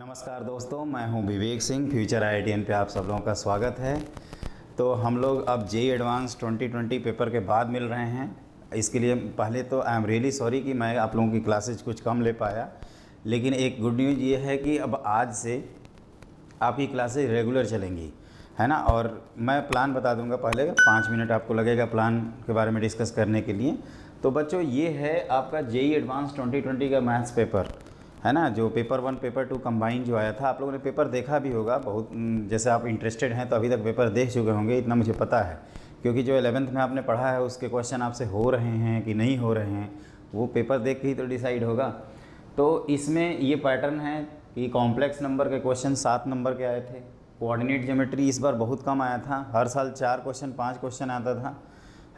नमस्कार दोस्तों, मैं हूं विवेक सिंह। फ्यूचर IITN पे आप सब लोगों का स्वागत है। तो हम लोग अब जेईई एडवांस 2020 पेपर के बाद मिल रहे हैं। इसके लिए पहले तो आई एम रियली सॉरी कि मैं आप लोगों की क्लासेज कुछ कम ले पाया, लेकिन एक गुड न्यूज़ ये है कि अब आज से आपकी क्लासेज रेगुलर चलेंगी, है ना। और मैं प्लान बता दूंगा, पहले 5 मिनट आपको लगेगा प्लान के बारे में डिस्कस करने के लिए। तो बच्चों, ये है आपका जेईई एडवांस 2020 का मैथ्स पेपर, है ना। जो पेपर 1 पेपर 2 कंबाइन जो आया था, आप लोगों ने पेपर देखा भी होगा बहुत। जैसे आप इंटरेस्टेड हैं तो अभी तक पेपर देख चुके होंगे, इतना मुझे पता है, क्योंकि जो 11th में आपने पढ़ा है उसके क्वेश्चन आपसे हो रहे हैं कि नहीं हो रहे हैं, वो पेपर देख के ही तो डिसाइड होगा। तो इसमें ये पैटर्न है कि कॉम्प्लेक्स नंबर के क्वेश्चन 7 नंबर के आए थे। कोऑर्डिनेट ज्योमेट्री इस बार बहुत कम आया था। हर साल 4 क्वेश्चन 5 क्वेश्चन आता था,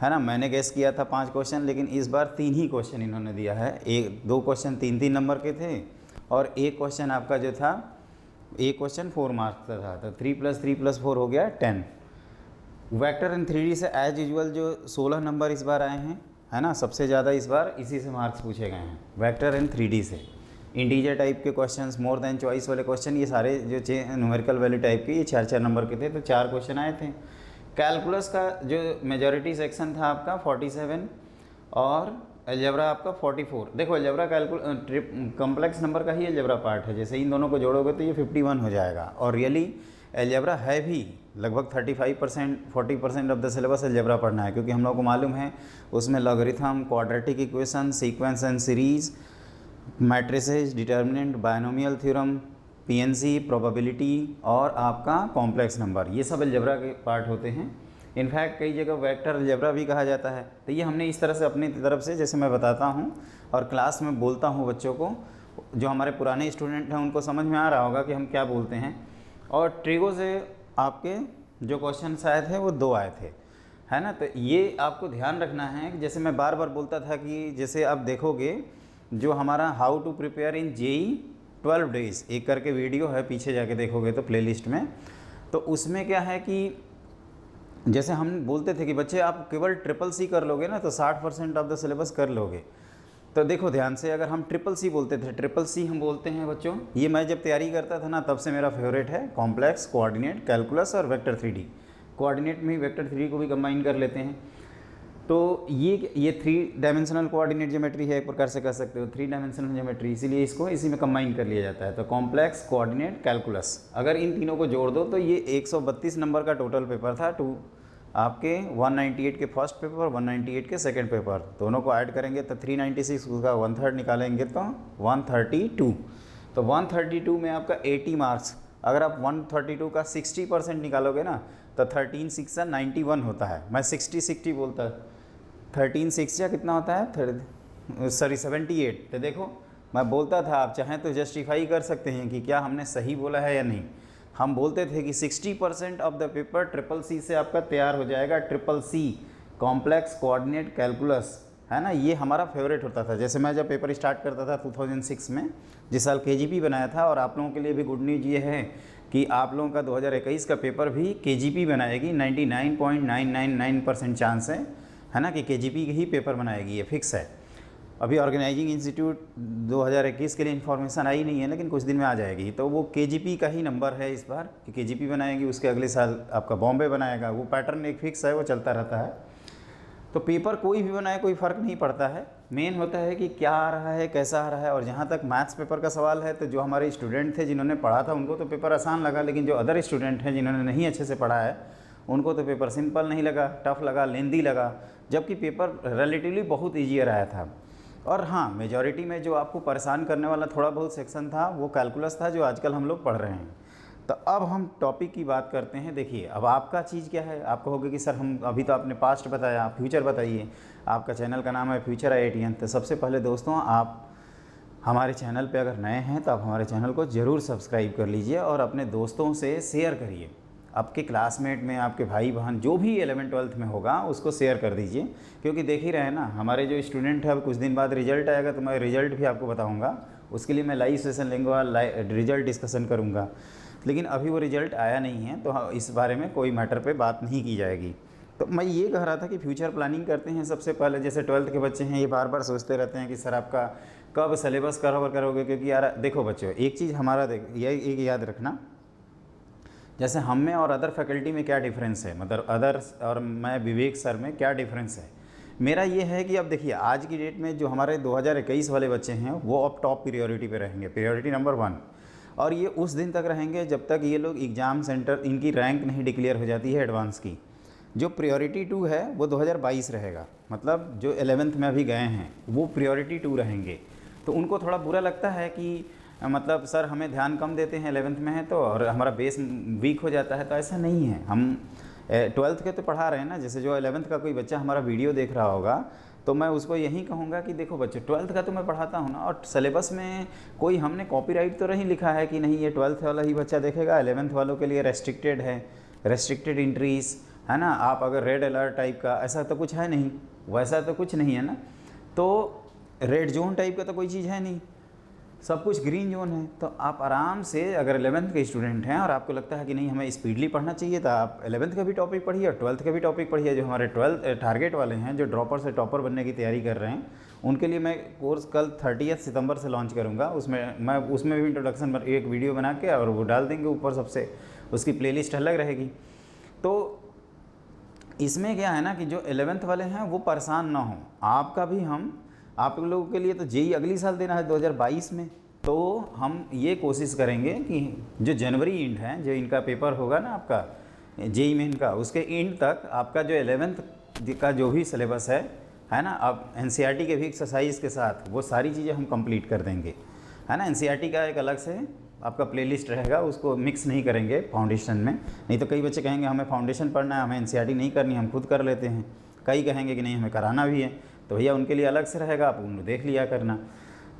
है ना। मैंने गेस किया था 5 क्वेश्चन, लेकिन इस बार 3 ही क्वेश्चन इन्होंने दिया है। 2 क्वेश्चन 3-3 नंबर के थे और एक क्वेश्चन आपका जो था, एक क्वेश्चन 4 मार्क्स का था। तो 3 + 3 + 4 हो गया 10। वेक्टर इन 3D से एज यूजुअल जो 16 नंबर इस बार आए हैं, है ना। सबसे ज़्यादा इस बार इसी से मार्क्स पूछे गए हैं, वेक्टर इन 3D से। इंटीजर टाइप के क्वेश्चंस, मोर देन चॉइस वाले क्वेश्चन, ये सारे जो न्यूमेरिकल वैल्यू टाइप के, ये 4-4 नंबर के थे। तो 4 क्वेश्चन आए थे। कैलकुलस का जो मेजॉरिटी सेक्शन था आपका 47 और अलजेब्रा आपका 44। देखो, अलजेब्रा कॉम्प्लेक्स नंबर का ही अलजेब्रा पार्ट है। जैसे इन दोनों को जोड़ोगे तो ये 51 हो जाएगा। और रियली अलजेब्रा है भी लगभग 35%, 40% ऑफ द सिलेबस अलजेब्रा पढ़ना है, क्योंकि हम लोगों को मालूम है उसमें logarithm, quadratic equation, sequence and series, matrices, determinant, binomial theorem, PNC, probability और आपका कॉम्प्लेक्स नंबर, ये सब अलजेब्रा के पार्ट होते हैं। इनफैक्ट कई जगह वेक्टर अलजेब्रा भी कहा जाता है। तो ये हमने इस तरह से अपनी तरफ से, जैसे मैं बताता हूँ और क्लास में बोलता हूँ बच्चों को, जो हमारे पुराने स्टूडेंट हैं उनको समझ में आ रहा होगा कि हम क्या बोलते हैं। और ट्रिगो से आपके जो क्वेश्चन आए थे वो 2 आए थे, है ना। तो ये आपको ध्यान रखना है कि जैसे मैं बार बार बोलता था कि जैसे आप देखोगे जो हमारा how to prepare in JEE 12 days एक करके वीडियो है, पीछे जाके देखोगे तो प्लेलिस्ट में, तो उसमें क्या है कि जैसे हम बोलते थे कि बच्चे आप केवल CCC कर लोगे ना तो 60% ऑफ द सिलेबस कर लोगे। तो देखो ध्यान से, अगर हम CCC बोलते थे, CCC हम बोलते हैं बच्चों, ये मैं जब तैयारी करता था ना तब से मेरा फेवरेट है। कॉम्प्लेक्स, कोऑर्डिनेट, कैलकुलस और वेक्टर 3D। कोऑर्डिनेट में ही वेक्टर 3D को भी कंबाइन कर लेते हैं। तो ये 3 डायमेंशनल कोऑर्डिनेट ज्योमेट्री है, एक प्रकार से कह सकते हो 3 डायमेंशनल ज्योमेट्री, इसीलिए इसको इसी में कंबाइन कर लिया जाता है। तो कॉम्प्लेक्स, कोऑर्डिनेट, कैलकुलस, अगर इन तीनों को जोड़ दो तो ये 132 नंबर का टोटल पेपर था। आपके 198 के फर्स्ट पेपर, 198 के सेकंड पेपर, दोनों को ऐड करेंगे तो 396, उसका 1/3 निकालेंगे तो 132। तो 132 में आपका 80 मार्क्स। अगर आप 132 का 60% निकालोगे ना तो 13 6 91 होता है। मैं 60 बोलता, 13 6 कितना होता है, सॉरी 78। तो देखो, मैं बोलता था, आप चाहें तो जस्टिफाई कर सकते हैं कि क्या हमने सही बोला है या नहीं। हम बोलते थे कि 60% ऑफ द पेपर CCC से आपका तैयार हो जाएगा। CCC, कॉम्प्लेक्स, कोऑर्डिनेट, कैलकुलस, है ना। ये हमारा फेवरेट होता था। जैसे मैं जब पेपर स्टार्ट करता था 2006 में, जिस साल KGP बनाया था, और आप लोगों के लिए भी गुड न्यूज़ ये है कि आप लोगों का 2021 का पेपर भी KGP बनाएगी। 99.999% चांस है ना कि KGP ही पेपर बनाएगी, ये फिक्स है। अभी ऑर्गेनाइजिंग इंस्टीट्यूट 2021 के लिए इन्फॉर्मेशन आई नहीं है, लेकिन कुछ दिन में आ जाएगी। तो वो KGP का ही नंबर है इस बार कि KGP बनाएगी, उसके अगले साल आपका बॉम्बे बनाएगा। वो पैटर्न एक फिक्स है, वो चलता रहता है। तो पेपर कोई भी बनाए कोई फ़र्क नहीं पड़ता है, मेन होता है कि क्या आ रहा है, कैसा आ रहा है। और जहाँ तक मैथ्स पेपर का सवाल है, तो जो हमारे स्टूडेंट थे जिन्होंने पढ़ा था उनको तो पेपर आसान लगा, लेकिन जो अदर स्टूडेंट हैं जिन्होंने नहीं अच्छे से पढ़ा है उनको तो पेपर सिंपल नहीं लगा, टफ लगा, लेंदी लगा। जबकि पेपर रिलेटिवली बहुत ईजियर आया था। और हाँ, मेजॉरिटी में जो आपको परेशान करने वाला थोड़ा बहुत सेक्शन था वो कैलकुलस था, जो आजकल हम लोग पढ़ रहे हैं। तो अब हम टॉपिक की बात करते हैं। देखिए, अब आपका चीज़ क्या है, आप कहोगे कि सर हम अभी तो आपने पास्ट बताया, आप फ्यूचर बताइए। आपका चैनल का नाम है फ्यूचर IITN। तो सबसे पहले दोस्तों, आप हमारे चैनल पे अगर नए हैं तो आप हमारे चैनल को ज़रूर सब्सक्राइब कर लीजिए और अपने दोस्तों से शेयर करिए। आपके क्लासमेट में, आपके भाई बहन जो भी 11th 12th में होगा उसको शेयर कर दीजिए, क्योंकि देख ही रहे हैं ना हमारे जो स्टूडेंट है, अब कुछ दिन बाद रिजल्ट आएगा तो मैं रिजल्ट भी आपको बताऊंगा। उसके लिए मैं लाइव सेशन लेंगे, रिजल्ट डिस्कशन करूंगा। लेकिन अभी वो रिजल्ट आया नहीं है तो इस बारे में कोई मैटर पे बात नहीं की जाएगी। तो मैं ये कह रहा था कि फ्यूचर प्लानिंग करते हैं सबसे पहले, जैसे 12th के बच्चे हैं ये बार बार सोचते रहते हैं कि सर आपका कब सिलेबस कवर करोगे, क्योंकि यार देखो बच्चों एक चीज़ हमारा ये एक याद रखना, जैसे हम में और अदर फैकल्टी में क्या डिफरेंस है, मतलब अदर्स और मैं विवेक सर में क्या डिफरेंस है। मेरा ये है कि अब देखिए आज की डेट में जो हमारे 2021 वाले बच्चे हैं वो अब टॉप प्रायोरिटी पे रहेंगे, प्रायोरिटी नंबर 1, और ये उस दिन तक रहेंगे जब तक ये लोग एग्ज़ाम सेंटर इनकी रैंक नहीं डिक्लेयर हो जाती है एडवांस की। जो प्रायोरिटी 2 है वो 2022 रहेगा, मतलब जो 11th में अभी गए हैं वो प्रायोरिटी 2 रहेंगे। तो उनको थोड़ा बुरा लगता है कि मतलब सर हमें ध्यान कम देते हैं 11th में है तो, और हमारा बेस वीक हो जाता है। तो ऐसा नहीं है, हम 12th के तो पढ़ा रहे हैं ना। जैसे जो 11th का कोई बच्चा हमारा वीडियो देख रहा होगा तो मैं उसको यही कहूँगा कि देखो बच्चों 12th का तो मैं पढ़ाता हूँ ना, और सिलेबस में कोई हमने कॉपीराइट तो नहीं लिखा है कि नहीं ये 12th वाला ही बच्चा देखेगा, 11th वालों के लिए रेस्ट्रिक्टेड है, रेस्ट्रिक्टेड एंट्रीज है ना। आप अगर रेड अलर्ट टाइप का ऐसा तो कुछ है नहीं, वैसा तो कुछ नहीं है ना। तो रेड जोन टाइप का तो कोई चीज़ है नहीं, सब कुछ ग्रीन जोन है। तो आप आराम से अगर 11th के स्टूडेंट हैं और आपको लगता है कि नहीं हमें स्पीडली पढ़ना चाहिए, तो आप 11th का भी टॉपिक पढ़िए और 12th का भी टॉपिक पढ़िए। जो हमारे 12th टारगेट वाले हैं, जो ड्रॉपर से टॉपर बनने की तैयारी कर रहे हैं, उनके लिए मैं कोर्स कल 30 सितंबर से लॉन्च करूँगा। उसमें भी इंट्रोडक्शन एक वीडियो बना के और वो डाल देंगे ऊपर, सबसे उसकी प्लेलिस्ट अलग रहेगी। तो इसमें क्या है ना कि जो 11th वाले हैं वो परेशान ना हो, आपका भी आप लोगों के लिए तो जेई अगली साल देना है 2022 में। तो हम ये कोशिश करेंगे कि जो जनवरी एंड है, जो इनका पेपर होगा ना आपका जेई मेन का, उसके एंड तक आपका जो 11th का जो भी सिलेबस है ना, अब एनसीईआरटी के भी एक्सरसाइज के साथ वो सारी चीज़ें हम कंप्लीट कर देंगे, है ना। एनसीईआरटी का एक अलग से आपका प्लेलिस्ट रहेगा, उसको मिक्स नहीं करेंगे फाउंडेशन में। नहीं तो कई बच्चे कहेंगे हमें फाउंडेशन पढ़ना है, हमें एनसीईआरटी नहीं करनी, हम खुद कर लेते हैं। कई कहेंगे कि नहीं हमें कराना भी है, तो भैया उनके लिए अलग से रहेगा, आप उनको देख लिया करना।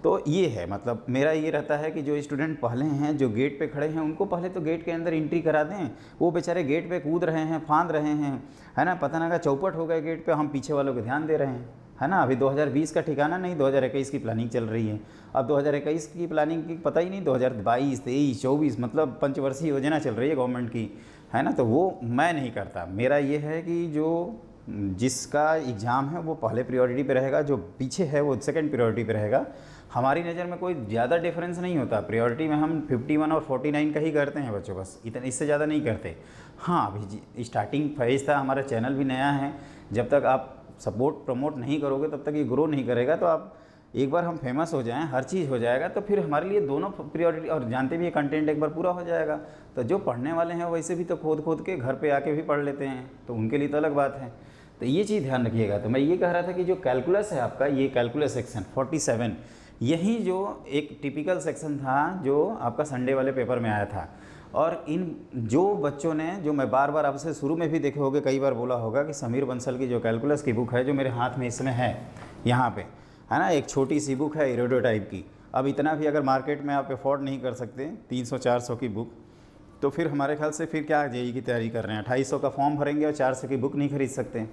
तो ये है, मतलब मेरा ये रहता है कि जो स्टूडेंट पहले हैं, जो गेट पे खड़े हैं, उनको पहले तो गेट के अंदर एंट्री करा दें। वो बेचारे गेट पे कूद रहे हैं, फांद रहे हैं, है ना, पता ना का चौपट हो गए गेट पे, हम पीछे वालों को ध्यान दे रहे हैं, है ना। अभी 2020 का ठिकाना नहीं, 2021 की प्लानिंग चल रही है। अब 2021 की प्लानिंग की पता ही नहीं, 2022, 23, 24 मतलब पंचवर्षीय योजना चल रही है गवर्नमेंट की, है ना। तो वो मैं नहीं करता। मेरा ये है कि जो जिसका एग्ज़ाम है वो पहले प्रायोरिटी पे रहेगा, जो पीछे है वो सेकंड प्रायोरिटी पे रहेगा। हमारी नज़र में कोई ज़्यादा डिफरेंस नहीं होता, प्रायोरिटी में हम 51 और 49 का ही करते हैं बच्चों, बस इतना, इससे ज़्यादा नहीं करते। हाँ अभी स्टार्टिंग फेज था, हमारा चैनल भी नया है, जब तक आप सपोर्ट प्रमोट नहीं करोगे तब तक ये ग्रो नहीं करेगा। तो आप एक बार हम फेमस हो जाएं, हर चीज़ हो जाएगा, तो फिर हमारे लिए दोनों प्रायोरिटी, और जानते भी ये कंटेंट एक बार पूरा हो जाएगा तो जो पढ़ने वाले हैं वैसे भी तो खोद के घर पे आके भी पढ़ लेते हैं, तो उनके लिए तो अलग बात है। तो ये चीज़ ध्यान रखिएगा। तो मैं ये कह रहा था कि जो कैलकुलस है आपका, ये कैलकुलस सेक्शन 47, यही जो एक टिपिकल सेक्शन था जो आपका संडे वाले पेपर में आया था। और इन जो बच्चों ने, जो मैं बार बार आपसे शुरू में भी देखे होगे, कई बार बोला होगा कि समीर बंसल की जो कैलकुलस की बुक है, जो मेरे हाथ में इसमें है यहाँ पे, है ना, एक छोटी सी बुक है इरोडो टाइप की। अब इतना भी अगर मार्केट में आप अफोर्ड नहीं कर सकते 300-400 की बुक, तो फिर हमारे ख्याल से फिर क्या जेई की तैयारी कर रहे हैं। 250 का फॉर्म भरेंगे और 400 की बुक नहीं खरीद सकते,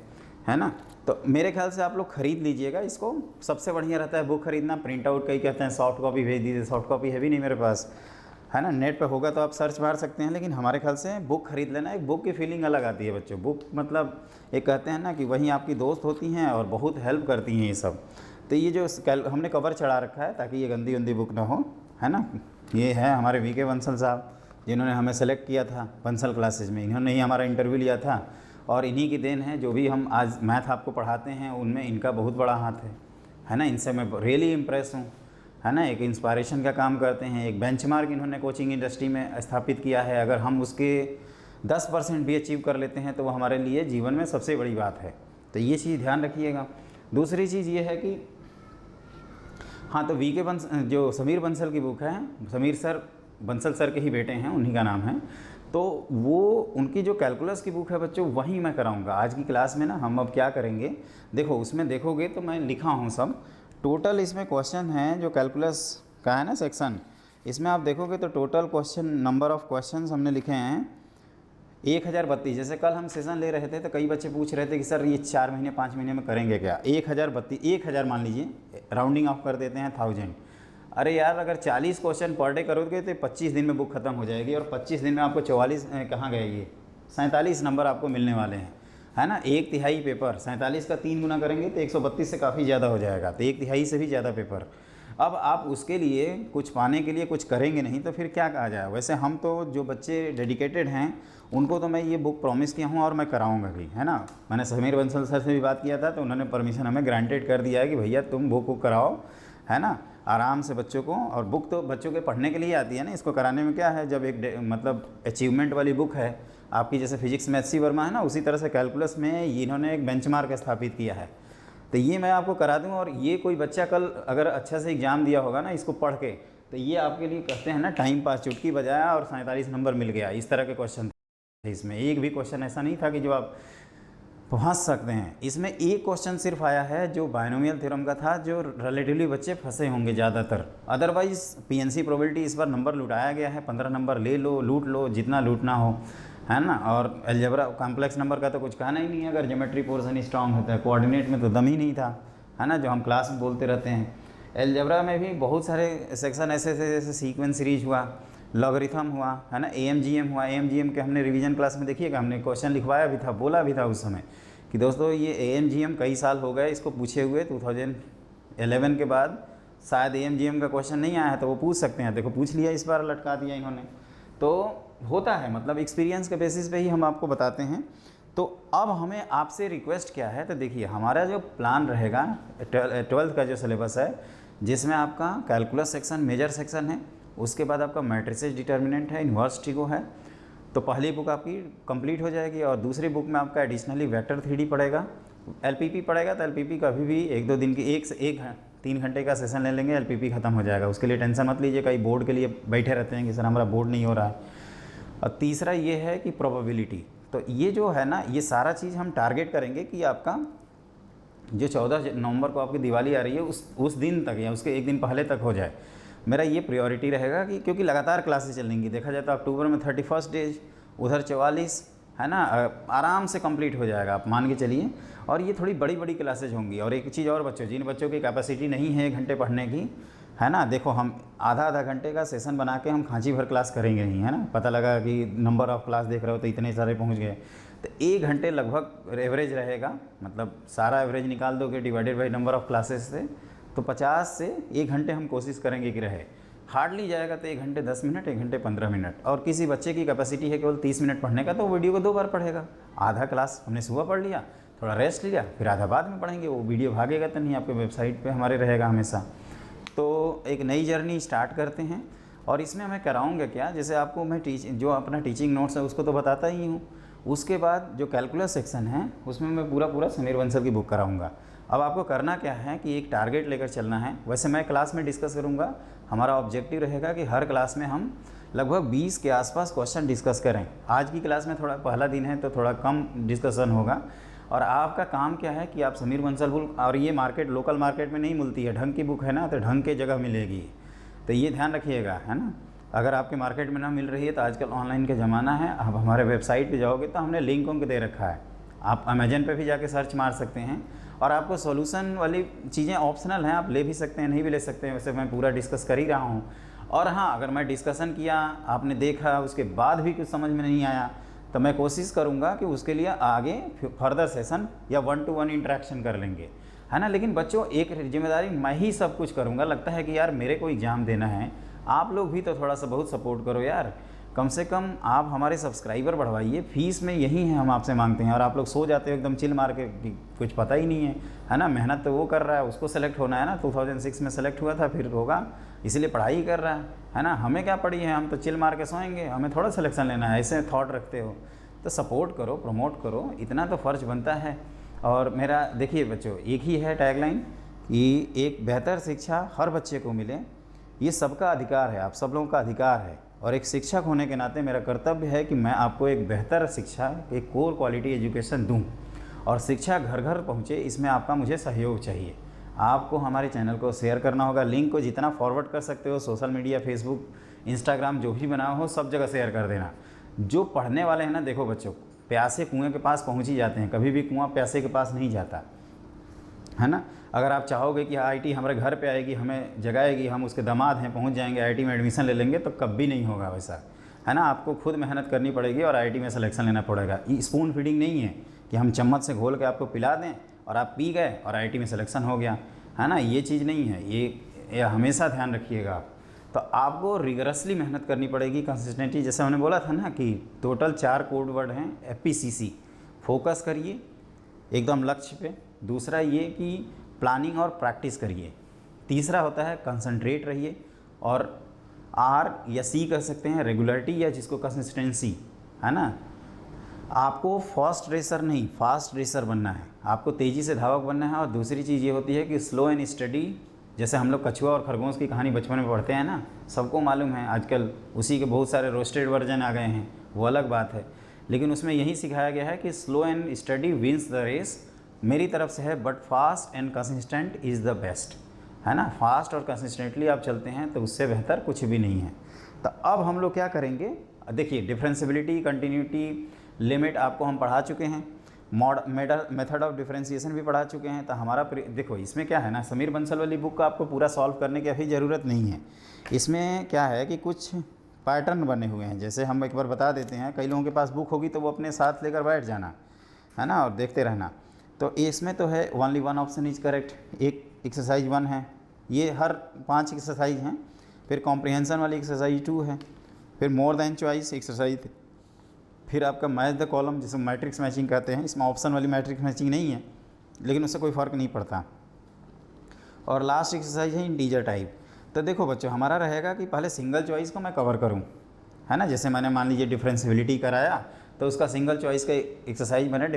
है ना। तो मेरे ख्याल से आप लोग ख़रीद लीजिएगा इसको, सबसे बढ़िया रहता है बुक खरीदना। प्रिंट आउट कई कहते हैं सॉफ्ट कॉपी भेज दीजिए, सॉफ्ट कॉपी है भी नहीं मेरे पास, है ना। नेट पे होगा तो आप सर्च मार सकते हैं, लेकिन हमारे ख्याल से बुक खरीद लेना। एक बुक की फीलिंग अलग आती है बच्चों। बुक मतलब एक कहते हैं ना कि वहीं आपकी दोस्त होती हैं और बहुत हेल्प करती हैं ये सब। तो ये जो हमने कवर चढ़ा रखा है ताकि ये गंदी गंदी बुक ना हो, है ना। ये है हमारे वीके बंसल साहब, जिन्होंने हमें सेलेक्ट किया था बंसल क्लासेज में, इन्होंने ही हमारा इंटरव्यू लिया था, और इन्हीं की देन है जो भी हम आज मैथ आपको पढ़ाते हैं उनमें इनका बहुत बड़ा हाथ है ना। इनसे मैं रियली इम्प्रेस हूँ, है ना। एक इंस्पायरेशन का काम करते हैं, एक बेंचमार्क इन्होंने कोचिंग इंडस्ट्री में स्थापित किया है। अगर हम उसके 10% भी अचीव कर लेते हैं तो वो हमारे लिए जीवन में सबसे बड़ी बात है। तो ये चीज़ ध्यान रखिएगा। दूसरी चीज़ ये है कि हाँ, तो वीके जो समीर बंसल की बुक है, समीर सर बंसल सर के ही बेटे हैं, उन्हीं का नाम है, तो वो उनकी जो कैलकुलस की बुक है बच्चों, वहीं मैं कराऊंगा आज की क्लास में ना। हम अब क्या करेंगे, देखो उसमें देखोगे तो मैं लिखा हूँ सब टोटल, इसमें क्वेश्चन है जो कैलकुलस का है ना सेक्शन, इसमें आप देखोगे तो total question, number of question हमने लिखे हैं 1032। जैसे कल हम सेशन ले रहे थे तो कई बच्चे पूछ रहे थे कि सर ये 4 महीने 5 महीने में करेंगे क्या। 1000 मान लीजिए, राउंडिंग ऑफ कर देते हैं 1000। अरे यार अगर 40 क्वेश्चन पर डे करोगे तो 25 दिन में बुक खत्म हो जाएगी, और 25 दिन में आपको 47 नंबर आपको मिलने वाले हैं, है ना। 1/3 पेपर 47 का 3 गुना करेंगे तो 132 से काफ़ी ज़्यादा हो जाएगा, तो 1/3 से भी ज़्यादा पेपर। अब आप उसके लिए कुछ पाने के लिए कुछ करेंगे नहीं तो फिर क्या कहा जाए। वैसे हम तो जो बच्चे डेडिकेटेड हैं उनको तो मैं ये बुक प्रॉमिस किया हूँ और मैं कराऊंगा भी, है ना। मैंने समीर बंसल सर से भी बात किया था तो उन्होंने परमिशन हमें ग्रांटेड कर दिया है कि भैया तुम बुक कराओ, है ना, आराम से बच्चों को। और बुक तो बच्चों के पढ़ने के लिए आती है ना, इसको कराने में क्या है। जब एक मतलब अचीवमेंट वाली बुक है आपकी, जैसे फिजिक्स में एच.सी. वर्मा है ना, उसी तरह से कैलकुलस में इन्होंने एक बेंचमार्क स्थापित किया है। तो ये मैं आपको करा दूँ। और ये कोई बच्चा कल अगर अच्छा से एग्ज़ाम दिया होगा ना इसको पढ़ के, तो ये आपके लिए कहते हैं ना टाइम पास, चुटकी बजाया और 47 नंबर मिल गया। इस तरह के क्वेश्चन थे इसमें, एक भी क्वेश्चन ऐसा नहीं था कि जो आप फंस सकते हैं। इसमें एक क्वेश्चन सिर्फ आया है जो बायनोमियल थ्योरम का था, जो रिलेटिवली बच्चे फंसे होंगे ज़्यादातर। अदरवाइज़ पीएनसी प्रोबेबिलिटी इस बार नंबर लुटाया गया है, 15 नंबर ले लो, लूट लो जितना लूटना हो, है ना। और अलजेब्रा कॉम्प्लेक्स नंबर का तो कुछ कहना ही नहीं है, अगर ज्योमेट्री पोर्शन स्ट्रांग होता है। कोऑर्डिनेट में तो दम ही नहीं था, है ना, जो हम क्लास में बोलते रहते हैं। अलजेब्रा में भी बहुत सारे सेक्शन ऐसे थे, जैसे सीक्वेंस सीरीज हुआ, लॉगरिथम हुआ, है ना, एएमजीएम हुआ। एएमजीएम के हमने रिवीजन क्लास में देखिएगा, हमने क्वेश्चन लिखवाया भी था, बोला भी था उस समय कि दोस्तों ये एएमजीएम कई साल हो गए इसको पूछे हुए, 2011 के बाद शायद एएमजीएम का क्वेश्चन नहीं आया है तो वो पूछ सकते हैं। देखो पूछ लिया, इस बार लटका दिया इन्होंने। तो होता है, मतलब एक्सपीरियंस के बेसिस पे ही हम आपको बताते हैं। तो अब हमें आपसे रिक्वेस्ट क्या है, तो देखिए हमारा जो प्लान रहेगा 12th का जो सिलेबस है, जिसमें आपका कैलकुलस सेक्शन मेजर सेक्शन है, उसके बाद आपका मैट्रिसेस डिटर्मिनेंट है, इन्वर्स ट्रिगो है। तो पहली बुक आपकी कंप्लीट हो जाएगी और दूसरी बुक में आपका एडिशनली वेक्टर 3D पड़ेगा। एलपीपी पड़ेगा तो एलपीपी कभी भी 1-2 दिन की 3 घंटे का सेशन ले लेंगे, एलपीपी ख़त्म हो जाएगा। उसके लिए टेंशन मत लीजिए, कई बोर्ड के लिए बैठे रहते हैं कि सर हमारा बोर्ड नहीं हो रहा है। और तीसरा ये है कि प्रोबेबिलिटी, तो ये जो है ना, ये सारा चीज़ हम टारगेट करेंगे कि आपका जो 14 नवंबर को आपकी दिवाली आ रही है उस दिन तक या उसके एक दिन पहले तक हो जाए। मेरा ये प्रायोरिटी रहेगा कि क्योंकि लगातार क्लासेस चलेंगी। देखा जाए तो अक्टूबर में 31 डेज, उधर 44, है ना, आराम से कंप्लीट हो जाएगा, आप मान के चलिए। और ये थोड़ी बड़ी बड़ी क्लासेज होंगी। और एक चीज़ और बच्चों, जिन बच्चों की कैपेसिटी नहीं है 1 घंटे पढ़ने की, है ना, देखो हम आधा घंटे का सेशन बना के हम खांची भर क्लास करेंगे नहीं, है ना। पता लगा कि नंबर ऑफ़ क्लास देख रहे हो तो इतने सारे पहुँच गए, तो 1 घंटे लगभग एवरेज रहेगा। मतलब सारा एवरेज निकाल दोगे divided by number of classes से, तो 50 से 1 घंटे हम कोशिश करेंगे कि रहे। हार्डली जाएगा तो 1 घंटे 10 मिनट, 1 घंटे 15 मिनट। और किसी बच्चे की कैपेसिटी है केवल 30 मिनट पढ़ने का, तो वीडियो को 2 बार पढ़ेगा। आधा क्लास हमने सुबह पढ़ लिया, थोड़ा रेस्ट लिया, फिर आधा बाद में पढ़ेंगे। वो वीडियो भागेगा तो नहीं, आपके वेबसाइट पे हमारे रहेगा हमेशा। तो एक नई जर्नी स्टार्ट करते हैं। और इसमें मैं कराऊंगा क्या, जैसे आपको मैं जो अपना टीचिंग नोट्स है उसको तो बताता ही हूँ। उसके बाद जो कैलकुलस सेक्शन है उसमें मैं पूरा समीर बंसल की बुक कराऊंगा। अब आपको करना क्या है कि एक टारगेट लेकर चलना है। वैसे मैं क्लास में डिस्कस करूंगा, हमारा ऑब्जेक्टिव रहेगा कि हर क्लास में हम लगभग 20 के आसपास क्वेश्चन डिस्कस करें। आज की क्लास में थोड़ा पहला दिन है तो थोड़ा कम डिस्कशन होगा। और आपका काम क्या है कि आप समीर बंसल बुक, और ये मार्केट लोकल मार्केट में नहीं मिलती है, ढंग की बुक है ना, तो ढंग के जगह मिलेगी, तो ये ध्यान रखिएगा, है ना। अगर आपके मार्केट में ना मिल रही है तो आजकल ऑनलाइन का ज़माना है, आप हमारे वेबसाइट पे जाओगे तो हमने लिंक उनको दे रखा है, आप अमेजन पे भी जाके सर्च मार सकते हैं। और आपको सॉल्यूशन वाली चीज़ें ऑप्शनल हैं, आप ले भी सकते हैं, नहीं भी ले सकते हैं। वैसे मैं पूरा डिस्कस कर ही रहा हूँ। और हाँ, अगर मैं डिस्कशन किया, आपने देखा, उसके बाद भी कुछ समझ में नहीं आया, तो मैं कोशिश करूँगा कि उसके लिए आगे फर्दर सेशन या 1-to-1 इंटरेक्शन कर लेंगे, है ना। लेकिन बच्चों, एक जिम्मेदारी मैं ही सब कुछ करूँगा, लगता है कि यार मेरे को एग्ज़ाम देना है, आप लोग भी तो थोड़ा सा बहुत सपोर्ट करो यार। कम से कम आप हमारे सब्सक्राइबर बढ़वाइए, फीस में यही है हम आपसे मांगते हैं। और आप लोग सो जाते हो एकदम चिल मार के कि कुछ पता ही नहीं है ना। मेहनत तो वो कर रहा है, उसको सेलेक्ट होना है ना, 2006 में सेलेक्ट हुआ था, फिर होगा, इसलिए पढ़ाई कर रहा है ना। हमें क्या पड़ी है, हम तो चिल मार के सोएंगे, हमें थोड़ा सिलेक्शन लेना है, ऐसे थॉट रखते हो तो सपोर्ट करो, प्रमोट करो, इतना तो फ़र्ज बनता है। और मेरा देखिए बच्चों, एक ही है टैगलाइन कि एक बेहतर शिक्षा हर बच्चे को मिले, ये सबका अधिकार है, आप सब लोगों का अधिकार है। और एक शिक्षक होने के नाते मेरा कर्तव्य है कि मैं आपको एक बेहतर शिक्षा, एक कोर क्वालिटी एजुकेशन दूं। और शिक्षा घर घर पहुंचे, इसमें आपका मुझे सहयोग चाहिए। आपको हमारे चैनल को शेयर करना होगा, लिंक को जितना फॉरवर्ड कर सकते हो, सोशल मीडिया, फेसबुक, इंस्टाग्राम, जो भी बना हो सब जगह शेयर कर देना। जो पढ़ने वाले हैं ना, देखो बच्चों, प्यासे कुएँ के पास पहुँच ही जाते हैं, कभी भी कुआँ प्यासे के पास नहीं जाता, है ना। अगर आप चाहोगे कि आईटी हमारे घर पे आएगी, हमें जगाएगी, हम उसके दामाद हैं, पहुंच जाएंगे, आईटी में एडमिशन ले लेंगे, तो कभी नहीं होगा वैसा, है ना। आपको खुद मेहनत करनी पड़ेगी और आईटी में सिलेक्शन लेना पड़ेगा। स्पून फीडिंग नहीं है कि हम चम्मच से घोल के आपको पिला दें और आप पी गए और आईआईटी में सिलेक्शन हो गया, है ना। ये चीज़ नहीं है, ये हमेशा ध्यान रखिएगा आप। तो आपको रिगरसली मेहनत करनी पड़ेगी, कंसिस्टेंटली। जैसे हमने बोला था ना कि टोटल 4 कोड वर्ड हैं FPCC। फोकस करिए एकदम लक्ष्य पे। दूसरा ये कि प्लानिंग और प्रैक्टिस करिए। तीसरा होता है कंसंट्रेट रहिए। और R या C कर सकते हैं, रेगुलरिटी, या जिसको कंसिस्टेंसी, है ना। आपको फास्ट रेसर नहीं, फास्ट रेसर बनना है, आपको तेज़ी से धावक बनना है। और दूसरी चीज़ ये होती है कि स्लो एंड स्टडी। जैसे हम लोग कछुआ और खरगोश की कहानी बचपन में पढ़ते हैं ना, सबको मालूम है। आजकल उसी के बहुत सारे रोस्टेड वर्जन आ गए हैं, वो अलग बात है, लेकिन उसमें यही सिखाया गया है कि slow and study wins the race. मेरी तरफ से है, but fast and consistent is the best, है ना। फास्ट और कंसिस्टेंटली आप चलते हैं तो उससे बेहतर कुछ भी नहीं है। तो अब हम लोग क्या करेंगे, देखिए डिफरेंशिएबिलिटी, कंटिन्यूटी, लिमिट आपको हम पढ़ा चुके हैं। मेथड ऑफ डिफरेंशिएशन भी पढ़ा चुके हैं। तो हमारा देखो इसमें क्या है ना, समीर बंसल वाली बुक का आपको पूरा सॉल्व करने की अभी ज़रूरत नहीं है। इसमें क्या है कि कुछ पैटर्न बने हुए हैं। जैसे हम एक बार बता देते हैं, कई लोगों के पास बुक होगी तो वो अपने साथ लेकर बैठ जाना, है ना, और देखते रहना। तो इसमें तो है only one option is correct. एक एक्सरसाइज 1 है, ये हर 5 एक्सरसाइज हैं। फिर कॉम्प्रिहेंशन वाली एक्सरसाइज 2 है। फिर मोर देन चॉइस एक्सरसाइज। फिर आपका मैच द कॉलम, जिसे मैट्रिक्स मैचिंग कहते हैं। इसमें ऑप्शन वाली मैट्रिक्स मैचिंग नहीं है, लेकिन उससे कोई फ़र्क नहीं पड़ता। और लास्ट एक्सरसाइज है इंटीजर टाइप। तो देखो बच्चों, हमारा रहेगा कि पहले सिंगल चॉइस को मैं कवर करूं, है ना। जैसे मैंने मान लीजिए डिफरेंशिएबिलिटी कराया, तो उसका सिंगल चॉइस का एक्सरसाइज मैंने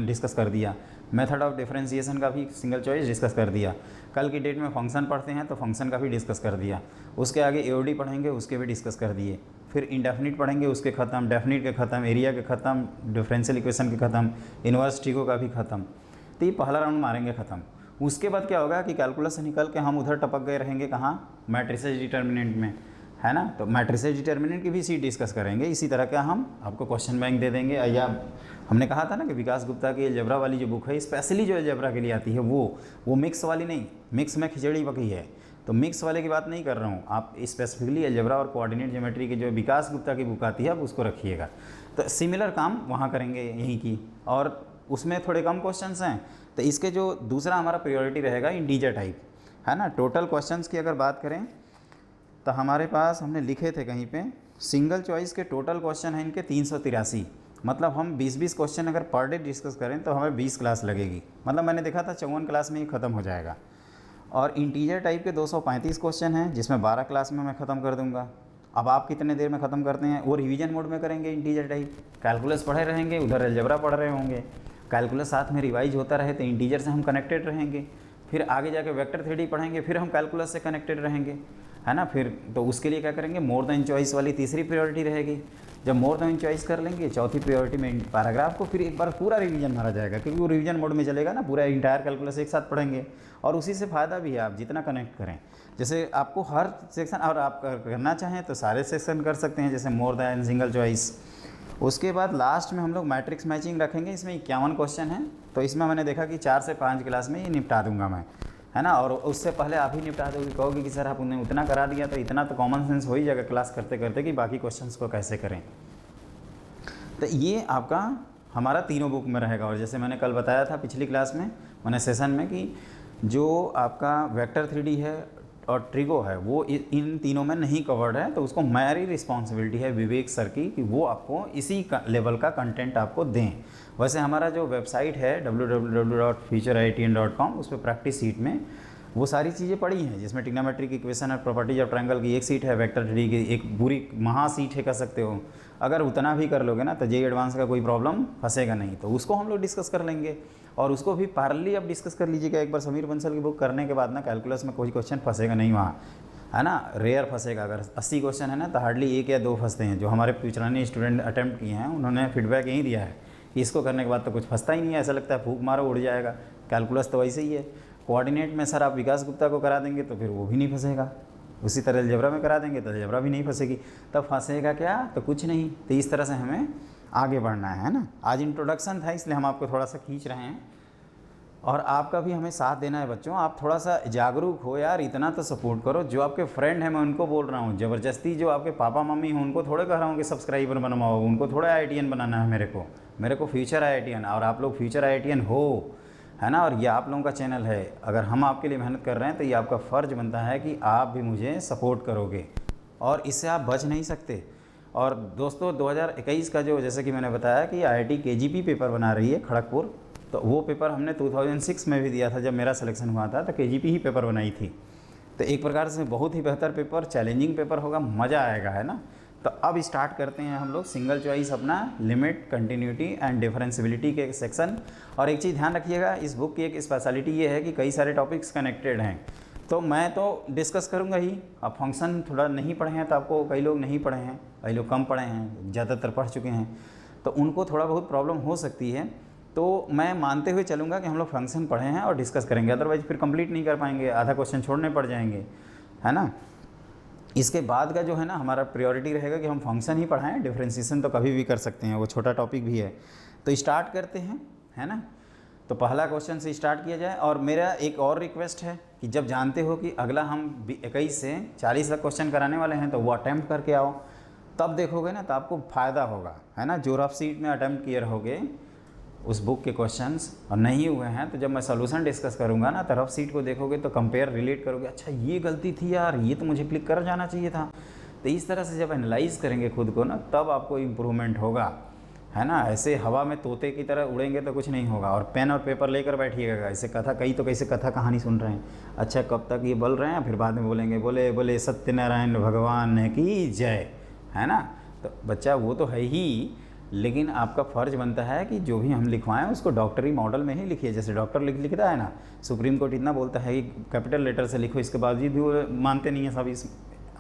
डिस्कस कर दिया। मेथड ऑफ डिफरेंशिएशन का भी सिंगल चॉइस डिस्कस कर दिया। कल की डेट में फंक्शन पढ़ते हैं तो फंक्शन का भी डिस्कस कर दिया। उसके आगे एओडी पढ़ेंगे, उसके भी डिस्कस कर दिए। फिर इंडेफिनिट पढ़ेंगे, उसके ख़त्म, डेफिनिट के ख़त्म, एरिया के ख़त्म, डिफरेंशियल इक्वेशन के ख़त्म, इन्वर्स ट्रिगो का भी ख़त्म। तो ये पहला राउंड मारेंगे ख़त्म। उसके बाद क्या होगा कि कैलकुलस से निकल के हम उधर टपक गए रहेंगे, कहाँ, मैट्रिसेस डिटर्मिनेंट में, है ना। तो मैट्रिसेस डिटर्मिनेंट की भी सीट डिस्कस करेंगे। इसी तरह का हम आपको क्वेश्चन बैंक दे देंगे। या हमने कहा था ना कि विकास गुप्ता की अलजेब्रा वाली जो बुक है, स्पेशली जो अलजेब्रा के लिए आती है, वो मिक्स वाली नहीं, मिक्स में खिचड़ी पकी है। तो मिक्स वाले की बात नहीं कर रहा हूँ, आप स्पेसिफिकली अलजेब्रा और कोऑर्डिनेट ज्योमेट्री की जो विकास गुप्ता की बुक आती है, आप उसको रखिएगा। तो सिमिलर काम वहाँ करेंगे यहीं की, और उसमें थोड़े कम क्वेश्चंस हैं। तो इसके जो दूसरा हमारा प्रायोरिटी रहेगा इंटीजर टाइप, है ना। टोटल क्वेश्चंस की अगर बात करें तो हमारे पास हमने लिखे थे कहीं पे, सिंगल चॉइस के टोटल क्वेश्चन हैं इनके 383। मतलब हम 20-20 क्वेश्चन अगर पर डे डिस्कस करें तो हमें 20 क्लास लगेगी। मतलब मैंने देखा था 54 क्लास में ये ख़त्म हो जाएगा। और इंटीजर टाइप के 235 क्वेश्चन हैं, जिसमें 12 क्लास में मैं ख़त्म कर दूंगा। अब आप कितने देर में ख़त्म करते हैं, वो रिवीजन मोड में करेंगे। इंटीजर टाइप कैलकुलस पढ़े रहेंगे, उधर अलजेब्रा पढ़ रहे होंगे, कैलकुलस साथ में रिवाइज होता रहे तो इंटीजर से हम कनेक्टेड रहेंगे। फिर आगे जाके वेक्टर थ्योरी पढ़ेंगे, फिर हम कैलकुलस से कनेक्टेड रहेंगे, है ना। फिर तो उसके लिए क्या करेंगे, मोर देन चॉइस वाली तीसरी प्रायोरिटी रहेगी। जब मोर देन चॉइस कर लेंगे, चौथी प्रायोरिटी में पैराग्राफ को फिर एक बार पूरा रिवीजन मारा जाएगा, क्योंकि वो रिवीजन मोड में चलेगा ना, पूरा इंटायर कैलकुलस एक साथ पढ़ेंगे। और उसी से फ़ायदा भी है, आप जितना कनेक्ट करें। जैसे आपको हर सेक्शन, और आप करना चाहें तो सारे सेक्शन कर सकते हैं, जैसे मोर देन, सिंगल चॉइस। उसके बाद लास्ट में हम लोग मैट्रिक्स मैचिंग रखेंगे। इसमें 51 क्वेश्चन है, तो इसमें मैंने देखा कि 4 से 5 क्लास में ये निपटा दूंगा मैं, है ना। और उससे पहले आप ही निपटा दोगे, कहोगे कि सर आप उन्हें उतना करा दिया, तो इतना तो कॉमन सेंस हो ही जाएगा क्लास करते करते कि बाकी क्वेश्चंस को कैसे करें। तो ये आपका हमारा तीनों बुक में रहेगा। और जैसे मैंने कल बताया था पिछली क्लास में, मैंने सेशन में, कि जो आपका वेक्टर 3D है और ट्रिगो है, वो इन तीनों में नहीं कवर्ड है। तो उसको मेरी रिस्पॉन्सिबिलिटी है विवेक सर की कि वो आपको इसी लेवल का कंटेंट आपको दें। वैसे हमारा जो वेबसाइट है www.futureitn.com, उस पर प्रैक्टिस सीट में वो सारी चीज़ें पड़ी हैं, जिसमें ट्रिग्नोमेट्रिक इक्वेशन और प्रॉपर्टीज ऑफ ट्रायंगल की एक सीट है, वेक्टर 3D की एक पूरी महा सीट है, कह सकते हो। अगर उतना भी कर लोगे ना तो जेईई एडवांस का कोई प्रॉब्लम फंसेगा नहीं। तो उसको हम लोग डिस्कस कर लेंगे, और उसको भी पैरेलली आप डिस्कस कर लीजिएगा। एक बार समीर बंसल की बुक करने के बाद ना, कैलकुलस में कोई क्वेश्चन फंसेगा नहीं वहाँ, है ना। रेयर फंसेगा। अगर 80 क्वेश्चन है ना, तो हार्डली 1 या 2 फंसते हैं। जो हमारे पुराने स्टूडेंट अटैम्प्ट किए हैं, उन्होंने फीडबैक यही दिया है कि इसको करने के बाद तो कुछ फंसता ही नहीं है, ऐसा लगता है फूंक मारो उड़ जाएगा। कैलकुलस तो वैसे ही है। कोऑर्डिनेट में सर आप विकास गुप्ता को करा देंगे तो फिर वो भी नहीं फंसेगा। उसी तरह अलजेब्रा में करा देंगे तो अलजेब्रा भी नहीं फंसेगी। तब फंसेगा क्या, तो कुछ नहीं। तो इस तरह से हमें आगे बढ़ना है ना। आज इंट्रोडक्शन था, इसलिए हम आपको थोड़ा सा खींच रहे हैं, और आपका भी हमें साथ देना है बच्चों। आप थोड़ा सा जागरूक हो यार, इतना तो सपोर्ट करो। जो आपके फ्रेंड हैं मैं उनको बोल रहा हूँ, ज़बरदस्ती जो आपके पापा मम्मी हैं उनको थोड़े कह रहा हूँ कि सब्सक्राइबर बनवाओ, उनको थोड़ा IITN बनाना है मेरे को, मेरे को फ्यूचर आईआईटीएन, और आप लोग फ्यूचर आईआईटीएन हो, है ना, और ये आप लोगों का चैनल है। अगर हम आपके लिए मेहनत कर रहे हैं तो ये आपका फ़र्ज़ बनता है कि आप भी मुझे सपोर्ट करोगे, और इससे आप बच नहीं सकते। और दोस्तों 2021 का जो, जैसे कि मैंने बताया कि आईआईटी केजीपी पेपर बना रही है खड़गपुर, तो वो पेपर हमने 2006 में भी दिया था। जब मेरा सिलेक्शन हुआ था तो केजीपी ही पेपर बनाई थी। तो एक प्रकार से बहुत ही बेहतर पेपर, चैलेंजिंग पेपर होगा, मज़ा आएगा, है ना। तो अब स्टार्ट करते हैं हम लोग सिंगल चॉइस अपना लिमिट, कंटिन्यूटी एंड डिफरेंशियबिलिटी के सेक्शन। और एक चीज़ ध्यान रखिएगा, इस बुक की एक स्पेशलिटी ये है कि कई सारे टॉपिक्स कनेक्टेड हैं, तो मैं तो डिस्कस करूंगा ही। अब फंक्शन थोड़ा नहीं पढ़े हैं तो आपको, कई लोग नहीं पढ़े हैं, कई लोग कम पढ़े हैं, ज़्यादातर पढ़ चुके हैं, तो उनको थोड़ा बहुत प्रॉब्लम हो सकती है। तो मैं मानते हुए चलूँगा कि हम लोग फंक्शन पढ़े हैं और डिस्कस करेंगे, अदरवाइज़ फिर कंप्लीट नहीं कर पाएंगे, आधा क्वेश्चन छोड़ने पड़ जाएंगे, है ना। इसके बाद का जो है ना हमारा प्रायोरिटी रहेगा कि हम फंक्शन ही पढ़ाएं, डिफरेंशिएशन तो कभी भी कर सकते हैं, वो छोटा टॉपिक भी है। तो स्टार्ट करते हैं, है ना। तो पहला क्वेश्चन से स्टार्ट किया जाए। और मेरा एक और रिक्वेस्ट है कि जब जानते हो कि अगला हम 21 से 40 तक क्वेश्चन कराने वाले हैं, तो वो अटैम्प्ट करके आओ, तब देखोगे ना तो आपको फ़ायदा होगा, है ना। जो रफ सीट में अटैम्प्ट किए रहोगे उस बुक के क्वेश्चंस और नहीं हुए हैं, तो जब मैं सोल्यूशन डिस्कस करूंगा ना, तो रफ सीट को देखोगे तो कंपेयर, रिलेट करोगे, अच्छा ये गलती थी यार, ये तो मुझे क्लिक कर जाना चाहिए था। तो इस तरह से जब एनालाइज करेंगे खुद को ना, तब आपको इम्प्रूवमेंट होगा, है ना। ऐसे हवा में तोते की तरह उड़ेंगे तो कुछ नहीं होगा। और पेन और पेपर लेकर बैठिएगा, ऐसे कथा, कई तो कैसे कथा कहानी सुन रहे हैं, अच्छा कब तक ये बोल रहे हैं, फिर बाद में बोलेंगे बोले बोले सत्यनारायण भगवान की जय, है ना। तो बच्चा वो तो है ही, लेकिन आपका फ़र्ज़ बनता है कि जो भी हम लिखवाएं उसको डॉक्टरी मॉडल में ही लिखिए। जैसे डॉक्टर लिखता है ना, सुप्रीम कोर्ट इतना बोलता है कि कैपिटल लेटर से लिखो, इसके बावजूद भी वो मानते नहीं हैं, सब इस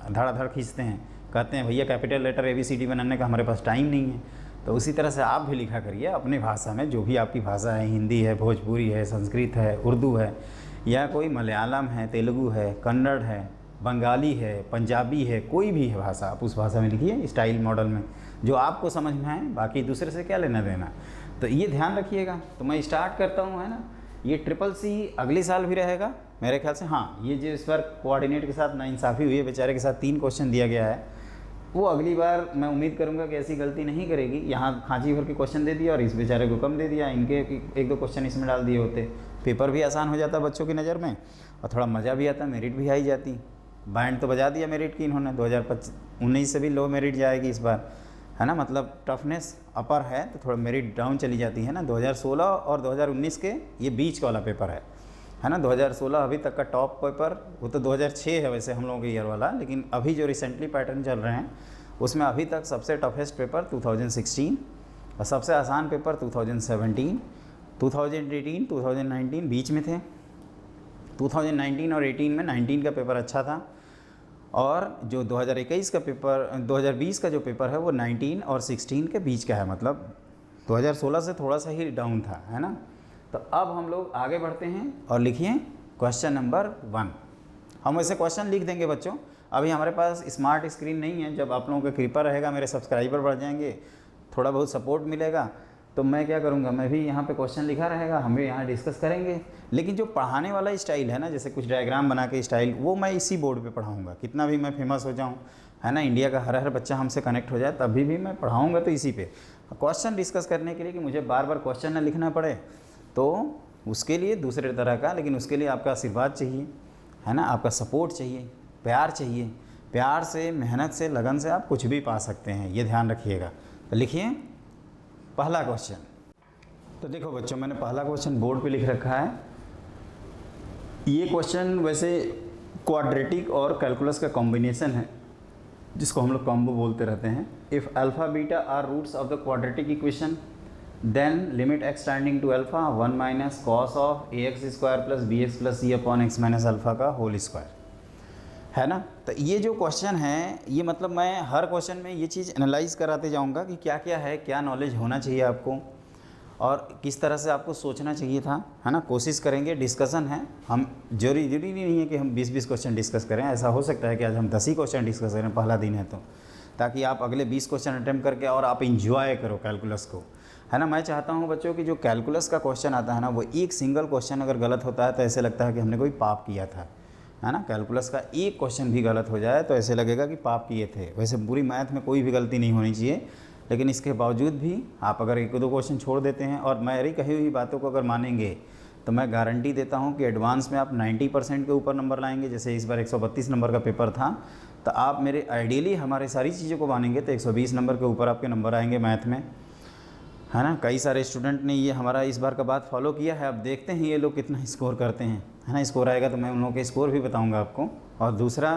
धड़ाधड़ खींचते हैं, कहते हैं भैया कैपिटल लेटर ABCD बनाने का हमारे पास टाइम नहीं है। तो उसी तरह से आप भी लिखा करिए अपनी भाषा में, जो भी आपकी भाषा है, हिंदी है, भोजपुरी है, संस्कृत है, उर्दू है, या कोई मलयालम है, तेलुगु है, कन्नड़ है, बंगाली है, पंजाबी है, कोई भी है भाषा, आप उस भाषा में लिखिए स्टाइल मॉडल में, जो आपको समझ में आए, बाकी दूसरे से क्या लेना देना। तो ये ध्यान रखिएगा। तो मैं स्टार्ट करता हूँ, है ना। ये CCC अगले साल भी रहेगा मेरे ख्याल से। हाँ, ये जो इस बार कोऑर्डिनेट के साथ नाइंसाफ़ी हुई है, बेचारे के साथ 3 क्वेश्चन दिया गया है, वो अगली बार मैं उम्मीद करूँगा कि ऐसी गलती नहीं करेगी। यहाँ खांची भर के क्वेश्चन दे दिया और इस बेचारे को कम दे दिया, इनके 1-2 क्वेश्चन इसमें डाल दिए होते, पेपर भी आसान हो जाता बच्चों की नज़र में, और थोड़ा मज़ा भी आता, मेरिट भी आई जाती। बैंड तो बजा दिया मेरिट की इन्होंने, 2019 से भी लो मेरिट जाएगी इस बार, है ना। मतलब टफनेस अपर है तो थोड़ा मेरिट डाउन चली जाती है ना। 2016 और 2019 के ये बीच का वाला पेपर है ना। 2016 अभी तक का टॉप पेपर, वो तो 2006 है वैसे हम लोगों के ईयर वाला, लेकिन अभी जो रिसेंटली पैटर्न चल रहे हैं उसमें अभी तक सबसे टफेस्ट पेपर 2016 और सबसे आसान पेपर 2017, 2018, 2019 बीच में थे। 2019 और 18 में 19 का पेपर अच्छा था, और जो 2021 का पेपर, 2020 का जो पेपर है वो 19 और 16 के बीच का है, मतलब 2016 से थोड़ा सा ही डाउन था, है ना। तो अब हम लोग आगे बढ़ते हैं और लिखिए क्वेश्चन नंबर 1। हम वैसे क्वेश्चन लिख देंगे बच्चों, अभी हमारे पास स्मार्ट स्क्रीन नहीं है। जब आप लोगों का कृपा रहेगा, मेरे सब्सक्राइबर बढ़ जाएंगे, थोड़ा बहुत सपोर्ट मिलेगा, तो मैं क्या करूँगा, मैं भी यहाँ पे क्वेश्चन लिखा रहेगा, हम भी यहाँ डिस्कस करेंगे। लेकिन जो पढ़ाने वाला स्टाइल है ना, जैसे कुछ डायग्राम बना के स्टाइल, वो मैं इसी बोर्ड पे पढ़ाऊँगा। कितना भी मैं फेमस हो जाऊँ, है ना, इंडिया का हर बच्चा हमसे कनेक्ट हो जाए, तभी भी मैं पढ़ाऊँगा तो इसी पे क्वेश्चन डिस्कस करने के लिए, कि मुझे बार बार क्वेश्चन ना लिखना पड़े, तो उसके लिए दूसरे तरह का, लेकिन उसके लिए आपका आशीर्वाद चाहिए, है ना, आपका सपोर्ट चाहिए, प्यार चाहिए। प्यार से, मेहनत से, लगन से आप कुछ भी पा सकते हैं, ये ध्यान रखिएगा। तो लिखिए पहला क्वेश्चन। तो देखो बच्चों, मैंने पहला क्वेश्चन बोर्ड पे लिख रखा है। ये क्वेश्चन वैसे क्वाड्रेटिक और कैलकुलस का कॉम्बिनेशन है, जिसको हम लोग कॉम्बो बोलते रहते हैं। If alpha beta are roots of the quadratic equation, then limit X tending to alpha 1 minus cos of ax square plus bx plus c upon x minus alpha का whole square, है ना। तो ये जो question है, ये मतलब मैं हर क्वेश्चन में ये चीज़ एनालाइज कराते जाऊंगा कि क्या क्या है, क्या नॉलेज होना चाहिए आपको, और किस तरह से आपको सोचना चाहिए था, है ना। कोशिश करेंगे, डिस्कशन है, हम जरूरी नहीं है कि हम 20-20 क्वेश्चन डिस्कस करें। ऐसा हो सकता है कि आज हम 10 ही क्वेश्चन डिस्कस करें, पहला दिन है तो, ताकि आप अगले 20 क्वेश्चन अटैम्प्ट करके और आप इंजॉय करो कैलकुलस को, है ना। मैं चाहता हूँ बच्चों कि जो कैलकुलस का क्वेश्चन आता है ना, वो एक सिंगल क्वेश्चन अगर गलत होता है तो ऐसे लगता है कि हमने कोई पाप किया था, है ना। कैलकुलस का एक क्वेश्चन भी गलत हो जाए तो ऐसे लगेगा कि पाप किए थे। वैसे पूरी मैथ में कोई भी गलती नहीं होनी चाहिए, लेकिन इसके बावजूद भी आप अगर एक दो क्वेश्चन छोड़ देते हैं और मेरी कही हुई बातों को अगर मानेंगे तो मैं गारंटी देता हूं कि एडवांस में आप 90% के ऊपर नंबर लाएंगे। जैसे इस बार 132 नंबर का पेपर था, तो आप मेरे आइडियली हमारे सारी चीज़ों को मानेंगे तो 120 नंबर के ऊपर आपके नंबर आएंगे मैथ में, है ना। कई सारे स्टूडेंट ने ये हमारा इस बार का बात फॉलो किया है। अब देखते हैं ये लोग कितना स्कोर करते हैं, है ना। स्कोर आएगा तो मैं उन लोगों के स्कोर भी बताऊँगा आपको। और दूसरा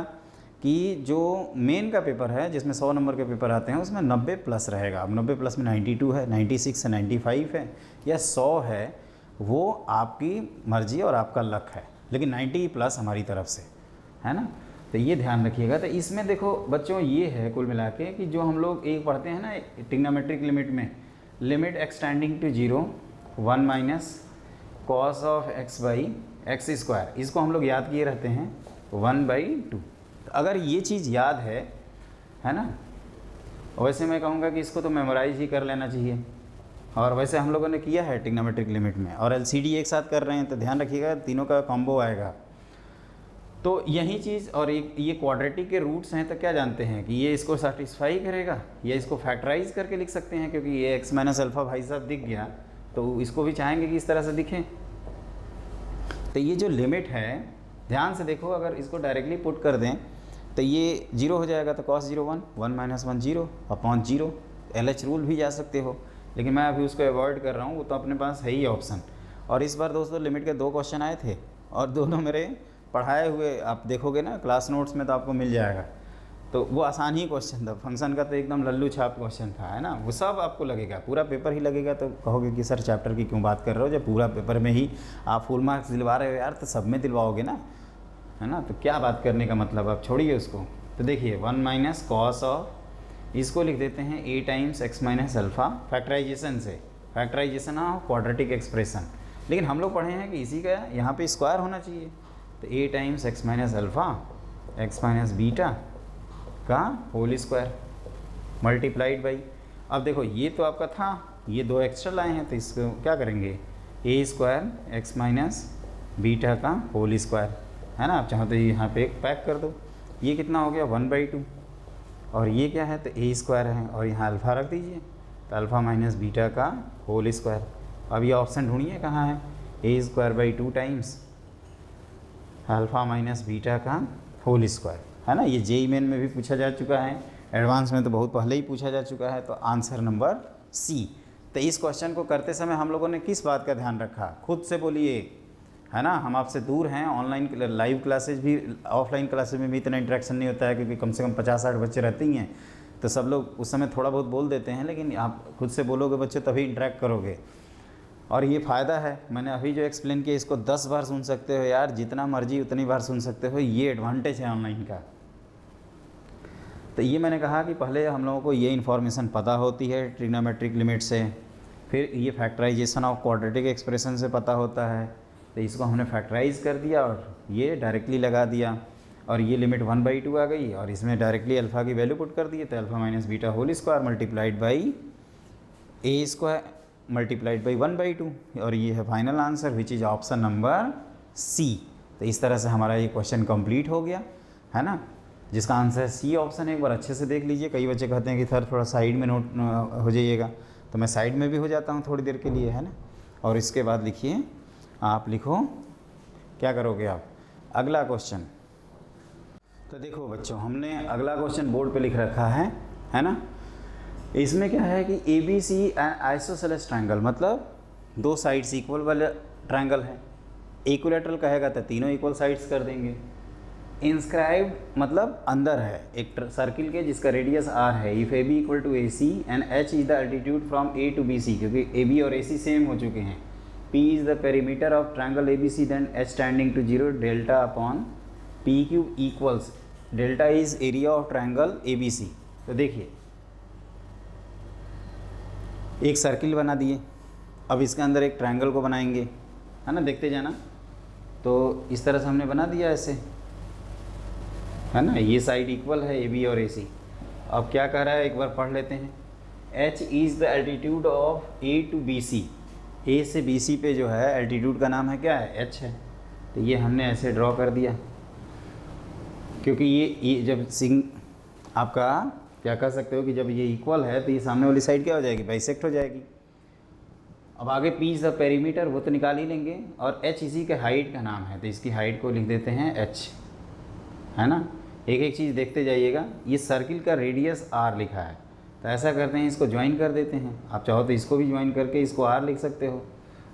कि जो मेन का पेपर है जिसमें 100 नंबर के पेपर आते हैं उसमें 90 प्लस रहेगा। अब 90 प्लस में 92 है, 96 है, 95 है या 100 है, वो आपकी मर्ज़ी और आपका लक है, लेकिन 90 प्लस हमारी तरफ से, है ना। तो ये ध्यान रखिएगा। तो इसमें देखो बच्चों ये है कुल मिला के कि जो हम लोग एक पढ़ते हैं ना ट्रिग्नोमेट्रिक लिमिट में, limit X tending to 0 1 minus cos of x by X square, इसको हम लोग याद किए रहते हैं 1/2। अगर ये चीज़ याद है ना, वैसे मैं कहूँगा कि इसको तो मेमोराइज ही कर लेना चाहिए। और वैसे हम लोगों ने किया है ट्रिग्नोमेट्रिक लिमिट में, और एलसीडी एक साथ कर रहे हैं तो ध्यान रखिएगा तीनों का कॉम्बो आएगा। तो यही चीज़, और एक ये क्वाड्रेटिक के रूट्स हैं तो क्या जानते हैं कि ये इसको सेटिस्फाई करेगा, या इसको फैक्टराइज करके लिख सकते हैं, क्योंकि ये x माइनस अल्फ़ा भाई साहब दिख गया तो इसको भी चाहेंगे कि इस तरह से दिखें। तो ये जो लिमिट है ध्यान से देखो, अगर इसको डायरेक्टली पुट कर दें तो ये 0 हो जाएगा, तो cos 0 1 1 minus 1 0 upon 0। LH rule भी जा सकते हो, लेकिन मैं अभी उसको अवॉइड कर रहा हूँ, वो तो अपने पास है ही ऑप्शन। और इस बार दोस्तों लिमिट के 2 क्वेश्चन आए थे और दोनों मेरे पढ़ाए हुए, आप देखोगे ना क्लास नोट्स में तो आपको मिल जाएगा। तो वो आसान ही क्वेश्चन था, फंक्शन का तो एकदम लल्लू छाप क्वेश्चन था, है ना। वो सब आपको लगेगा, पूरा पेपर ही लगेगा। तो कहोगे कि सर चैप्टर की क्यों बात कर रहे हो, जब पूरा पेपर में ही आप फुल मार्क्स दिलवा रहे हो यार, तो सब में दिलवाओगे ना, है ना। तो क्या बात करने का मतलब, आप छोड़िए उसको। तो देखिए 1 माइनस कॉस ऑफ, इसको लिख देते हैं a times x minus alpha, factorisation से, फैक्टराइजेशन ऑफ क्वाड्रेटिक एक्सप्रेशन। लेकिन हम लोग पढ़े हैं कि इसी का यहाँ पे स्क्वायर होना चाहिए, तो a times x minus alpha x minus beta का होल स्क्वायर मल्टीप्लाइड बाई। अब देखो ये तो आपका था, ये 2 एक्स्ट्रा लाए हैं तो इसको क्या करेंगे, a square x minus beta का होल स्क्वायर, है ना। आप चाहो तो यहाँ पे एक पैक कर दो। ये कितना हो गया 1/2, और ये क्या है तो a स्क्वायर है, और यहाँ अल्फ़ा रख दीजिए तो अल्फ़ा माइनस बीटा का होल स्क्वायर। अब ये ऑप्शन ढूंढिए कहाँ है, a square by 2 times alpha minus beta का होल स्क्वायर, है ना। ये जेईई मेन में भी पूछा जा चुका है, एडवांस में तो बहुत पहले ही पूछा जा चुका है। तो आंसर नंबर सी। तो इस क्वेश्चन को करते समय हम लोगों ने किस बात का ध्यान रखा, खुद से बोलिए, है ना। हम आपसे दूर हैं, ऑनलाइन लाइव क्लासेज भी, ऑफलाइन क्लासेज में भी इतना इंटरेक्शन नहीं होता है, क्योंकि कम से कम 50-60 बच्चे रहते ही हैं, तो सब लोग उस समय थोड़ा बहुत बोल देते हैं, लेकिन आप खुद से बोलोगे बच्चे तभी इंटरेक्ट करोगे। और ये फ़ायदा है, मैंने अभी जो एक्सप्लेन किया इसको 10 बार सुन सकते हो यार, जितना मर्जी उतनी बार सुन सकते हो, ये एडवांटेज है ऑनलाइन का। तो ये मैंने कहा कि पहले हम लोगों को ये इन्फॉर्मेशन पता होती है ट्रिग्नोमेट्रिक लिमिट से, फिर ये फैक्टराइजेशन ऑफ क्वाड्रेटिक एक्सप्रेशन से पता होता है, तो इसको हमने फैक्टराइज कर दिया और ये डायरेक्टली लगा दिया, और ये लिमिट 1/2 आ गई, और इसमें डायरेक्टली अल्फ़ा की वैल्यू पुट कर दिए, तो alpha minus beta whole square multiplied by a square multiplied by 1/2, और ये है final answer which is option number C. तो इस तरह से हमारा ये क्वेश्चन कंप्लीट हो गया, है ना, जिसका आंसर सी ऑप्शन है। एक बार अच्छे से देख लीजिए। कई बच्चे कहते हैं कि सर थोड़ा साइड में नोट हो जाइएगा, तो मैं साइड में भी हो जाता हूँ थोड़ी देर के लिए, है ना। और इसके बाद लिखिए, आप लिखो, क्या करोगे आप, अगला क्वेश्चन। तो देखो बच्चों, हमने अगला क्वेश्चन बोर्ड पे लिख रखा है ना। इसमें क्या है कि ABC आइसोसेलेस ट्रायंगल, मतलब 2 साइड्स इक्वल वाला ट्रायंगल है। इक्विलैटरल कहेगा तो तीनों इक्वल साइड्स कर देंगे। इंस्क्राइब्ड मतलब अंदर है एक सर्किल के जिसका रेडियस r है। If AB equal to AC and H is the altitude from A to BC, क्योंकि AB और AC सेम हो चुके हैं। P is the perimeter of triangle ABC, then H tending to 0, delta upon PQ equals, delta is area of triangle ABC। तो देखिए एक circle बना दिए, अब इसके अंदर एक ट्रायंगल को बनाएंगे, है ना, देखते जाना। तो इस तरह से हमने बना दिया ऐसे, है ना। ये साइड इक्वल है AB और AC। अब क्या कह रहा है, एक बार पढ़ लेते हैं। H is the altitude of A to BC, A से BC पे जो है एल्टीट्यूड का नाम है क्या है, H है। तो ये हमने ऐसे ड्रॉ कर दिया, क्योंकि ये जब आपका क्या कह सकते हो कि जब ये इक्वल है तो ये सामने वाली साइड क्या हो जाएगी, बाइसेक्ट हो जाएगी। अब आगे पी इज़ द पेरीमीटर, वो तो निकाल ही लेंगे, और एच इसी के हाइट का नाम है, तो इसकी हाइट को लिख देते हैं एच, है ना। एक एक चीज़ देखते जाइएगा। ये सर्किल का रेडियस आर लिखा है, तो ऐसा करते हैं इसको ज्वाइन कर देते हैं। आप चाहो तो इसको भी ज्वाइन करके इसको आर लिख सकते हो,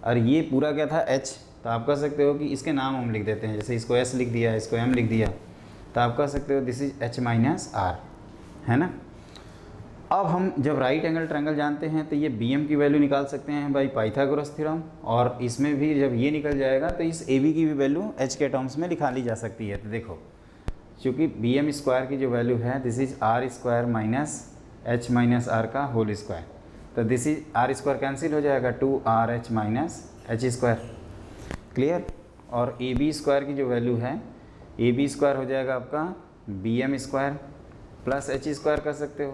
और ये पूरा क्या था एच, तो आप कह सकते हो कि इसके नाम हम लिख देते हैं। जैसे इसको एस लिख दिया, इसको एम लिख दिया, तो आप कह सकते हो this is H minus R, है ना। अब हम जब राइट एंगल ट्रायंगल जानते हैं तो ये बी एम की वैल्यू निकाल सकते हैं बाई पाइथागोरस थ्योरम, और इसमें भी जब ये निकल जाएगा तो इस ए बी की भी वैल्यू एच के टर्म्स में निकाली जा सकती है। तो देखो, चूँकि बी एम स्क्वायर की जो वैल्यू है this is R square minus H minus R का होल स्क्वायर, तो this is R square cancel हो जाएगा, 2rh minus H square, clear. और ए बी स्क्वायर की जो वैल्यू है, ए बी स्क्वायर हो जाएगा आपका B M square plus H square कर सकते हो,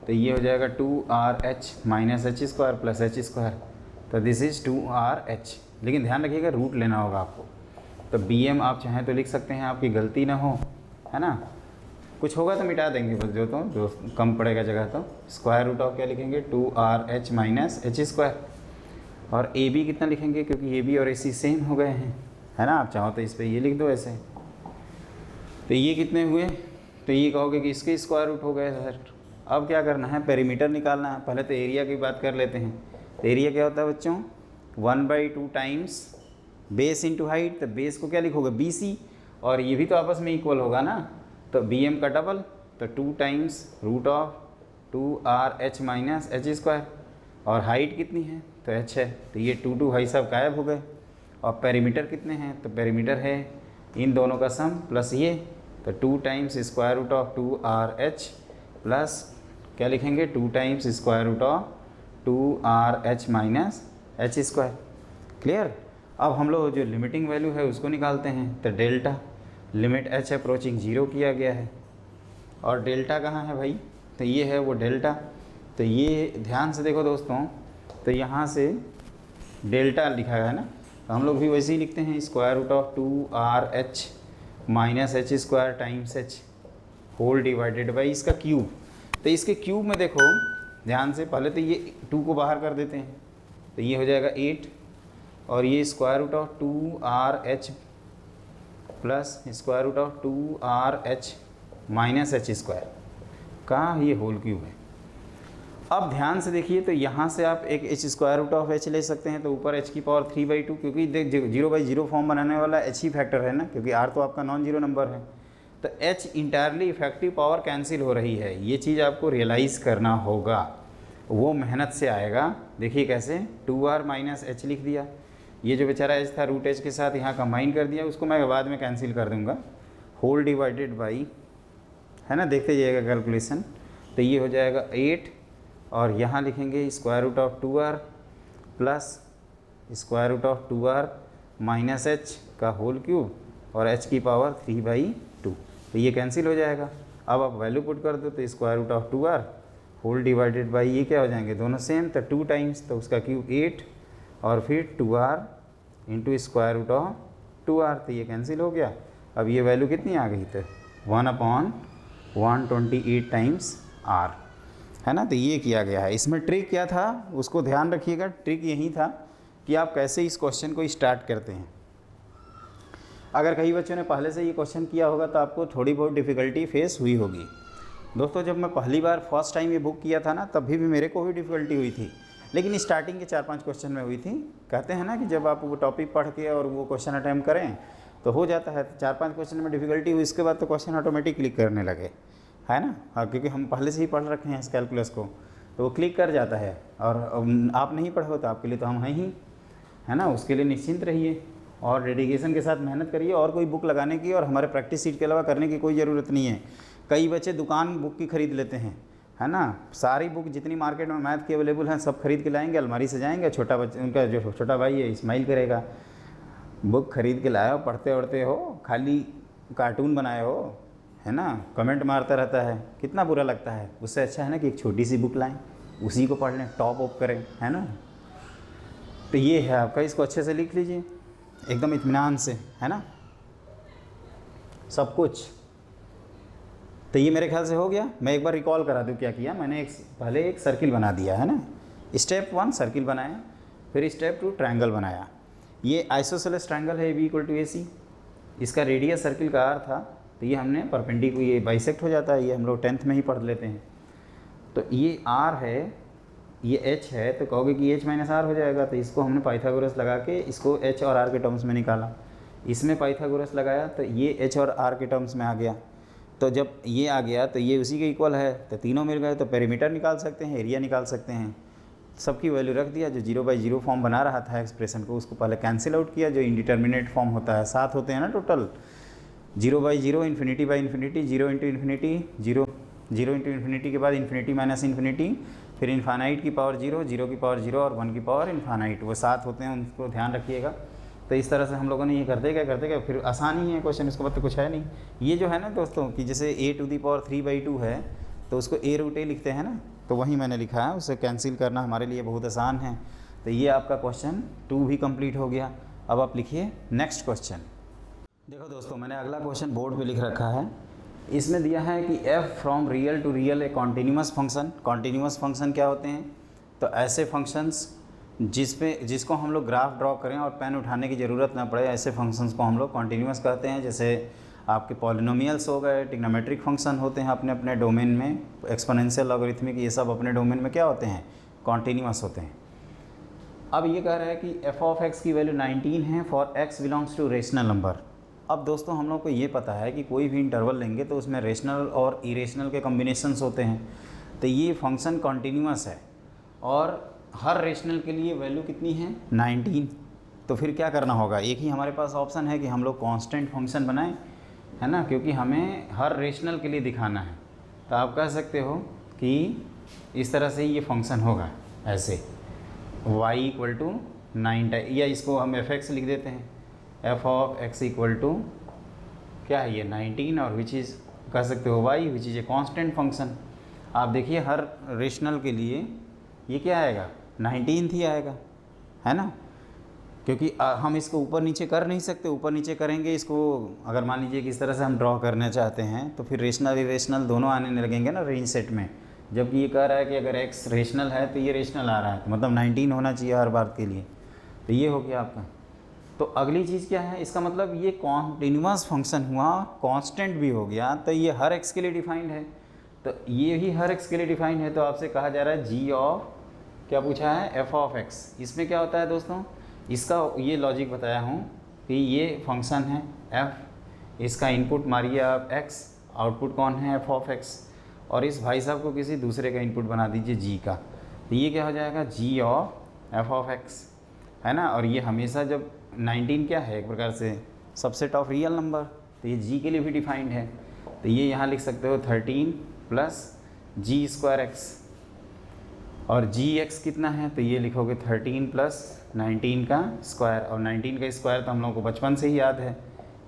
तो ये हो जाएगा 2rh minus H square plus H square, तो दिस इज़ 2rh। लेकिन ध्यान रखिएगा रूट लेना होगा आपको, तो बी एम आप चाहें तो लिख सकते हैं, आपकी गलती ना हो, है ना। कुछ होगा तो मिटा देंगे बस, जो कम पड़ेगा जगह, तो स्क्वायर रूट ऑफ क्या लिखेंगे 2rh माइनस एच स्क्वायर, और ए बी कितना लिखेंगे क्योंकि ए बी और ए सी सेम हो गए हैं, है ना। आप चाहो तो इस पर ये लिख दो ऐसे, तो ये कितने हुए, तो ये कहोगे कि इसके स्क्वायर रूट हो गए सर। अब क्या करना है, पेरीमीटर निकालना है। पहले तो एरिया की बात कर लेते हैं। तो एरिया क्या होता है बच्चों, 1/2 टाइम्स बेस इंटू हाइट, तो बेस को क्या लिखोगे BC, और ये भी तो आपस में इक्वल होगा ना, तो BM का डबल, तो 2 times root of 2rh minus H square, और हाइट कितनी है तो h है, तो ये 2 भाई साहब गायब हो गए। और पेरीमीटर कितने हैं, तो पेरीमीटर है इन दोनों का सम प्लस ये, तो 2 times square root of 2rh plus क्या लिखेंगे 2 times square root of 2rh minus H square, clear. अब हम लोग जो लिमिटिंग वैल्यू है उसको निकालते हैं, तो डेल्टा लिमिट h अप्रोचिंग 0 किया गया है, और डेल्टा कहाँ है भाई, तो ये है वो डेल्टा। तो ये ध्यान से देखो दोस्तों, तो यहाँ से डेल्टा लिखा है ना, तो हम लोग भी वैसे ही लिखते हैं, square root of 2rh minus H square times H whole divided by इसका क्यूब। तो इसके क्यूब में देखो ध्यान से, पहले तो ये 2 को बाहर कर देते हैं, तो ये हो जाएगा 8, और ये square root of 2rh plus square root of 2rh minus H square का ये होल क्यूब है। अब ध्यान से देखिए, तो यहाँ से आप एक H square root of H ले सकते हैं, तो ऊपर h की पावर 3/2, क्योंकि देख 0/0 फॉर्म बनाने वाला h ही फैक्टर है ना, क्योंकि r तो आपका नॉन जीरो नंबर है, तो h entirely effective power cancel हो रही है। ये चीज़ आपको रियलाइज़ करना होगा, वो मेहनत से आएगा। देखिए कैसे, 2r माइनस एच लिख दिया, ये जो बेचारा h था रूट h के साथ यहाँ कंबाइन कर दिया, उसको मैं बाद में कैंसिल कर दूँगा, होल डिवाइडेड बाई, है ना, देखते जाइएगा कैलकुलेशन। तो ये हो जाएगा 8, और यहाँ लिखेंगे square root of 2r plus square root of 2r minus H का होल क्यूब, और h की पावर 3/2, तो ये कैंसिल हो जाएगा। अब आप वैल्यू पुट कर दो, तो square root of 2r whole divided by ये क्या हो जाएंगे दोनों सेम, तो 2 टाइम्स, तो उसका क्यूब 8, और फिर 2r into square root of 2r, तो ये कैंसिल हो गया। अब ये वैल्यू कितनी आ गई, तो 1/128 टाइम्स r, है ना। तो ये किया गया है। इसमें ट्रिक क्या था उसको ध्यान रखिएगा, ट्रिक यही था कि आप कैसे इस क्वेश्चन को स्टार्ट करते हैं। अगर कई बच्चों ने पहले से ये क्वेश्चन किया होगा तो आपको थोड़ी बहुत डिफ़िकल्टी फेस हुई होगी। दोस्तों, जब मैं पहली बार फर्स्ट टाइम ये बुक किया था ना, तब भी मेरे को भी डिफ़िकल्टी हुई थी, लेकिन स्टार्टिंग के 4-5 क्वेश्चन में हुई थी। कहते हैं ना कि जब आप वो टॉपिक पढ़ के और वो क्वेश्चन अटैम्प्ट करें तो हो जाता है। 4-5 क्वेश्चन में डिफ़िकल्टी हुई, इसके बाद तो क्वेश्चन ऑटोमेटिक क्लिक करने लगे, है ना। हाँ, क्योंकि हम पहले से ही पढ़ रखे हैं इस कैलकुलस को, तो वो क्लिक कर जाता है। और आप नहीं पढ़े हो तो आपके लिए तो हम हैं ही, है ना। उसके लिए निश्चिंत रहिए और डेडिकेशन के साथ मेहनत करिए, और कोई बुक लगाने की और हमारे प्रैक्टिस सीट के अलावा करने की कोई ज़रूरत नहीं है। कई बच्चे दुकान बुक की ख़रीद लेते हैं, है ना। सारी बुक जितनी मार्केट में मैथ की अवेलेबल हैं सब खरीद के लाएंगे, अलमारी से जाएंगे। छोटा बच्चा, उनका जो छोटा भाई है इस्माइल करेगा, बुक खरीद के लाए हो, पढ़ते वढ़ते हो, खाली कार्टून बनाए हो, है ना, कमेंट मारता रहता है, कितना बुरा लगता है। उससे अच्छा है ना कि एक छोटी सी बुक लाएं, उसी को पढ़ लें, टॉप अप करें, है ना। तो ये है आपका, इसको अच्छे से लिख लीजिए एकदम इत्मीनान से, है ना, सब कुछ। तो ये मेरे ख्याल से हो गया। मैं एक बार रिकॉल करा दूँ क्या किया मैंने। पहले एक सर्किल बना दिया है ना, स्टेप 1 सर्किल बनाया, फिर स्टेप 2 ट्रायंगल बनाया। ये आइसोसेलेस ट्रायंगल है AB = AC, इसका रेडियस सर्किल का R था, तो ये हमने परपेंडिकुलर ये बाइसेक्ट हो जाता है, ये हम लोग 10th में ही पढ़ लेते हैं। तो ये R है, ये H है, तो कहोगे कि H - R हो जाएगा, तो इसको हमने पाइथागोरस लगा के इसको H और R के टर्म्स में निकाला। इसमें पाइथागोरस लगाया तो ये H और R के टर्म्स में आ गया। तो जब ये आ गया तो ये उसी के इक्वल है, तो तीनों मिल गए, तो पेरीमीटर निकाल सकते हैं, एरिया निकाल सकते हैं। सबकी वैल्यू रख दिया, जो 0/0 फॉर्म बना रहा था एक्सप्रेशन को उसको पहले कैंसिल आउट किया, जो इंडिटर्मिनेट फॉर्म होता है 7 होते हैं ना टोटल, 0/0, ∞/∞, 0 × ∞, 0 × ∞ के बाद ∞ - ∞, फिर इन्फानाइट की पावर 0, 0 की पावर 0 और 1 की पावर इन्फानाइट, वो 7 होते हैं, उनको ध्यान रखिएगा। तो इस तरह से हम लोगों ने ये करते गए, फिर आसान ही है क्वेश्चन, इसके बाद तो कुछ है नहीं। ये जो है ना दोस्तों कि जैसे a⁴ है तो उसको a√a लिखते हैं ना, तो वही मैंने लिखा है, उसे कैंसिल करना हमारे लिए बहुत आसान है। तो ये आपका क्वेश्चन 2 भी कंप्लीट हो गया। अब आप लिखिए नेक्स्ट क्वेश्चन। देखो दोस्तों, मैंने अगला क्वेश्चन बोर्ड पे लिख रखा है। इसमें दिया है कि f from real to real a continuous function. Continuous function क्या होते हैं? तो ऐसे फंक्शंस जिसको हम लोग ग्राफ ड्रॉ करें और पेन उठाने की ज़रूरत ना पड़े, ऐसे फंक्शंस को हम लोग कॉन्टीन्यूअस कहते हैं। जैसे आपके पॉलिनोमियल्स हो गए, ट्रिग्नोमेट्रिक फंक्शन होते हैं अपने अपने डोमेन में, एक्सपोनेंशियल, लॉगरिथमिक, ये सब अपने डोमेन में क्या होते हैं? कॉन्टीन्यूअस होते हैं। अब ये कह रहा है कि f(x) की वैल्यू 19 है for x belongs to rational number. अब दोस्तों हम लोग को ये पता है कि कोई भी इंटरवल लेंगे तो उसमें रेशनल और इरेशनल के कॉम्बिनेशंस होते हैं। तो ये फंक्शन कॉन्टीन्यूअस है और हर रेशनल के लिए वैल्यू कितनी है? 19। तो फिर क्या करना होगा? एक ही हमारे पास ऑप्शन है कि हम लोग कांस्टेंट फंक्शन बनाएं, है ना, क्योंकि हमें हर रेशनल के लिए दिखाना है। तो आप कह सकते हो कि इस तरह से ये फंक्शन होगा, ऐसे y = 9, या इसको हम f(x) लिख देते हैं, f(x) = क्या है ये 19, और विच इज़ कह सकते हो y, which is a constant function. आप देखिए हर रेशनल के लिए ये क्या आएगा? 19 ही आएगा, है ना, क्योंकि हम इसको ऊपर नीचे कर नहीं सकते। ऊपर नीचे करेंगे इसको, अगर मान लीजिए कि इस तरह से हम ड्रॉ करना चाहते हैं तो फिर रेशनल इरेशनल दोनों आने लगेंगे ना रेंज सेट में। जबकि ये कह रहा है कि अगर x रेशनल है तो ये रेशनल आ रहा है, तो मतलब 19 होना चाहिए हर बार के लिए। तो ये हो गया आपका। तो अगली चीज़ क्या है? इसका मतलब ये कॉन्टीन्यूअस फंक्शन हुआ, कांस्टेंट भी हो गया, तो ये हर x के लिए डिफाइंड है। तो ये ही हर x के लिए डिफाइंड है, तो आपसे कहा जा रहा है g ऑफ, क्या पूछा है? f(x). इसमें क्या होता है दोस्तों? इसका ये लॉजिक बताया हूँ कि ये फंक्शन है f, इसका इनपुट मारिए आप x, आउटपुट कौन है? f(x), और इस भाई साहब को किसी दूसरे का इनपुट बना दीजिए g का, तो ये क्या हो जाएगा? g ऑफ f(x), है ना। और ये हमेशा जब 19 क्या है? एक प्रकार से सबसेट ऑफ रियल नंबर, तो ये g के लिए भी डिफाइंड है। तो ये यहाँ लिख सकते हो 13 + g²x, और gx कितना है? तो ये लिखोगे 13 + 19 का स्क्वायर, और 19 का स्क्वायर तो हम लोगों को बचपन से ही याद है,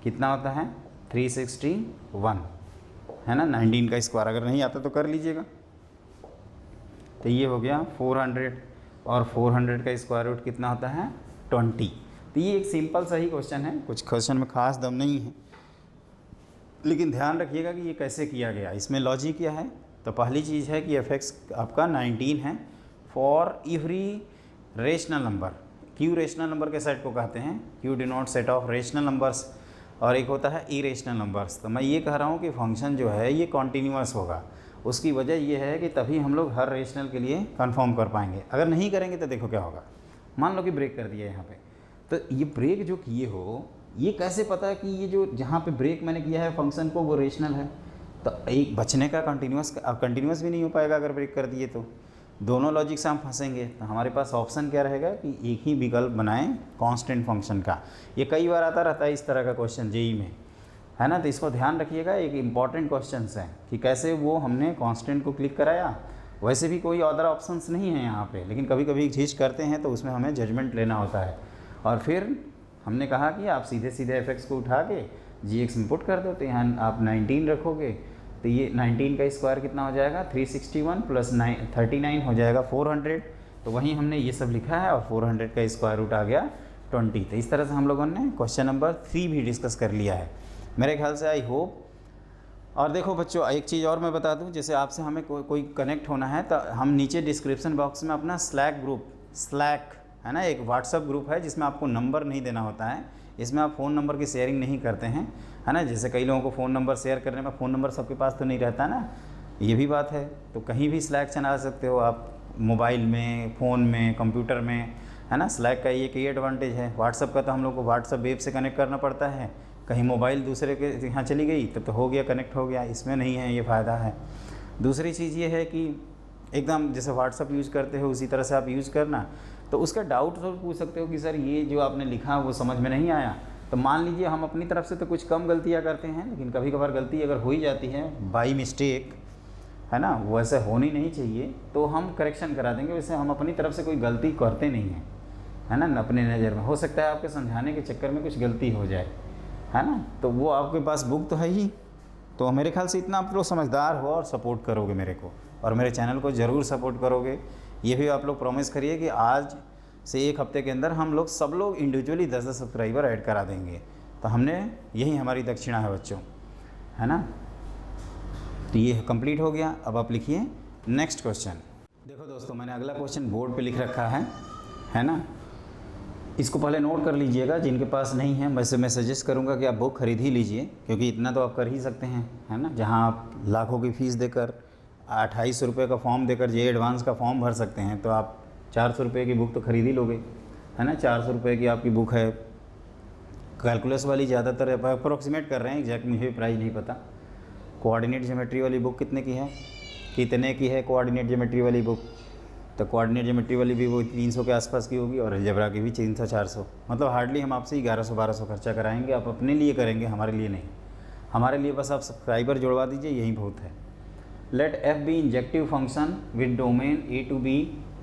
कितना होता है? 361, है ना। 19 का स्क्वायर अगर नहीं आता तो कर लीजिएगा। तो ये हो गया 400, और 400 का स्क्वायर रूट कितना होता है? 20। तो ये एक सिंपल सा ही क्वेश्चन है, कुछ क्वेश्चन में खास दम नहीं है, लेकिन ध्यान रखिएगा कि ये कैसे किया गया। इसमें लॉजिक क्या है? तो पहली चीज़ है कि f(x) आपका 19 है for every rational number. q rational number के सेट को कहते हैं, q denote set of rational numbers, और एक होता है इरेशनल नंबर्स। तो मैं ये कह रहा हूँ कि फंक्शन जो है ये कॉन्टीन्यूअस होगा। उसकी वजह ये है कि तभी हम लोग हर रेशनल के लिए कंफर्म कर पाएंगे। अगर नहीं करेंगे तो देखो क्या होगा। मान लो कि ब्रेक कर दिया यहाँ पे, तो ये ब्रेक जो किए हो, ये कैसे पता है कि ये जो जहाँ पे ब्रेक मैंने किया है फंक्शन को वो रेशनल है? तो एक बचने का कंटिन्यूस भी नहीं हो पाएगा अगर ब्रेक कर दिए तो। दोनों लॉजिक से हम फंसेंगे। तो हमारे पास ऑप्शन क्या रहेगा कि एक ही विकल्प बनाएं कांस्टेंट फंक्शन का। ये कई बार आता रहता है इस तरह का क्वेश्चन जेई में, है ना। तो इसको ध्यान रखिएगा, एक इम्पॉर्टेंट क्वेश्चन है कि कैसे वो हमने कांस्टेंट को क्लिक कराया। वैसे भी कोई अदर ऑप्शंस नहीं है यहाँ पे, लेकिन कभी कभी एक चीज़ करते हैं तो उसमें हमें जजमेंट लेना होता है। और फिर हमने कहा कि आप सीधे सीधे f(x) को उठा के gx में पुट कर दो, तो यहाँ आप 19 रखोगे, तो ये 19 का स्क्वायर कितना हो जाएगा? 361 + 39 हो जाएगा 400। तो वहीं हमने ये सब लिखा है, और 400 का स्क्वायर रूट आ गया 20। तो इस तरह से हम लोगों ने क्वेश्चन नंबर 3 भी डिस्कस कर लिया है मेरे ख्याल से। आई होप और देखो बच्चों, एक चीज़ और मैं बता दूं, जैसे आपसे हमें कोई कनेक्ट होना है तो हम नीचे डिस्क्रिप्शन बॉक्स में अपना स्लैक है ना, एक व्हाट्सअप ग्रुप है जिसमें आपको नंबर नहीं देना होता है। इसमें आप फ़ोन नंबर की शेयरिंग नहीं करते हैं, है ना। जैसे कई लोगों को फ़ोन नंबर शेयर करने में फ़ोन नंबर सबके पास तो नहीं रहता ना, ये भी बात है। तो कहीं भी स्लैक चला सकते हो आप, मोबाइल में, फ़ोन में, कंप्यूटर में, है ना। स्लैक का ये एडवांटेज है। व्हाट्सअप का तो हम लोग को व्हाट्सअप वेब से कनेक्ट करना पड़ता है, कहीं मोबाइल दूसरे के यहाँ चली गई तो हो गया, कनेक्ट हो गया। इसमें नहीं है, ये फ़ायदा है। दूसरी चीज़ ये है कि एकदम जैसे व्हाट्सअप यूज़ करते हो उसी तरह से आप यूज़ करना। तो उसका डाउट तो पूछ सकते हो कि सर ये जो आपने लिखा वो समझ में नहीं आया। तो मान लीजिए हम अपनी तरफ से तो कुछ कम गलतियाँ करते हैं, लेकिन कभी कभार गलती अगर हो ही जाती है बाई मिस्टेक, है ना, वैसे होनी नहीं चाहिए, तो हम करेक्शन करा देंगे। वैसे हम अपनी तरफ से कोई गलती करते नहीं हैं, है ना। अपने नज़र में हो सकता है आपके समझाने के चक्कर में कुछ गलती हो जाए, है ना। तो वो आपके पास बुक तो है ही, तो मेरे ख्याल से इतना आप लोग समझदार हो और सपोर्ट करोगे मेरे को, और मेरे चैनल को ज़रूर सपोर्ट करोगे। ये भी आप लोग प्रॉमिस करिए कि आज से एक हफ्ते के अंदर हम लोग सब लोग इंडिविजुअली 10-10 सब्सक्राइबर ऐड करा देंगे। तो हमने यही हमारी दक्षिणा है बच्चों, है ना। तो ये कंप्लीट हो गया। अब आप लिखिए नेक्स्ट क्वेश्चन। देखो दोस्तों, मैंने अगला क्वेश्चन बोर्ड पे लिख रखा है ना। इसको पहले नोट कर लीजिएगा, जिनके पास नहीं है वैसे मैं सजेस्ट करूंगा कि आप बुक खरीद ही लीजिए, क्योंकि इतना तो आप कर ही सकते हैं, है ना। जहां आप लाखों की फ़ीस देकर 2800 रुपये का फॉर्म देकर जे एडवांस का फॉर्म भर सकते हैं, तो आप 400 रुपये की बुक तो खरीद ही लोगे, है ना। 400 रुपये की आपकी बुक है, कैलकुलस वाली ज़्यादातर अप्रोक्सीमेट कर रहे हैं, एग्जैक्ट मुझे भी प्राइस नहीं पता। कोऑर्डिनेट ज्योमेट्री वाली बुक कितने की है कोऑर्डिनेट ज्योमेट्री वाली बुक? तो कोऑर्डिनेट ज्योमेट्री वाली भी वो 300 के आसपास की होगी, और अलजेब्रा की भी 300-400। मतलब हार्डली हम आपसे 1100-1200 खर्चा कराएंगे। आप अपने लिए करेंगे, हमारे लिए नहीं। हमारे लिए बस आप सब्सक्राइबर जुड़वा दीजिए, यही बहुत है। Let F be injective function with domain A to B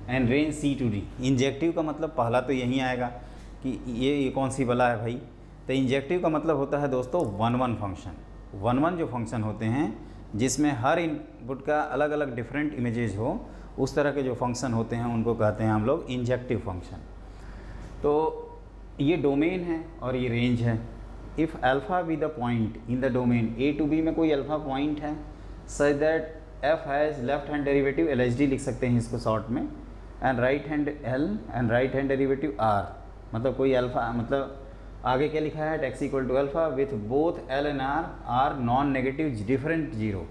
and range C to D. Injective का मतलब पहला तो यही आएगा कि ये कौन सी बला है भाई। तो इंजेक्टिव का मतलब होता है दोस्तों 1-1 फंक्शन। 1-1 जो फंक्शन होते हैं जिसमें हर इनपुट का अलग अलग डिफरेंट इमेजेस हो, उस तरह के जो फंक्शन होते हैं उनको कहते हैं हम लोग इंजेक्टिव फंक्शन। तो ये डोमेन है और ये रेंज है। If alpha be the point in the domain A to B में कोई अल्फ़ा पॉइंट है, such that F has left hand derivative LHD लिख सकते हैं इसको शॉर्ट में, and right hand L and right hand derivative R। मतलब कोई अल्फ़ा, मतलब आगे क्या लिखा है, x equal to alpha with both L and R are non negative different zero.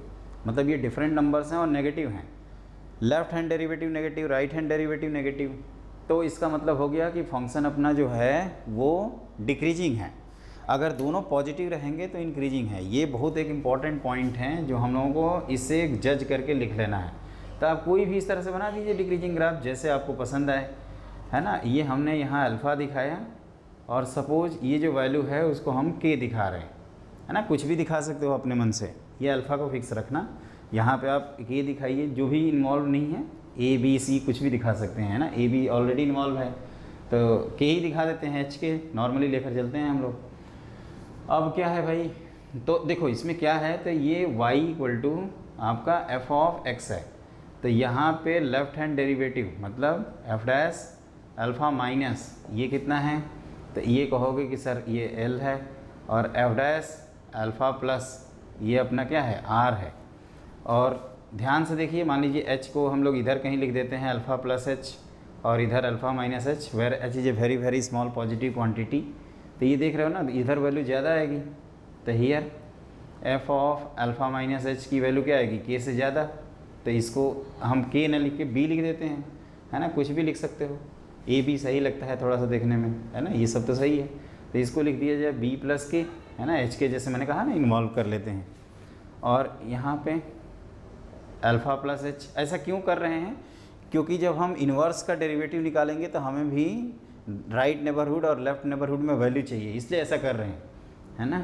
मतलब ये डिफरेंट नंबर्स हैं और नेगेटिव हैं। Left hand derivative negative, right hand derivative negative, तो इसका मतलब हो गया कि फंक्शन अपना जो है वो डिक्रीजिंग है। अगर दोनों पॉजिटिव रहेंगे तो इंक्रीजिंग है। ये बहुत एक इम्पॉर्टेंट पॉइंट है जो हम लोगों को इससे जज करके लिख लेना है। तो आप कोई भी इस तरह से बना दीजिए डिक्रीजिंग ग्राफ, जैसे आपको पसंद आए, है ना। ये हमने यहाँ अल्फ़ा दिखाया, और सपोज ये जो वैल्यू है उसको हम k दिखा रहे हैं, है ना। कुछ भी दिखा सकते हो अपने मन से, ये अल्फ़ा को फिक्स रखना। यहाँ पे आप k दिखाइए, जो भी इन्वॉल्व नहीं है, A B C कुछ भी दिखा सकते हैं, है ना। A B ऑलरेडी इन्वॉल्व है तो k ही दिखा देते हैं, HK नॉर्मली लेकर चलते हैं हम लोग। अब क्या है भाई, तो देखो इसमें क्या है, तो ये y इक्वल टू आपका f ऑफ x है। तो यहाँ पे लेफ्ट हैंड डेरिवेटिव मतलब f डैश अल्फ़ा माइनस ये कितना है, तो ये कहोगे कि सर ये L है, और f डैश अल्फ़ा प्लस ये अपना क्या है, R है। और ध्यान से देखिए, मान लीजिए h को हम लोग इधर कहीं लिख देते हैं अल्फ़ा प्लस h, और इधर अल्फ़ा माइनस h, where h is a very very small positive quantity. तो ये देख रहे हो ना, इधर वैल्यू ज़्यादा आएगी, तो हियर f ऑफ अल्फ़ा माइनस h की वैल्यू क्या आएगी, k से ज़्यादा। तो इसको हम k न लिख के b लिख देते हैं, है ना। कुछ भी लिख सकते हो, a b सही लगता है थोड़ा सा देखने में, है ना। ये सब तो सही है, तो इसको लिख दिया जाए b प्लस k, है ना। h के जैसे मैंने कहा ना, इन्वॉल्व कर लेते हैं। और यहाँ पे अल्फ़ा प्लस h, ऐसा क्यों कर रहे हैं, क्योंकि जब हम इन्वर्स का डेरिवेटिव निकालेंगे तो हमें भी राइट नेबरहुड और लेफ़्ट नेबरहुड में वैल्यू चाहिए, इसलिए ऐसा कर रहे हैं, है ना।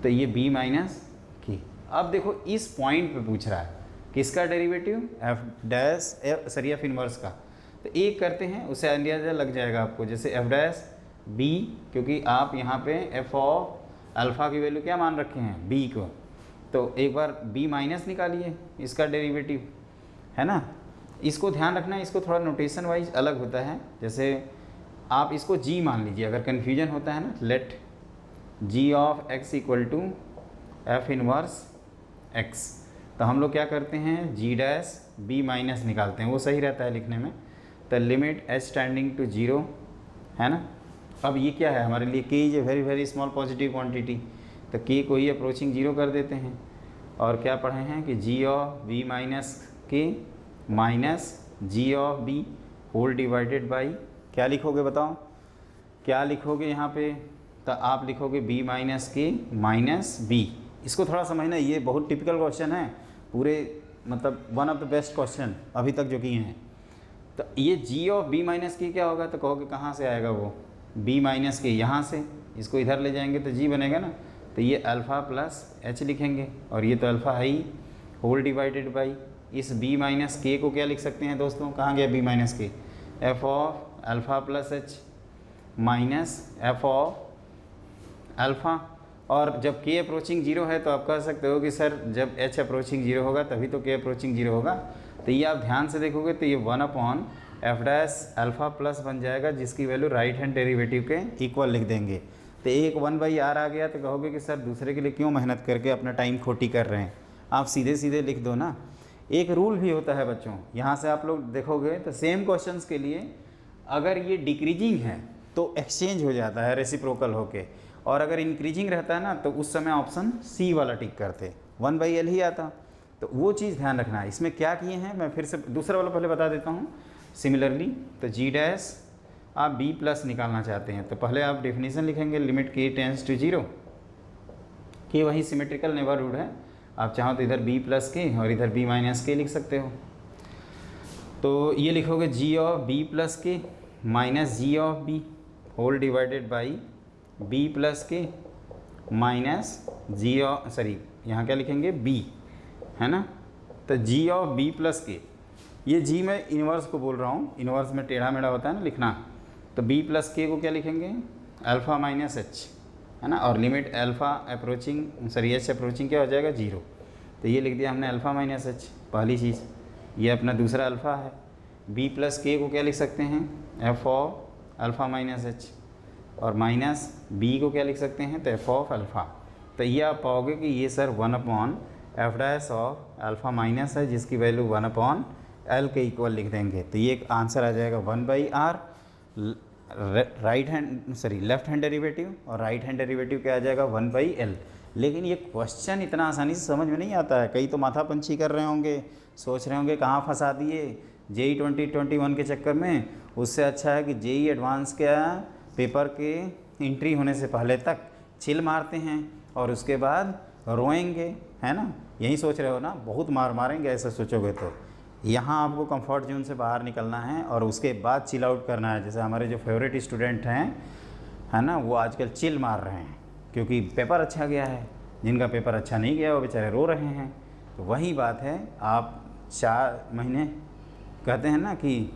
तो ये b माइनस k। अब देखो इस पॉइंट पे पूछ रहा है किसका derivative, f dash F inverse का। तो एक करते हैं, उससे अंदाजा लग जाएगा आपको, जैसे f डैश b, क्योंकि आप यहाँ पे f ऑफ अल्फ़ा की वैल्यू क्या मान रखे हैं, b को। तो एक बार b माइनस निकालिए इसका डेरिवेटिव, है ना। इसको ध्यान रखना, इसको थोड़ा नोटेशन वाइज अलग होता है। जैसे आप इसको g मान लीजिए, अगर कन्फ्यूजन होता है ना, let g of x equal to f inverse x. तो हम लोग क्या करते हैं, जी डैश बी माइनस निकालते हैं, वो सही रहता है लिखने में। तो limit h tending to zero, है ना। अब ये क्या है हमारे लिए, k is a very very small positive quantity, तो के को ही अप्रोचिंग जीरो कर देते हैं। और क्या पढ़े हैं कि g of b minus k minus g of b whole divided by, क्या लिखोगे बताओ, क्या लिखोगे यहाँ पे, तो आप लिखोगे B minus k minus B. इसको थोड़ा समझना, ये बहुत टिपिकल क्वेश्चन है, पूरे मतलब one of the best question अभी तक जो किए हैं। तो ये जी ऑफ बी माइनस के क्या होगा, तो कहोगे कहाँ से आएगा वो, बी माइनस के यहाँ से, इसको इधर ले जाएंगे तो जी बनेगा ना। तो ये अल्फ़ा प्लस एच लिखेंगे, और ये तो अल्फ़ा है ही, होल डिवाइडेड बाई इस बी माइनस के को क्या लिख सकते हैं दोस्तों, कहाँ गया बी माइनस के, F of alpha plus H minus F of alpha. और जब के अप्रोचिंग जीरो है तो आप कह सकते हो कि सर जब एच अप्रोचिंग जीरो होगा तभी तो के अप्रोचिंग जीरो होगा। तो ये आप ध्यान से देखोगे तो ये 1 एफ डैश अल्फ़ा प्लस बन जाएगा, जिसकी वैल्यू राइट हैंड डेरिवेटिव के इक्वल लिख देंगे। तो एक 1/r आ गया, तो कहोगे कि सर दूसरे के लिए क्यों मेहनत करके अपना टाइम खोटी कर रहे हैं, आप सीधे सीधे लिख दो ना। एक रूल भी होता है बच्चों, यहाँ से आप लोग देखोगे तो सेम क्वेश्चंस के लिए अगर ये डिक्रीजिंग है तो एक्सचेंज हो जाता है रेसिप्रोकल होके, और अगर इंक्रीजिंग रहता है ना तो उस समय ऑप्शन सी वाला टिक करते, 1/l ही आता। तो वो चीज़ ध्यान रखना है। इसमें क्या किए हैं मैं फिर से दूसरा वाला पहले बता देता हूँ। सिमिलरली तो जी डैश आप बी प्लस निकालना चाहते हैं तो पहले आप डेफिनेशन लिखेंगे, लिमिट के टेंस टू जीरो, के वही सिमेट्रिकल नेबरहुड है, आप चाहो तो इधर बी प्लस के और इधर बी माइनस के लिख सकते हो। तो ये लिखोगे g of b plus k minus g of b whole divided by b plus k minus g of, sorry यहाँ क्या लिखेंगे बी, है ना। तो जी ऑफ बी प्लस के, ये जी मैं इन्वर्स को बोल रहा हूँ, इन्वर्स में टेढ़ा मेढ़ा होता है ना लिखना। तो बी प्लस के को क्या लिखेंगे, अल्फ़ा माइनस एच, है ना। और limit alpha approaching, sorry H approaching क्या हो जाएगा जीरो। तो ये लिख दिया हमने अल्फ़ा माइनस एच, पहली चीज़। ये अपना दूसरा अल्फ़ा है। बी प्लस के को क्या लिख सकते हैं, F of alpha minus H, और माइनस बी को क्या लिख सकते हैं, तो एफ ऑफ अल्फ़ा। तो ये आप पाओगे कि ये sir 1 F dash of alpha minus है, जिसकी वैल्यू 1/l के इक्वल लिख देंगे। तो ये एक आंसर आ जाएगा 1/r right hand, sorry left hand derivative, और राइट हैंड डेरिवेटिव क्या आ जाएगा 1/l। लेकिन ये क्वेश्चन इतना आसानी से समझ में नहीं आता है, कई तो माथा पंची कर रहे होंगे, सोच रहे होंगे कहाँ फंसा दिए जेई 2021 के चक्कर में। उससे अच्छा है कि जेई एडवांस के पेपर के एंट्री होने से पहले तक चिल मारते हैं और उसके बाद रोएंगे, है ना। यही सोच रहे हो ना, बहुत मार मारेंगे ऐसा सोचोगे तो। यहाँ आपको कंफर्ट जोन से बाहर निकलना है और उसके बाद चिल आउट करना है। जैसे हमारे जो फेवरेट स्टूडेंट हैं, है ना, वो आजकल चिल मार रहे हैं क्योंकि पेपर अच्छा गया है। जिनका पेपर अच्छा नहीं गया वो बेचारे रो रहे हैं। तो वही बात है, आप 4 महीने कहते हैं ना कि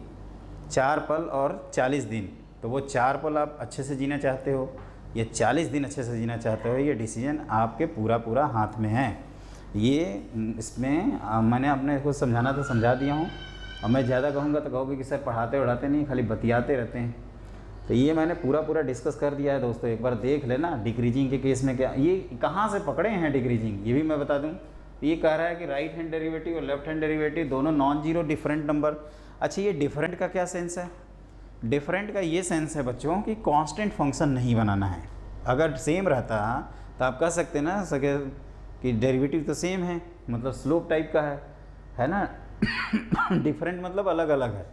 4 पल और 40 दिन, तो वो 4 पल आप अच्छे से जीना चाहते हो या 40 दिन अच्छे से जीना चाहते हो, ये डिसीजन आपके पूरा हाथ में है। ये इसमें मैंने अपने को समझाना तो समझा दिया हूँ, और मैं ज़्यादा कहूँगा तो कहोगे कि सर पढ़ाते उड़ाते नहीं, खाली बतियाते रहते हैं। तो ये मैंने पूरा डिस्कस कर दिया है दोस्तों, एक बार देख लेना। डिक्रीजिंग के केस में क्या, ये कहाँ से पकड़े हैं डिक्रीजिंग, ये भी मैं बता दूँ। ये कह रहा है कि राइट हैंड डेरिवेटिव और लेफ्ट हैंड डेरिवेटिव दोनों नॉन जीरो डिफरेंट नंबर। अच्छा, ये डिफरेंट का क्या सेंस है? डिफरेंट का ये सेंस है बच्चों कि कांस्टेंट फंक्शन नहीं बनाना है। अगर सेम रहता तो आप कह सकते ना सके कि डेरिवेटिव तो सेम है, मतलब स्लोप टाइप का है ना। डिफरेंट मतलब अलग अलग है।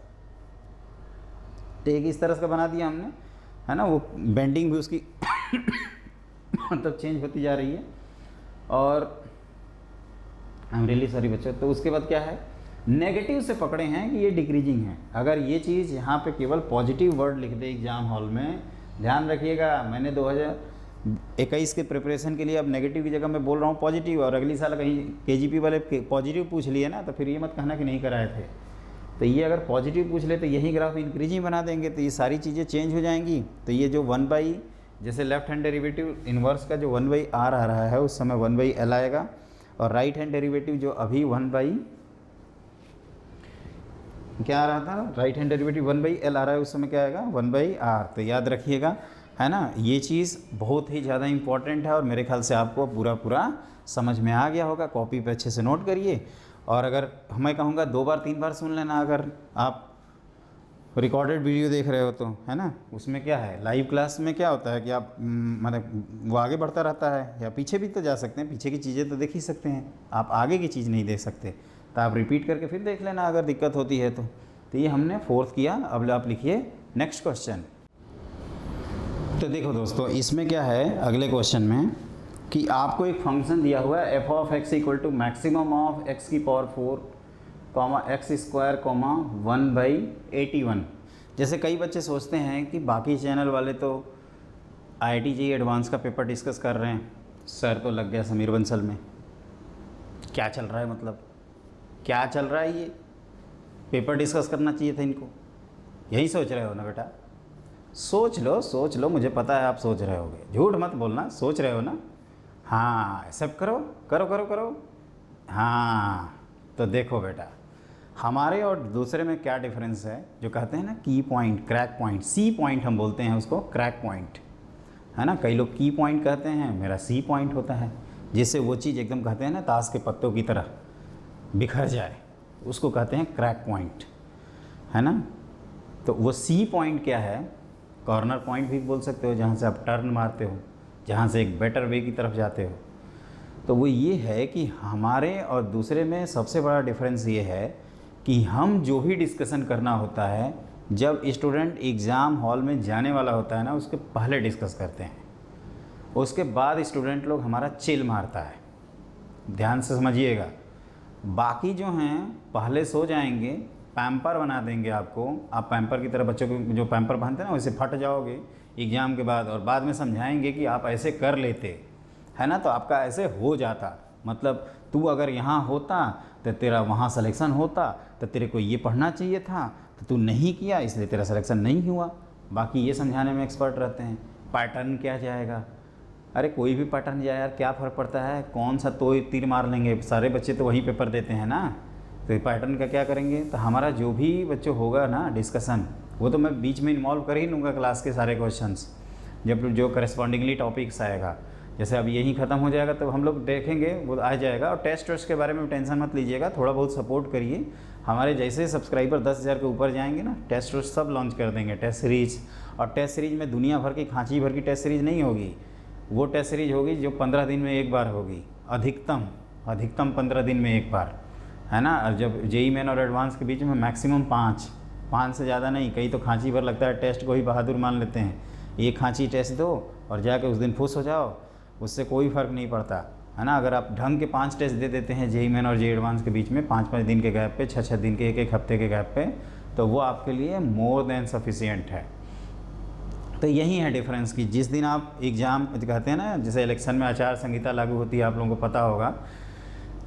तो एक इस तरह का बना दिया हमने, है ना। वो बेंडिंग भी उसकी मतलब चेंज होती जा रही है। और आई एम रियली सॉरी बच्चों। तो उसके बाद क्या है, नेगेटिव से पकड़े हैं कि ये डिक्रीजिंग है। अगर ये चीज़ यहाँ पे केवल पॉजिटिव वर्ड लिख दे एग्ज़ाम हॉल में, ध्यान रखिएगा, मैंने 2021 के प्रिपरेशन के लिए अब नेगेटिव की जगह मैं बोल रहा हूँ पॉजिटिव, और अगली साल कहीं केजीपी वाले पॉजिटिव पूछ लिए ना तो फिर ये मत कहना कि नहीं कराए थे। तो ये अगर पॉजिटिव पूछ ले तो यही ग्राफ इंक्रीजिंग बना देंगे, तो ये सारी चीज़ें चेंज हो जाएंगी। तो ये जो 1/, जैसे लेफ्ट हैंड डेरिवेटिव इन्वर्स का जो 1/r आ रहा है उस समय 1/l आएगा, और राइट हैंड डेरिवेटिव जो अभी 1/ क्या आ रहा था, राइट हैंड डेरिवेटिव 1/l आ रहा है, उस समय क्या आएगा 1/r। तो याद रखिएगा है ना। ये चीज़ बहुत ही ज़्यादा इम्पॉर्टेंट है और मेरे ख्याल से आपको पूरा समझ में आ गया होगा। कॉपी पे अच्छे से नोट करिए और अगर मैं कहूँगा 2 बार 3 बार सुन लेना अगर आप रिकॉर्डेड वीडियो देख रहे हो तो, है ना। उसमें क्या है, लाइव क्लास में क्या होता है कि आप मतलब वो आगे बढ़ता रहता है, या पीछे भी तो जा सकते हैं, पीछे की चीज़ें तो देख ही सकते हैं, आप आगे की चीज़ नहीं देख सकते, तो आप रिपीट करके फिर देख लेना अगर दिक्कत होती है तो ये हमने 4th किया। अब आप लिखिए नेक्स्ट क्वेश्चन। तो देखो दोस्तों, इसमें क्या है अगले क्वेश्चन में कि आपको एक फंक्शन दिया हुआ है f(x) equal to maximum of x की पावर 4 x स्क्वायर 1/81। जैसे कई बच्चे सोचते हैं कि बाकी चैनल वाले तो IIT JEE एडवांस का पेपर डिस्कस कर रहे हैं, सर तो लग गया समीर बंसल में, क्या चल रहा है, मतलब क्या चल रहा है, ये पेपर डिस्कस करना चाहिए था इनको। यही सोच रहे हो ना बेटा, सोच लो, मुझे पता है आप सोच रहे होगे, झूठ मत बोलना, सोच रहे हो ना। हाँ सब करो। हाँ तो देखो बेटा, हमारे और दूसरे में क्या डिफरेंस है, जो कहते हैं ना की point, crack point, C point हम बोलते हैं उसको, क्रैक पॉइंट, है ना। कई लोग की पॉइंट कहते हैं, मेरा सी पॉइंट होता है, जिससे वो चीज़ एकदम कहते हैं ना ताश के पत्तों की तरह बिखर जाए, उसको कहते हैं क्रैक पॉइंट, है ना। तो वो सी पॉइंट क्या है, कॉर्नर पॉइंट भी बोल सकते हो, जहाँ से आप टर्न मारते हो, जहाँ से एक बेटर वे की तरफ जाते हो। तो वो ये है कि हमारे और दूसरे में सबसे बड़ा डिफरेंस ये है कि हम जो भी डिस्कशन करना होता है, जब स्टूडेंट एग्ज़ाम हॉल में जाने वाला होता है ना, उसके पहले डिस्कस करते हैं, उसके बाद स्टूडेंट लोग हमारा चिल मारता है, ध्यान से समझिएगा। बाकी जो हैं पहले सो जाएंगे, पैम्पर बना देंगे आपको, आप पैम्पर की तरह बच्चों को जो पैम्पर पहनते हैं ना वैसे फट जाओगे एग्ज़ाम के बाद, और बाद में समझाएंगे कि आप ऐसे कर लेते, है ना, तो आपका ऐसे हो जाता, मतलब तू अगर यहाँ होता तो तेरा वहाँ सिलेक्शन होता, तो तेरे को ये पढ़ना चाहिए था, तो तू नहीं किया इसलिए तेरा सिलेक्शन नहीं हुआ। बाकी ये समझाने में एक्सपर्ट रहते हैं। पैटर्न क्या जाएगा, अरे कोई भी पैटर्न जाए यार, क्या फ़र्क पड़ता है, कौन सा तो तीर मार लेंगे, सारे बच्चे तो वही पेपर देते हैं ना, तो पैटर्न का क्या करेंगे। तो हमारा जो भी बच्चों होगा ना डिस्कशन, वो तो मैं बीच में इन्वॉल्व कर ही लूँगा क्लास के सारे क्वेश्चंस, जब जो करस्पॉन्डिंगली टॉपिक्स आएगा। जैसे अब यही ख़त्म हो जाएगा तो हम लोग देखेंगे, वो आ जाएगा। और टेस्ट के बारे में टेंशन मत लीजिएगा, थोड़ा बहुत सपोर्ट करिए। हमारे जैसे सब्सक्राइबर 10,000 के ऊपर जाएंगे ना, टेस्ट सब लॉन्च कर देंगे, टेस्ट सीरीज। और टेस्ट सीरीज में दुनिया भर की खांची भर की टेस्ट सीरीज नहीं होगी, वो टेस्ट सीरीज होगी जो 15 दिन में एक बार होगी, अधिकतम 15 दिन में एक बार, है ना। और जब JEE मेन और एडवांस के बीच में मैक्सिमम 5 से ज़्यादा नहीं। कई तो खांची भर लगता है, टेस्ट को ही बहादुर मान लेते हैं, एक खांची टेस्ट दो और जाके उस दिन खुश हो जाओ, उससे कोई फ़र्क नहीं पड़ता, है ना। अगर आप ढंग के 5 टेस्ट दे देते हैं JEE मेन और JEE एडवांस के बीच में 5-5 दिन के गैप पे, 6-6 दिन के, एक हफ्ते के गैप पे, तो वो आपके लिए मोर देन सफिशिएंट है। तो यही है डिफरेंस कि जिस दिन आप एग्ज़ाम कहते हैं ना, जैसे इलेक्शन में आचार संहिता लागू होती है, आप लोगों को पता होगा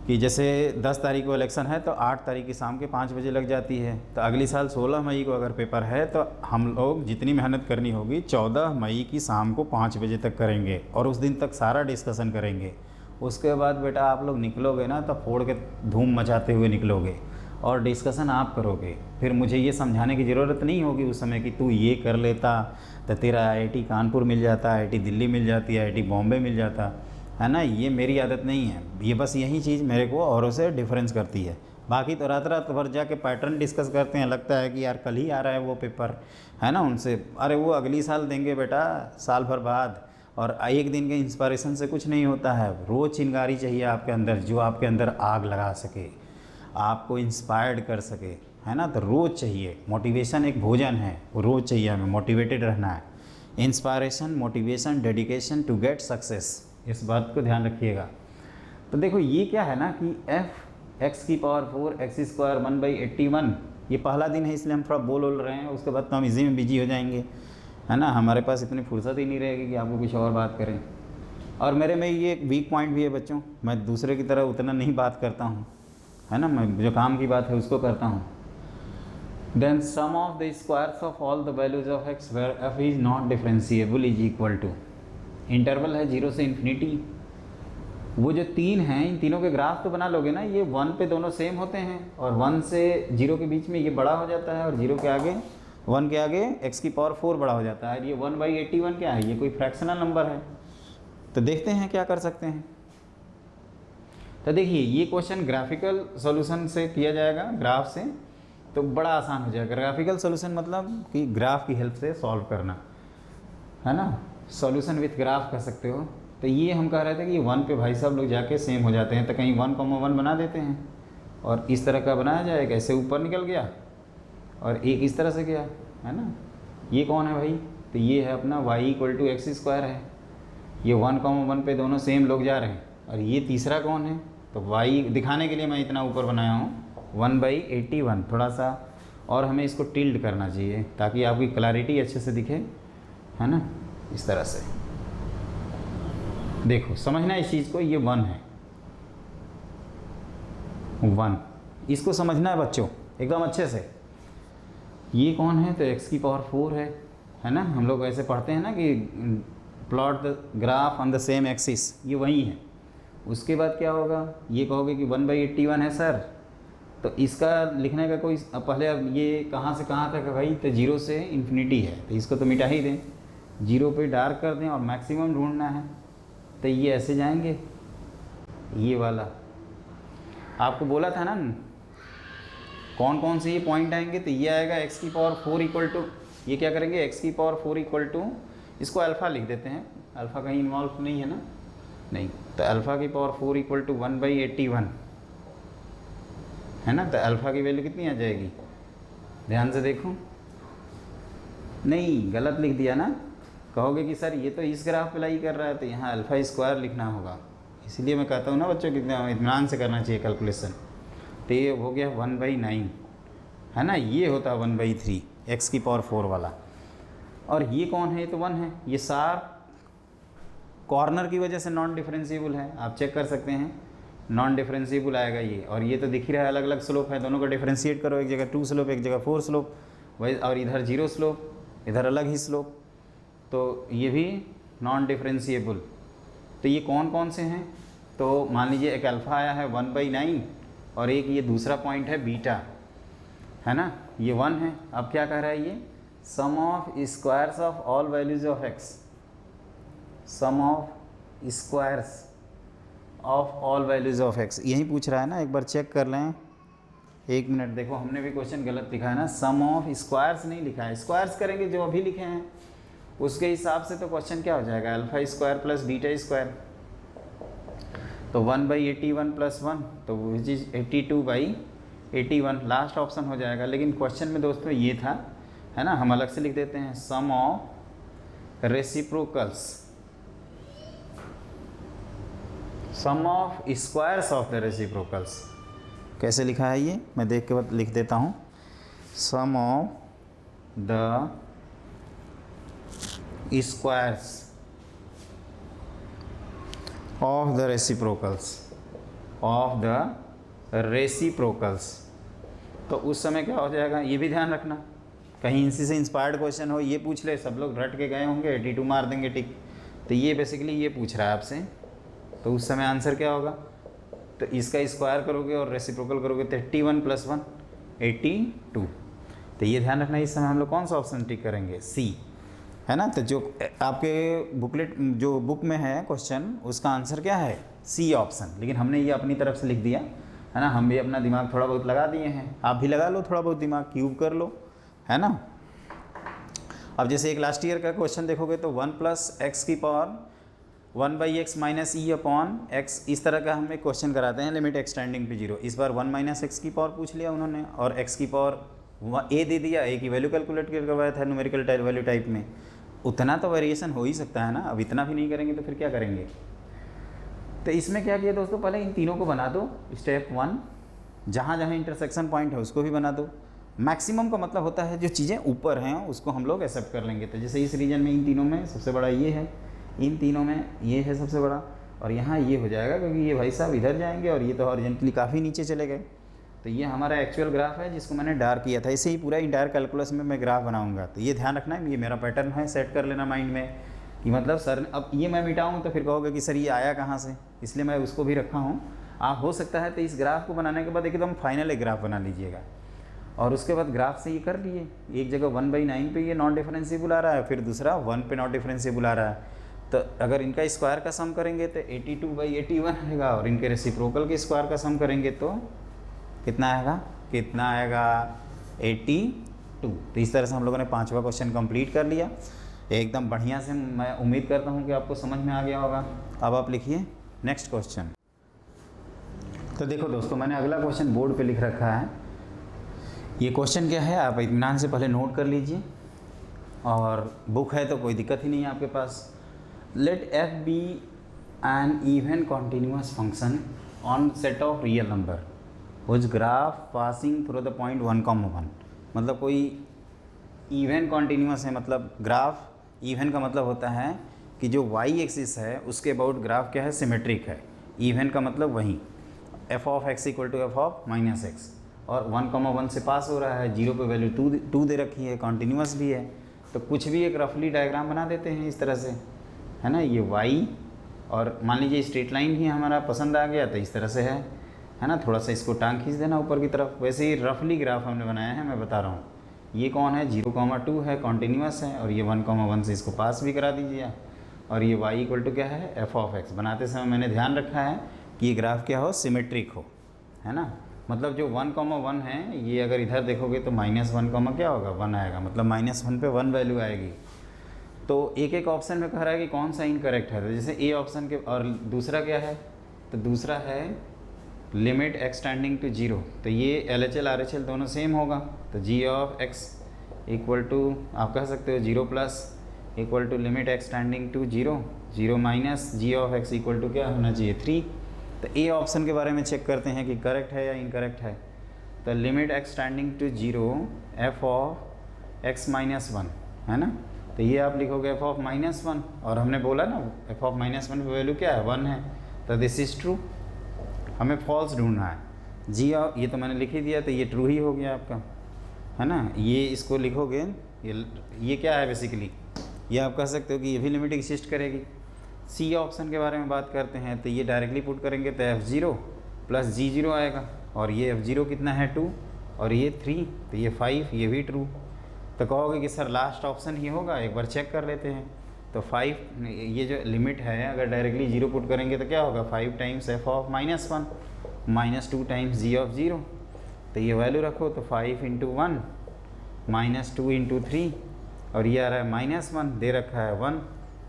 कि जैसे 10 तारीख को इलेक्शन है तो 8 तारीख की शाम के 5 बजे लग जाती है। तो अगली साल 16 मई को अगर पेपर है तो हम लोग जितनी मेहनत करनी होगी 14 मई की शाम को 5 बजे तक करेंगे और उस दिन तक सारा डिस्कशन करेंगे। उसके बाद बेटा आप लोग निकलोगे ना तो फोड़ के धूम मचाते हुए निकलोगे और डिस्कशन आप करोगे। फिर मुझे ये समझाने की ज़रूरत नहीं होगी उस समय कि तू ये कर लेता तो तेरा IIT कानपुर मिल जाता, IIT दिल्ली मिल जाती, IIT बॉम्बे मिल जाता, है ना। ये मेरी आदत नहीं है, ये बस यही चीज़ मेरे को औरों से डिफरेंस करती है। बाकी तो रात भर जाके पैटर्न डिस्कस करते हैं, लगता है कि यार कल ही आ रहा है वो पेपर, है ना। उनसे अरे वो अगली साल देंगे बेटा, साल भर बाद। और एक दिन के इंस्पिरेशन से कुछ नहीं होता है, रोज़ चिंगारी चाहिए आपके अंदर, जो आपके अंदर आग लगा सके, आपको इंस्पायर्ड कर सके, है ना। तो रोज़ चाहिए, मोटिवेशन एक भोजन है, वो रोज़ चाहिए, हमें मोटिवेटेड रहना है। Inspiration, motivation, dedication to get success, इस बात को ध्यान रखिएगा। तो देखो ये क्या है ना कि f(x की पावर 4 x स्क्वायर 1/81), ये पहला दिन है इसलिए हम थोड़ा बोल रहे हैं, उसके बाद तो हम इसी में बिजी हो जाएंगे, है ना। हमारे पास इतनी फुर्सत ही नहीं रहेगी कि आपको कुछ और बात करें। और मेरे में ये एक वीक पॉइंट भी है बच्चों, मैं दूसरे की तरह उतना नहीं बात करता हूँ, है ना। मैं जो काम की बात है उसको करता हूँ। Then sum of the squares of all the values of x where f is not differentiable is equal to, interval है 0 से इन्फिनिटी। वो जो 3 हैं, इन तीनों के ग्राफ तो बना लोगे ना, ये 1 पे दोनों सेम होते हैं और 1 से 0 के बीच में ये बड़ा हो जाता है और 0 के आगे 1 के आगे x की पावर 4 बड़ा हो जाता है। ये 1/81 क्या है, ये कोई फ्रैक्शनल नंबर है। तो देखते हैं क्या कर सकते हैं। तो देखिए ये क्वेश्चन ग्राफिकल सॉल्यूशन से किया जाएगा, ग्राफ से, तो बड़ा आसान हो जाएगा। ग्राफिकल सॉल्यूशन मतलब कि ग्राफ की हेल्प से सॉल्व करना, है ना, सॉल्यूशन विथ ग्राफ कह सकते हो। तो ये हम कह रहे थे कि 1 पे भाई साहब लोग जाके सेम हो जाते हैं, तो कहीं 1,1 बना देते हैं और इस तरह का बनाया जाएगा, ऐसे ऊपर निकल गया और एक इस तरह से गया, है ना। ये कौन है भाई, तो ये है अपना y = x² है। ये 1,1 पे दोनों सेम लोग जा रहे हैं। और ये तीसरा कौन है, तो y दिखाने के लिए मैं इतना ऊपर बनाया हूँ 1/81। थोड़ा सा और हमें इसको टिल्ड करना चाहिए ताकि आपकी क्लैरिटी अच्छे से दिखे, है ना, इस तरह से। देखो समझना इस चीज़ को, ये 1 है, 1, इसको समझना है बच्चों एकदम अच्छे से। ये कौन है, तो x की पावर 4 है ना। हम लोग ऐसे पढ़ते हैं ना कि plot the graph on the same axis, ये वही है। उसके बाद क्या होगा, ये कहोगे कि 1/81 है सर, तो इसका लिखने का कोई पहले, अब ये कहाँ से कहाँ तक है भाई, तो 0 से इन्फिनिटी है, तो इसको तो मिटा ही दें, 0 पे डार्क कर दें और मैक्सिमम ढूंढना है। तो ये ऐसे जाएंगे, ये वाला आपको बोला था ना कौन कौन से ये पॉइंट आएंगे, तो ये आएगा x की पावर 4 = ये क्या करेंगे, x की पावर 4 = इसको अल्फ़ा लिख देते हैं, अल्फ़ा कहीं इन्वॉल्व नहीं है ना, नहीं, तो अल्फ़ा की पावर 4 = 1/81 है ना। तो अल्फ़ा की वैल्यू कितनी आ जाएगी, ध्यान से देखो, नहीं गलत लिख दिया ना, कहोगे कि सर ये तो इस ग्राफ पे लाई कर रहा है, तो यहाँ अल्फ़ा² लिखना होगा। इसलिए मैं कहता हूँ ना बच्चों, कितना इत्मीनान से करना चाहिए कैलकुलेशन। तो ये हो गया 1/9 है ना, ये होता है 1/3 x की पावर 4 वाला। और ये कौन है, ये तो 1 है, ये शार्प कॉर्नर की वजह से नॉन डिफरेंशिएबल है, आप चेक कर सकते हैं, नॉन डिफरेंशिएबल आएगा ये। और ये तो दिख ही रहा है अलग अलग स्लोप है, दोनों को डिफरेंशिएट करो, एक जगह 2 स्लोप, एक जगह 4 स्लोप, वही, और इधर 0 स्लोप, इधर अलग ही स्लोप, तो ये भी नॉन डिफरेंशिएबल। तो ये कौन कौन से हैं, तो मान लीजिए एक अल्फ़ा आया है 1/9 और एक ये दूसरा पॉइंट है बीटा, है ना, ये 1 है। अब क्या कह रहा है ये, sum of squares of all values of x, sum of squares of all values of x, यही पूछ रहा है ना, एक बार चेक कर लें, एक मिनट। देखो हमने भी क्वेश्चन गलत लिखा है ना, सम ऑफ स्क्वायर्स नहीं लिखा है, स्क्वायर्स करेंगे जो अभी लिखे हैं उसके हिसाब से, तो क्वेश्चन क्या हो जाएगा, α² + β², तो 1/81 + 1, तो विच इज 82/81, लास्ट ऑप्शन हो जाएगा। लेकिन क्वेश्चन में दोस्तों ये था, है ना, हम अलग से लिख देते हैं, sum of reciprocals, sum of squares of the reciprocals. कैसे लिखा है ये, मैं देख के लिख देता हूँ, sum of the squares of the reciprocals, of the reciprocals. तो उस समय क्या हो जाएगा, ये भी ध्यान रखना, कहीं इसी से इंस्पायर्ड क्वेश्चन हो, ये पूछ ले, सब लोग रट के गए होंगे, 82 मार देंगे टिक, तो ये बेसिकली ये पूछ रहा है आपसे, तो उस समय आंसर क्या होगा, तो इसका स्क्वायर करोगे और रेसिप्रोकल करोगे तो 81 + 1 82। तो ये ध्यान रखना, इस समय हम लोग कौन सा ऑप्शन टिक करेंगे, सी, है ना। तो जो आपके बुकलेट जो बुक में है क्वेश्चन, उसका आंसर क्या है, सी ऑप्शन। लेकिन हमने ये अपनी तरफ से लिख दिया, है ना, हम भी अपना दिमाग थोड़ा बहुत लगा दिए हैं, आप भी लगा लो थोड़ा बहुत दिमाग, क्यूब कर लो, है ना। अब जैसे एक लास्ट ईयर का क्वेश्चन देखोगे तो 1 + x की पावर 1/x - e/x, इस तरह का हम एक क्वेश्चन कराते हैं, लिमिट एक्सटेंडिंग टू 0। इस बार 1 - x की पावर पूछ लिया उन्होंने और x की पावर a दे दिया, a की वैल्यू कैलकुलेट करवाया था न्यूमेरिकल वैल्यू टाइप में। उतना तो वेरिएशन हो ही सकता है ना, अब इतना भी नहीं करेंगे तो फिर क्या करेंगे। तो इसमें क्या किया दोस्तों, पहले इन तीनों को बना दो, स्टेप 1, जहाँ जहाँ इंटरसेक्शन पॉइंट है उसको भी बना दो। मैक्सिमम का मतलब होता है जो चीज़ें ऊपर हैं उसको हम लोग एक्सेप्ट कर लेंगे। तो जैसे इस रीजन में इन तीनों में सबसे बड़ा ये है, इन तीनों में ये है सबसे बड़ा, और यहाँ ये हो जाएगा क्योंकि ये भाई साहब इधर जाएंगे और ये तो हॉरिजॉन्टली काफ़ी नीचे चले गए। तो ये हमारा एक्चुअल ग्राफ है जिसको मैंने डार्क किया था। इसे ही पूरा इंटायर कैलकुलस में मैं ग्राफ बनाऊंगा। तो ये ध्यान रखना है, ये मेरा पैटर्न है, सेट कर लेना माइंड में कि मतलब सर अब ये मैं मिटाऊँ तो फिर कहोगे कि सर ये आया कहाँ से, इसलिए मैं उसको भी रखा हूँ। आप हो सकता है तो इस ग्राफ को बनाने के बाद एकदम फाइनल एक ग्राफ बना लीजिएगा। और उसके बाद ग्राफ से ये कर लिए, एक जगह 1/9 पे ये नॉन डिफरेंशिएबल आ रहा है, फिर दूसरा 1 पे नॉन डिफरेंशिएबल आ रहा है। तो अगर इनका स्क्वायर का सम करेंगे तो 82/81 आएगा, और इनके रेसिप्रोकल के स्क्वायर का सम करेंगे तो कितना आएगा, 82। तो इस तरह से हम लोगों ने 5वां क्वेश्चन कंप्लीट कर लिया एकदम बढ़िया से। मैं उम्मीद करता हूँ कि आपको समझ में आ गया होगा। अब आप लिखिए नेक्स्ट क्वेश्चन। तो देखो दोस्तों, मैंने अगला क्वेश्चन बोर्ड पे लिख रखा है। ये क्वेश्चन क्या है आप इत्मीनान से पहले नोट कर लीजिए, और बुक है तो कोई दिक्कत ही नहीं है आपके पास। Let f be an even continuous function on set of real number which graph passing through the point 1,1। मतलब कोई इवन कॉन्टीन्यूअस है, मतलब ग्राफ इवन का मतलब होता है कि जो y एक्सिस है उसके अबाउट ग्राफ क्या है, सिमेट्रिक है। इवन का मतलब वही f of x equal to f of -x, और 1,1 से पास हो रहा है, 0 पे वैल्यू 2 दे रखी है, कॉन्टीन्यूअस भी है। तो कुछ भी एक रफली डायग्राम बना देते हैं इस तरह से, है ना। ये y, और मान लीजिए स्ट्रेट लाइन ही हमारा पसंद आ गया तो इस तरह से है ना। थोड़ा सा इसको टांग खींच देना ऊपर की तरफ। वैसे ही रफली ग्राफ हमने बनाया है, मैं बता रहा हूँ। ये कौन है, 0,2 है, कॉन्टीन्यूअस है, और ये 1,1 से इसको पास भी करा दीजिए। और ये y इक्वल टू क्या है, f ऑफ x। बनाते समय मैंने ध्यान रखा है कि ये ग्राफ क्या हो, सिमेट्रिक हो, है ना। मतलब जो 1,1 है, ये अगर इधर देखोगे तो -1, क्या होगा, 1 आएगा। मतलब -1 पे 1 वैल्यू आएगी। तो एक एक ऑप्शन में कह रहा है कि कौन सा इनकरेक्ट है। तो जैसे ए ऑप्शन के, और दूसरा क्या है, तो दूसरा है लिमिट x टेंडिंग टू 0। तो ये LHL RHL दोनों सेम होगा। तो g of x equal to, आप कह सकते हो 0 plus equal to limit x tending to 0 minus g of x equal to क्या होना चाहिए, 3। तो ए ऑप्शन के बारे में चेक करते हैं कि करेक्ट है या इनकरेक्ट है। तो limit x tending to 0 f of x -1, है ना। तो ये आप लिखोगे f ऑफ -1, और हमने बोला ना f ऑफ -1 पे वैल्यू क्या है, 1 है। तो दिस इज़ ट्रू। हमें फॉल्स ढूंढना है। जी ये तो मैंने लिख ही दिया, तो ये ट्रू ही हो गया आपका, है ना। ये इसको लिखोगे, ये क्या है बेसिकली, ये आप कह सकते हो कि ये भी लिमिट एग्जिस्ट करेगी। सी ऑप्शन के बारे में बात करते हैं, तो ये डायरेक्टली पुट करेंगे तो f0 प्लस g0 आएगा, और ये f0 कितना है, 2, और ये 3, तो ये 5, ये भी ट्रू। तो कहोगे कि सर लास्ट ऑप्शन ही होगा, एक बार चेक कर लेते हैं। तो 5, ये जो लिमिट है अगर डायरेक्टली 0 पुट करेंगे तो क्या होगा, 5 times f of -1 -2 times g of 0। तो ये वैल्यू रखो, तो 5 इंटू 1 -2 इंटू 3, और ये आ रहा है -1, दे रखा है 1।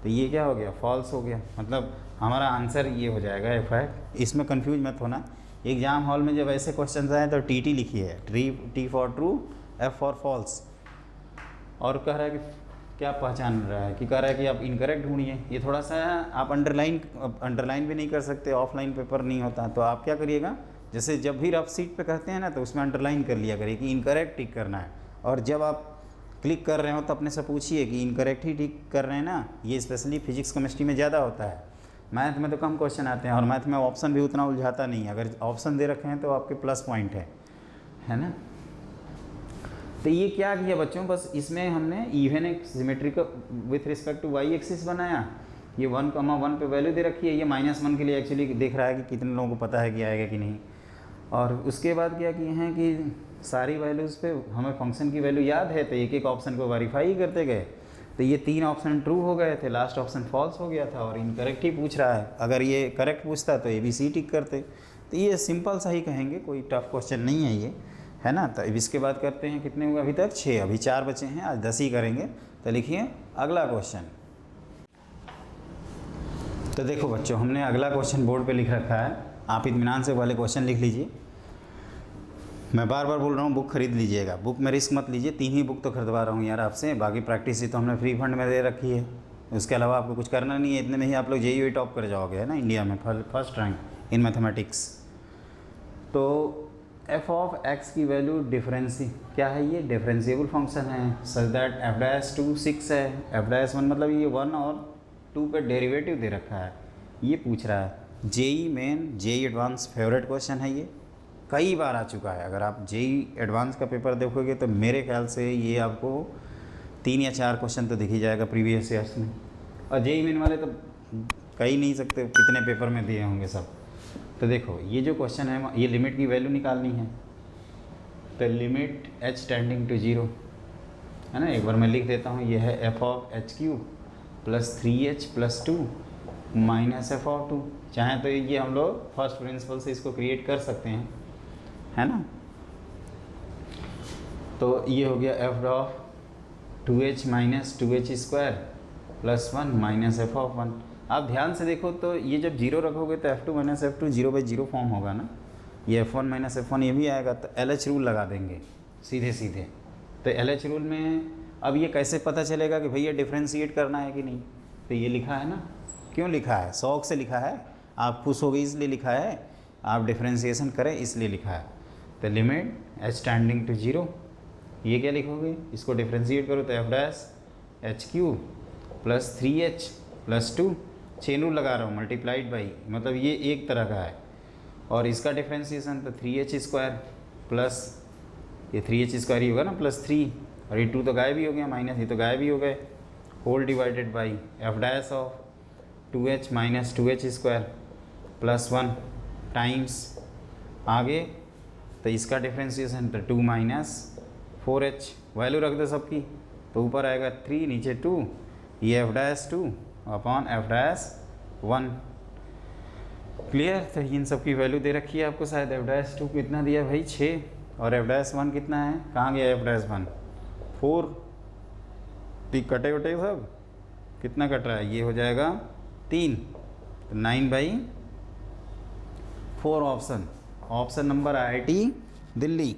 तो ये क्या हो गया, फॉल्स हो गया। मतलब हमारा आंसर ये हो जाएगा एफ है। इसमें कंफ्यूज मत होना। एग्जाम हॉल में जब ऐसे क्वेश्चन आए तो टी लिखिए, T for true, F for false. और कह रहा है कि क्या पहचान रहा है, कि कह रहा है कि आप इनकरेक्ट ढूंढिए। ये थोड़ा सा आप अंडरलाइन भी नहीं कर सकते, ऑफलाइन पेपर नहीं होता। तो आप क्या करिएगा, जैसे जब भी रफ सीट पे कहते हैं ना, तो उसमें अंडरलाइन कर लिया करिए कि इनकरेक्ट टिक करना है। और जब आप क्लिक कर रहे हो तो अपने से पूछिए कि इनकरेक्ट ही टिक कर रहे हैं ना। ये स्पेशली फिजिक्स केमिस्ट्री में ज़्यादा होता है, मैथ में तो कम क्वेश्चन आते हैं, और मैथ में ऑप्शन भी उतना उलझाता नहीं है। अगर ऑप्शन दे रखे हैं तो आपके प्लस पॉइंट है ना। तो ये क्या किया बच्चों, बस इसमें हमने इवन एक symmetric with respect to Y axis बनाया। ये 1,1 पे वैल्यू दे रखी है, ये -1 के लिए एक्चुअली देख रहा है कि कितने लोगों को पता है कि आएगा कि नहीं। और उसके बाद क्या किए हैं कि सारी वैल्यूज़ पे हमें फंक्शन की वैल्यू याद है, तो एक एक ऑप्शन को वेरीफाई करते गए। तो ये 3 ऑप्शन ट्रू हो गए थे, लास्ट ऑप्शन फॉल्स हो गया था, और इनकरेक्ट ही पूछ रहा है। अगर ये करेक्ट पूछता तो ABC टिक करते। तो ये सिंपल सा ही कहेंगे, कोई टफ क्वेश्चन नहीं है ये, है ना। तो अब इसके बाद करते हैं, कितने हुए अभी तक, 6, अभी 4 बचे हैं, आज 10 ही करेंगे। तो लिखिए अगला क्वेश्चन। तो देखो बच्चों, हमने अगला क्वेश्चन बोर्ड पे लिख रखा है, आप इत्मीनान से वाले क्वेश्चन लिख लीजिए। मैं बार बार बोल रहा हूँ बुक खरीद लीजिएगा, बुक में रिस्क मत लीजिए। 3 ही बुक तो खरीदवा रहा हूँ यार आपसे, बाकी प्रैक्टिस ही तो हमने फ्री फंड में दे रखी है। उसके अलावा आपको कुछ करना नहीं है, इतने में ही आप लोग JEE टॉप कर जाओगे, है ना, इंडिया में फर्स्ट रैंक इन मैथमेटिक्स। तो f ऑफ x की वैल्यू डिफरेंसी क्या है, ये डिफरेंशिएबल फंक्शन है, सच दैट f' 6 है, f' मतलब ये 1 और 2 पे डेरिवेटिव दे रखा है, ये पूछ रहा है। JEE main, JEE advance favourite question है, ये कई बार आ चुका है। अगर आप JEE एडवांस का पेपर देखोगे तो मेरे ख्याल से ये आपको 3 या 4 क्वेश्चन तो दिख ही जाएगा प्रीवियस ईयर्स में। और JEE मेन वाले तो कह ही नहीं सकते कितने पेपर में दिए होंगे सब। तो देखो ये जो क्वेश्चन है, ये लिमिट की वैल्यू निकालनी है। तो लिमिट h टेंडिंग टू 0, है ना। एक बार मैं लिख देता हूँ, ये है F of H cube plus 3h plus 2 minus F of 2। चाहें तो ये हम लोग फर्स्ट प्रिंसिपल से इसको क्रिएट कर सकते हैं, है ना। तो ये हो गया F of 2h minus 2h square plus 1 minus F of 1। आप ध्यान से देखो तो ये जब जीरो रखोगे तो f2 माइनस f2 0/0 फॉर्म होगा ना, ये f1 माइनस f1 ये भी आएगा। तो LH रूल लगा देंगे सीधे सीधे। तो LH रूल में अब ये कैसे पता चलेगा कि भैया डिफ्रेंशिएट करना है कि नहीं, तो ये लिखा है ना। क्यों लिखा है? शौक से लिखा है, आप खुश हो गए इसलिए लिखा है, आप डिफ्रेंशिएशन करें इसलिए लिखा है। तो लिमिट h टेंडिंग टू 0, ये क्या लिखोगे, इसको डिफ्रेंशिएट करो तो F dash H cube plus 3h plus 2, chain rule लगा रहा हूँ, मल्टीप्लाइड बाई, मतलब ये एक तरह का है। और इसका डिफ्रेंशिएशन तो 3h स्क्वायर प्लस ये 3h स्क्वायर ही होगा ना प्लस 3, और ये 2 तो गायब ही हो गया, माइनस ये तो गायब ही हो गए, whole divided by F dash of 2h minus 2h square plus 1 times आगे तो इसका डिफ्रेंशिएशन तो 2 माइनस 4h, वैल्यू रख दो सबकी, तो ऊपर आएगा 3 नीचे 2, ये F dash 2 upon F dash 1। Clear? तो इन सब की वैल्यू दे रखी है आपको, शायद एफ डैश 2 कितना दिया भाई 6, और एफ डैश 1 कितना है, कहाँ गया एफ डैश 1 4, ठीक कटे वटे सब, कितना कट रहा है, ये हो जाएगा 3, तो 9/4 ऑप्शन नंबर IIT दिल्ली,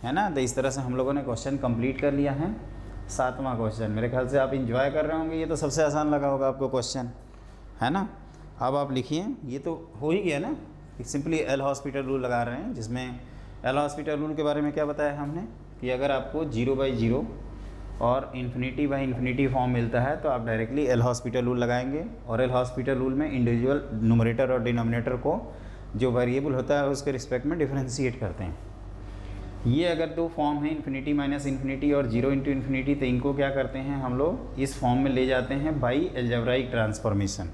है ना। तो इस तरह से हम लोगों ने क्वेश्चन कंप्लीट कर लिया है। 7वां क्वेश्चन, मेरे ख्याल से आप इंजॉय कर रहे होंगे, ये तो सबसे आसान लगा होगा आपको क्वेश्चन, है ना। अब आप लिखिए, ये तो हो ही गया ना, सिंपली एल हॉस्पिटल रूल लगा रहे हैं, जिसमें एल हॉस्पिटल रूल के बारे में क्या बताया हमने कि अगर आपको 0/0 और इन्फिनिटी फॉर्म मिलता है तो आप डायरेक्टली एल हॉस्पिटल रूल लगाएंगे। और एल हॉस्पिटल रूल में इंडिविजुअल न्यूमरेटर और डिनोमिनेटर को जो वेरिएबल होता है उसके रिस्पेक्ट में डिफ्रेंशिएट करते हैं। ये अगर दो फॉर्म है इन्फिनिटी माइनस इन्फिनिटी और 0 इंटू इन्फिनिटी, तो इनको क्या करते हैं हम लोग इस फॉर्म में ले जाते हैं बाई एल्जेब्राइक ट्रांसफॉर्मेशन।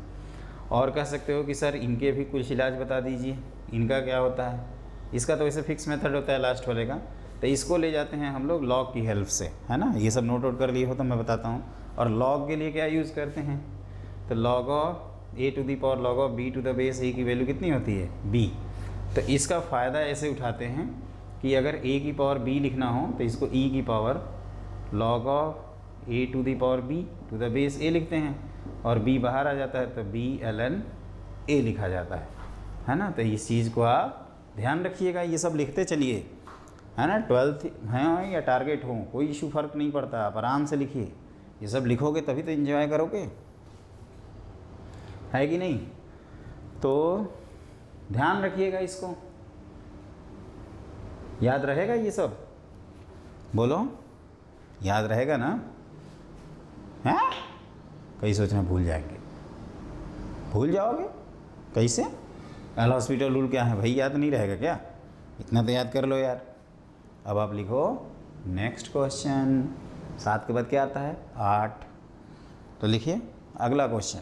और कह सकते हो कि सर इनके भी कुछ इलाज बता दीजिए, इनका क्या होता है। इसका तो वैसे फिक्स मेथड होता है लास्ट वाले का, तो इसको ले जाते हैं हम लोग लॉग की हेल्प से, है ना। ये सब नोट आउट कर लिए हो तो मैं बताता हूँ। और लॉग के लिए क्या यूज़ करते हैं, तो log of a to the power log of b to the base a की वैल्यू कितनी होती है b। तो इसका फ़ायदा ऐसे उठाते हैं कि अगर a की पावर b लिखना हो तो इसको e की power log of a to the power b to the base a लिखते हैं, और b बाहर आ जाता है तो b ln a लिखा जाता है ना। तो इस चीज़ को आप ध्यान रखिएगा, ये सब लिखते चलिए, है ना। 12th हैं या टारगेट हो, कोई इशू फ़र्क नहीं पड़ता, आप आराम से लिखिए। ये सब लिखोगे तभी तो एंजॉय करोगे, है कि नहीं। तो ध्यान रखिएगा, इसको याद रहेगा, ये सब बोलो याद रहेगा ना। हैं कई सोचना भूल जाएंगे, भूल जाओगे कैसे। एल हॉस्पिटल रूल क्या है भाई, याद नहीं रहेगा क्या, इतना तो याद कर लो यार। अब आप लिखो नेक्स्ट क्वेश्चन। 7 के बाद क्या आता है 8, तो लिखिए अगला क्वेश्चन।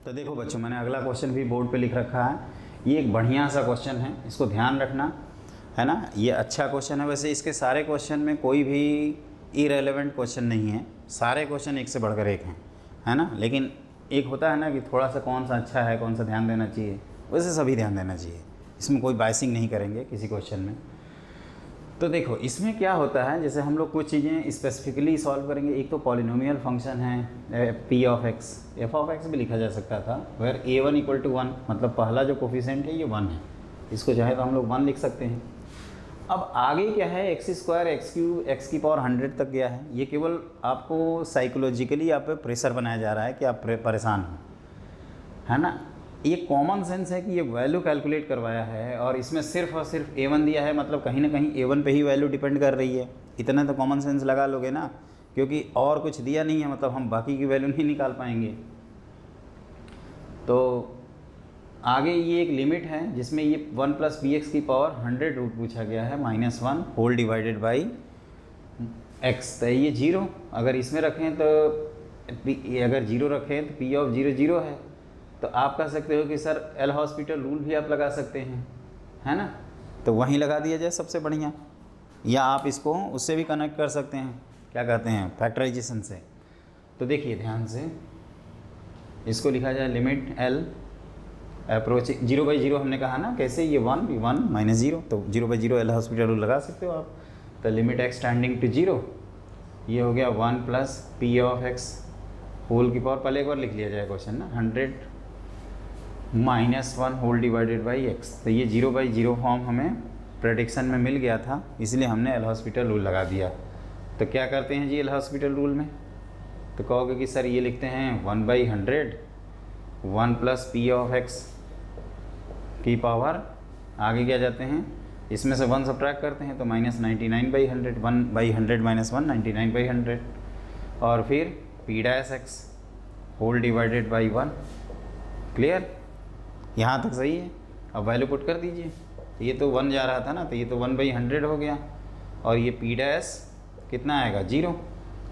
तो देखो बच्चों, मैंने अगला क्वेश्चन भी बोर्ड पे लिख रखा है। ये एक बढ़िया सा क्वेश्चन है, इसको ध्यान रखना, है ना। ये अच्छा क्वेश्चन है। वैसे इसके सारे क्वेश्चन में कोई भी इरेलेवेंट क्वेश्चन नहीं है, सारे क्वेश्चन एक से बढ़कर एक हैं, है ना। लेकिन एक होता है ना कि थोड़ा सा कौन सा अच्छा है, कौन सा ध्यान देना चाहिए, वैसे सभी ध्यान देना चाहिए। इसमें कोई बाइसिंग नहीं करेंगे किसी क्वेश्चन में। तो देखो इसमें क्या होता है, जैसे हम लोग कुछ चीज़ें स्पेसिफिकली सॉल्व करेंगे। एक तो पॉलिनोमियल फंक्शन है p of x, f of x भी लिखा जा सकता था, वेयर a1 इक्वल टू 1, मतलब पहला जो कोफिशेंट है ये 1 है, इसको चाहे तो हम लोग 1 लिख सकते हैं। अब आगे क्या है, x square x cube x की पावर 100 तक गया है। ये केवल आपको साइकोलॉजिकली आप पे प्रेशर बनाया जा रहा है कि आप परेशान हो, है ना। ये कॉमन सेंस है कि ये वैल्यू कैलकुलेट करवाया है और इसमें सिर्फ और सिर्फ a1 दिया है, मतलब कहीं ना कहीं a1 पे ही वैल्यू डिपेंड कर रही है। इतना तो कॉमन सेंस लगा लोगे ना, क्योंकि और कुछ दिया नहीं है, मतलब हम बाकी की वैल्यू नहीं निकाल पाएंगे। तो आगे ये एक लिमिट है जिसमें ये 1 प्लस bx की पावर 100 रूट पूछा गया है, -1 होल डिवाइडेड बाई x। तो ये 0 अगर इसमें रखें तो अगर 0 रखें तो p ऑफ 0 0 है। तो आप कह सकते हो कि सर एल हॉस्पिटल रूल भी आप लगा सकते हैं, है ना। तो वहीं लगा दिया जाए सबसे बढ़िया, या आप इसको उससे भी कनेक्ट कर सकते हैं, क्या कहते हैं, फैक्टराइजेशन से। तो देखिए ध्यान से, इसको लिखा जाए लिमिट L अप्रोच 0/0 हमने कहा ना, कैसे ये 1 माइनस 0, तो 0/0 एल हॉस्पिटल रूल लगा सकते हो आप। तो लिमिट x टेंडिंग टू 0, ये हो गया 1 plus P of x whole की पावर, पहले एक बार लिख लिया जाए क्वेश्चन ना, 100 - 1 होल डिवाइडेड बाई x। तो ये 0/0 फॉर्म हमें प्रेडिक्शन में मिल गया था, इसलिए हमने एल हॉस्पिटल रूल लगा दिया। तो क्या करते हैं जी एल हॉस्पिटल रूल में, तो कहोगे कि सर ये लिखते हैं 1/100 1 प्लस पी ऑफ एक्स की पावर, आगे क्या जाते हैं, इसमें से 1 सब्ट्रैक्ट करते हैं तो -99/100, 1/100 - 1 99/100, और फिर P dash x whole divided by 1। Clear, यहाँ तक सही है। अब वैल्यू पुट कर दीजिए, तो ये तो 1 जा रहा था ना, तो ये तो 1/100 हो गया, और ये पी डैश कितना आएगा 0।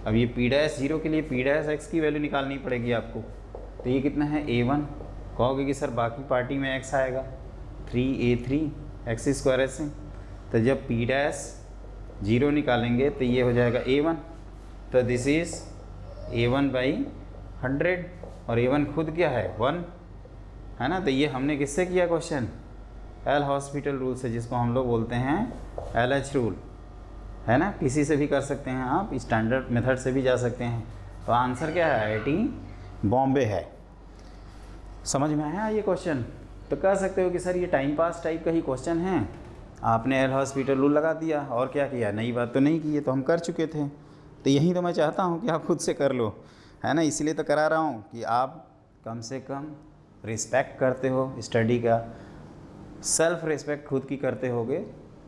अब ये पी डैश 0 के लिए पी डैश एक्स की वैल्यू निकालनी पड़ेगी आपको, तो ये कितना है a1। कहोगे कि सर बाकी पार्टी में x आएगा 3a3 x² ऐसे, तो जब पी डैश 0 निकालेंगे तो ये हो जाएगा a1। तो दिस इज़ a1/100, और a1 खुद क्या है 1 है ना। तो ये हमने किससे किया क्वेश्चन, एल हॉस्पिटल रूल से, जिसको हम लोग बोलते हैं LH रूल, है ना। किसी से भी कर सकते हैं आप, स्टैंडर्ड मेथड से भी जा सकते हैं। तो आंसर क्या है, IIT बॉम्बे है। समझ में आया ये क्वेश्चन। तो कह सकते हो कि सर ये टाइम पास टाइप का ही क्वेश्चन है, आपने एल हॉस्पिटल रूल लगा दिया और क्या किया, नई बात तो नहीं की, ये तो हम कर चुके थे। तो यही तो मैं चाहता हूँ कि आप खुद से कर लो, है ना। इसलिए तो करा रहा हूँ कि आप कम से कम रिस्पेक्ट करते हो स्टडी का, सेल्फ रिस्पेक्ट खुद की करते होगे,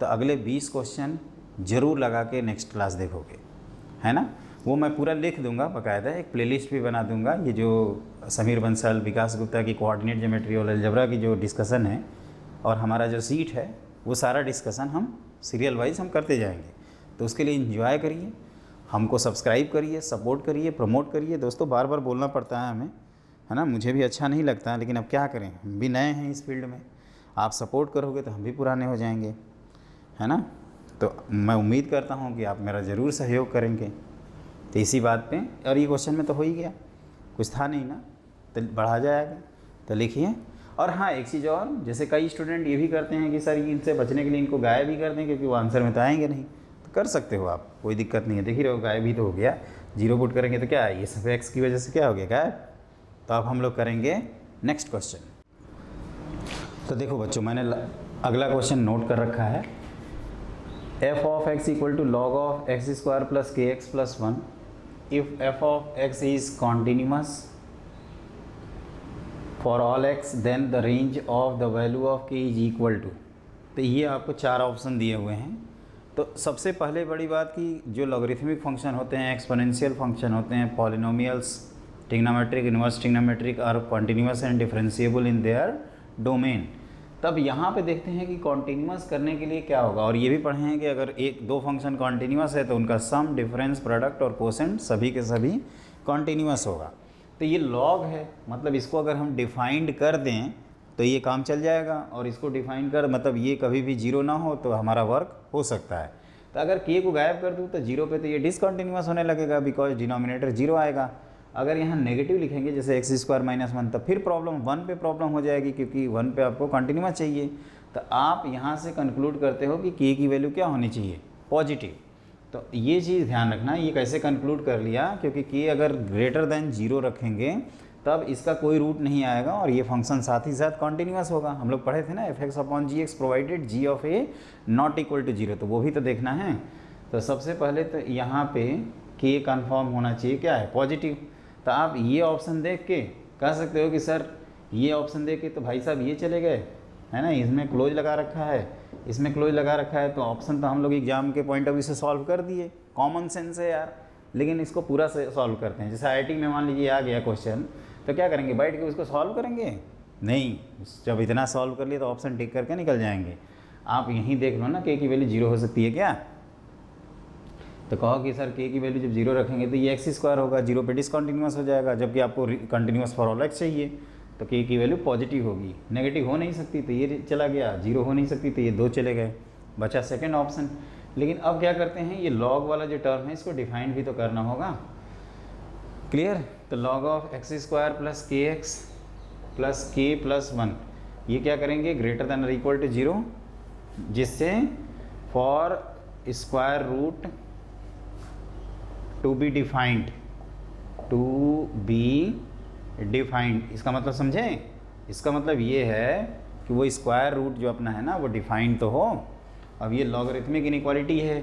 तो अगले 20 क्वेश्चन ज़रूर लगा के नेक्स्ट क्लास देखोगे, है ना। वो मैं पूरा लिख दूंगा, बाकायदा एक प्लेलिस्ट भी बना दूंगा। ये जो समीर बंसल, विकास गुप्ता की कोऑर्डिनेट ज्योमेट्री और अलजेब्रा की जो डिस्कशन है, और हमारा जो सीट है, वो सारा डिस्कशन हम सीरियल वाइज हम करते जाएंगे। तो उसके लिए एंजॉय करिए, हमको सब्सक्राइब करिए, सपोर्ट करिए, प्रमोट करिए। दोस्तों बार बार बोलना पड़ता है हमें, है ना, मुझे भी अच्छा नहीं लगता है, लेकिन अब क्या करें, हम भी नए हैं इस फील्ड में। आप सपोर्ट करोगे तो हम भी पुराने हो जाएंगे, है ना। तो मैं उम्मीद करता हूँ कि आप मेरा ज़रूर सहयोग करेंगे। तो इसी बात पे, और ये क्वेश्चन में तो हो ही गया, कुछ था नहीं ना, तो बढ़ा जाएगा। तो लिखिए। और हाँ एक चीज़ और, जैसे कई स्टूडेंट ये भी करते हैं कि सर इनसे बचने के लिए इनको गायब भी कर दें, क्योंकि वो आंसर में तो आएंगे नहीं। तो कर सकते हो आप, कोई दिक्कत नहीं है। देख ही रहो गायब ही तो हो गया, 0 पुट करेंगे तो क्या है, ये सब एक्स की वजह से क्या हो गया, गायब। तो अब हम लोग करेंगे नेक्स्ट क्वेश्चन। तो देखो बच्चों, मैंने अगला क्वेश्चन नोट कर रखा है। f of x equal to log of x square plus kx plus 1 if f of x is continuous for all x then the range of the value of k is equal to। तो ये आपको 4 option दिए हुए हैं। तो सबसे पहले बड़ी बात कि जो लॉगरिथमिक फंक्शन होते हैं, एक्सपोनेंशियल फंक्शन होते हैं, polynomials, trigonometric, inverse trigonometric are continuous and differentiable in their domain. तब यहाँ पे देखते हैं कि कॉन्टिन्यूस करने के लिए क्या होगा, और ये भी पढ़े हैं कि अगर एक दो फंक्शन कॉन्टिन्यूस है तो उनका सम, डिफरेंस, प्रोडक्ट और कोसेंट सभी के सभी कॉन्टिन्यूस होगा। तो ये लॉग है, मतलब इसको अगर हम डिफाइंड कर दें तो ये काम चल जाएगा, और इसको डिफाइन कर मतलब ये कभी भी 0 ना हो तो हमारा वर्क हो सकता है। तो अगर k को गायब कर दूँ तो 0 पे तो ये डिसकॉन्टिन्यूस होने लगेगा, बिकॉज डिनोमिनेटर 0 आएगा। अगर यहाँ नेगेटिव लिखेंगे जैसे x² - 1, तब फिर प्रॉब्लम 1 पे प्रॉब्लम हो जाएगी, क्योंकि 1 पे आपको कंटिन्यूस चाहिए। तो आप यहाँ से कंक्लूड करते हो कि k की वैल्यू क्या होनी चाहिए, पॉजिटिव। तो ये चीज़ ध्यान रखना, ये कैसे कंक्लूड कर लिया, क्योंकि k अगर ग्रेटर देन 0 रखेंगे तब इसका कोई रूट नहीं आएगा, और ये फंक्शन साथ ही साथ कॉन्टिन्यूस होगा। हम लोग पढ़े थे ना f(x/gx) provided g of a not equal to 0, तो वो भी तो देखना है। तो सबसे पहले तो यहाँ पे k कन्फर्म होना चाहिए क्या है, पॉजिटिव। तो आप ये ऑप्शन देख के कह सकते हो कि सर ये ऑप्शन देख के तो भाई साहब ये चले गए, है ना, इसमें क्लोज लगा रखा है, इसमें क्लोज लगा रखा है, तो ऑप्शन तो हम लोग एग्जाम के पॉइंट ऑफ व्यू से सॉल्व कर दिए, कॉमन सेंस है यार। लेकिन इसको पूरा से सॉल्व करते हैं। जैसे IIT में मान लीजिए आ गया क्वेश्चन, तो क्या करेंगे, बैठ के उसको सॉल्व करेंगे? नहीं, जब इतना सॉल्व कर लिया तो ऑप्शन टिक करके निकल जाएंगे। आप यहीं देख लो ना k की वैल्यू 0 हो सकती है क्या, तो कहो कि सर k की वैल्यू जब 0 रखेंगे तो ये x² होगा, 0 पे डिसकंटिन्यूस हो जाएगा, जबकि आपको कंटिन्यूस फॉर ऑल x चाहिए। तो के की वैल्यू पॉजिटिव होगी, नेगेटिव हो नहीं सकती तो ये चला गया, जीरो हो नहीं सकती तो ये दो चले गए, बचा सेकेंड ऑप्शन। लेकिन अब क्या करते हैं, ये लॉग वाला जो टर्म है इसको डिफाइंड भी तो करना होगा। क्लियर? तो log of x square plus k x plus k plus one, ये क्या करेंगे, ग्रेटर देन और इक्वल टू जीरो, जिससे for square root to be defined, इसका मतलब समझे? इसका मतलब ये है कि वो स्क्वायर रूट जो अपना है ना वो डिफाइंड तो हो। अब ये लॉगरिथमिक इनइक्वालिटी है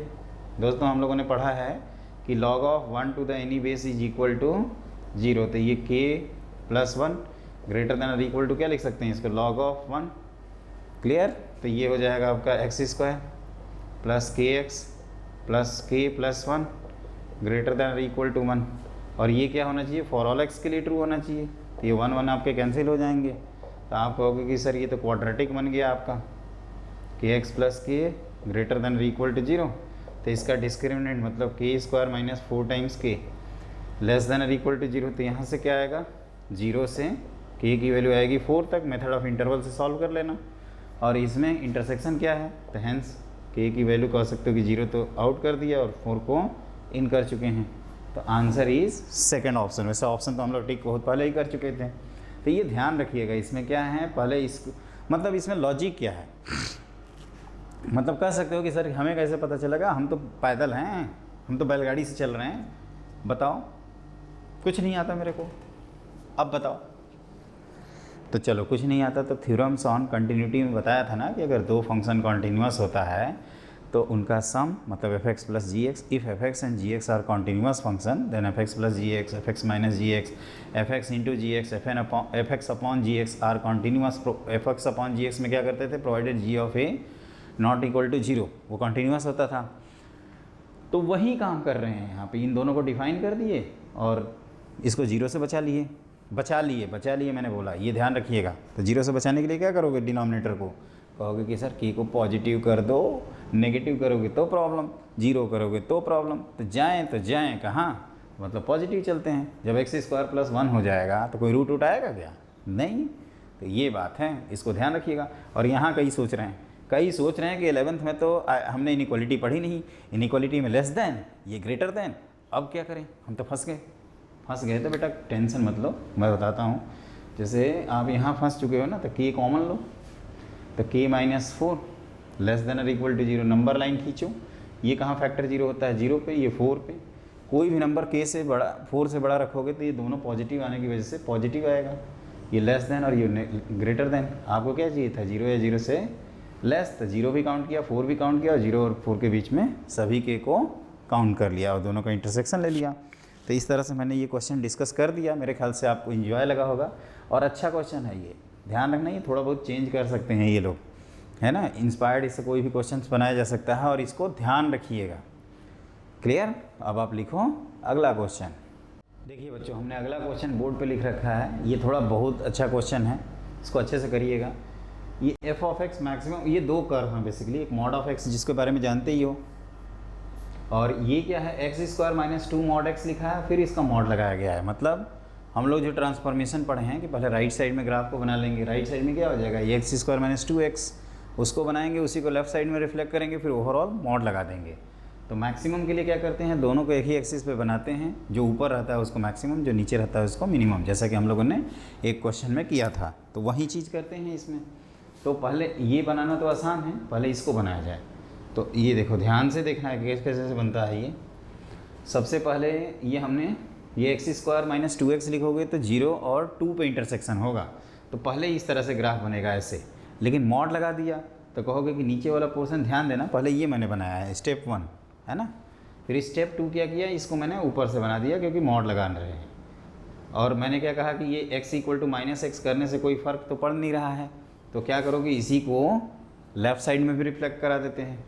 दोस्तों, हम लोगों ने पढ़ा है कि log of 1 to the any base is equal to 0, तो ये k प्लस 1 ग्रेटर देन और इक्वल टू क्या लिख सकते हैं इसको, log ऑफ 1। क्लियर? तो ये हो जाएगा आपका x square plus k x plus k plus 1 greater than और इक्वल टू 1, और ये क्या होना चाहिए, फॉर ऑल एक्स के लिए ट्रू होना चाहिए। तो ये 1 1 आपके कैंसिल हो जाएंगे, तो आप कहोगे कि सर ये तो क्वाड्रेटिक बन गया आपका, के एक्स प्लस के ग्रेटर देन और इक्वल टू 0, तो इसका डिस्क्रिमिनेंट मतलब के स्क्वायर माइनस 4 टाइम्स के लेस देन और इक्वल टू 0, तो यहाँ से क्या आएगा, 0 से के की वैल्यू आएगी 4 तक, मेथड ऑफ इंटरवल से सॉल्व कर लेना। और इसमें इंटरसेक्शन क्या है, तो हैंस के की वैल्यू कह सकते हो कि 0 तो आउट कर दिया और 4 को इन कर चुके हैं, तो आंसर इज सेकेंड ऑप्शन। वैसे ऑप्शन तो हम लोग टिक बहुत पहले ही कर चुके थे। तो ये ध्यान रखिएगा, इसमें क्या है, पहले इस मतलब इसमें लॉजिक क्या है, मतलब कह सकते हो कि सर हमें कैसे पता चलेगा, हम तो पैदल हैं, हम तो बैलगाड़ी से चल रहे हैं, बताओ, कुछ नहीं आता मेरे को, अब बताओ। तो चलो कुछ नहीं आता तो थ्योरम्स ऑन कंटिन्यूटी में बताया था ना कि अगर दो फंक्शन कॉन्टिन्यूअस होता है तो उनका सम मतलब F x plus G x, if F x and G x are continuous function then F x plus G x, F x minus G x, F x into G x, F x upon G x are continuous. F x upon G x में क्या करते थे, provided G of A not equal to 0, वो continuous होता था। तो वही काम कर रहे हैं यहाँ पे, इन दोनों को डिफाइन कर दिए और इसको 0 से बचा लिए मैंने बोला, ये ध्यान रखिएगा। तो 0 से बचाने के लिए क्या करोगे, डिनोमिनेटर को कहोगे कि सर के को पॉजिटिव कर दो, नेगेटिव करोगे तो प्रॉब्लम, 0 करोगे तो प्रॉब्लम। तो जाएँ कहाँ, मतलब पॉजिटिव चलते हैं। जब एक्स स्क्वायर प्लस 1 हो जाएगा तो कोई रूट उठाएगा क्या, नहीं। तो ये बात है, इसको ध्यान रखिएगा। और यहाँ कई सोच रहे हैं कि 11th में तो हमने इनइक्वालिटी पढ़ी नहीं, इनइक्वालिटी में लेस देन, ये ग्रेटर देन, अब क्या करें, हम तो फंस गए। तो बेटा टेंशन मत लो, मैं बताता हूँ। जैसे आप यहाँ फंस चुके हो ना, तो के कॉमन लो, तो के माइनस 4 लेस देन और इक्वल टू 0, नंबर लाइन खींचो। ये कहाँ फैक्टर 0 होता है, 0 पे, ये 4 पे। कोई भी नंबर के से बड़ा 4 से बड़ा रखोगे तो ये दोनों पॉजिटिव आने की वजह से पॉजिटिव आएगा। ये लेस देन और ये ग्रेटर देन, आपको क्या चाहिए था, 0 या 0 से लेस, तो 0 भी काउंट किया, 4 भी काउंट किया, और 0 और 4 के बीच में सभी के को काउंट कर लिया और दोनों का इंटरसेक्शन ले लिया। तो इस तरह से मैंने ये क्वेश्चन डिस्कस कर दिया। मेरे ख्याल से आपको इन्जॉय लगा होगा और अच्छा क्वेश्चन है ये, ध्यान रखना, ये थोड़ा बहुत चेंज कर सकते हैं ये लोग, है ना। इंस्पायर्ड इससे कोई भी क्वेश्चन बनाया जा सकता है और इसको ध्यान रखिएगा। क्लियर? अब आप लिखो अगला क्वेश्चन। देखिए बच्चों, हमने अगला क्वेश्चन बोर्ड पे लिख रखा है, ये थोड़ा बहुत अच्छा क्वेश्चन है, इसको अच्छे से करिएगा। ये एफ ऑफ एक्स मैक्सिमम, ये दो कर्व हैं बेसिकली, एक मॉड ऑफ एक्स जिसके बारे में जानते ही हो, और ये क्या है, x square minus 2 mod x लिखा है, फिर इसका मॉड लगाया गया है। मतलब हम लोग जो ट्रांसफॉर्मेशन पढ़े हैं कि पहले राइट साइड में ग्राफ को बना लेंगे, राइट साइड में क्या हो जाएगा, ये एक्स स्क्वायर माइनस 2x, उसको बनाएंगे, उसी को लेफ्ट साइड में रिफ्लेक्ट करेंगे, फिर ओवरऑल मॉड लगा देंगे। तो मैक्सिमम के लिए क्या करते हैं, दोनों को एक ही एक्सिस पे बनाते हैं, जो ऊपर रहता है उसको मैक्सिमम, जो नीचे रहता है उसको मिनिमम, जैसा कि हम लोगों ने एक क्वेश्चन में किया था। तो वही चीज़ करते हैं इसमें। तो पहले ये बनाना तो आसान है, पहले इसको बनाया जाए। तो ये देखो, ध्यान से देखना है कैसे कैसे से बनता है ये। सबसे पहले ये हमने ये एक्स स्क्वायर माइनस 2x लिखोगे तो 0 और 2 पे इंटरसेक्शन होगा, तो पहले इस तरह से ग्राफ बनेगा ऐसे। लेकिन मॉड लगा दिया तो कहोगे कि नीचे वाला पोर्शन, ध्यान देना, पहले ये मैंने बनाया है स्टेप 1, है ना। फिर स्टेप 2 क्या किया, इसको मैंने ऊपर से बना दिया क्योंकि मॉड लगा रहे हैं। और मैंने क्या कहा कि ये x equal to minus x करने से कोई फ़र्क तो पड़ नहीं रहा है, तो क्या करोगे, इसी को लेफ़्ट साइड में भी रिफ्लेक्ट करा देते हैं।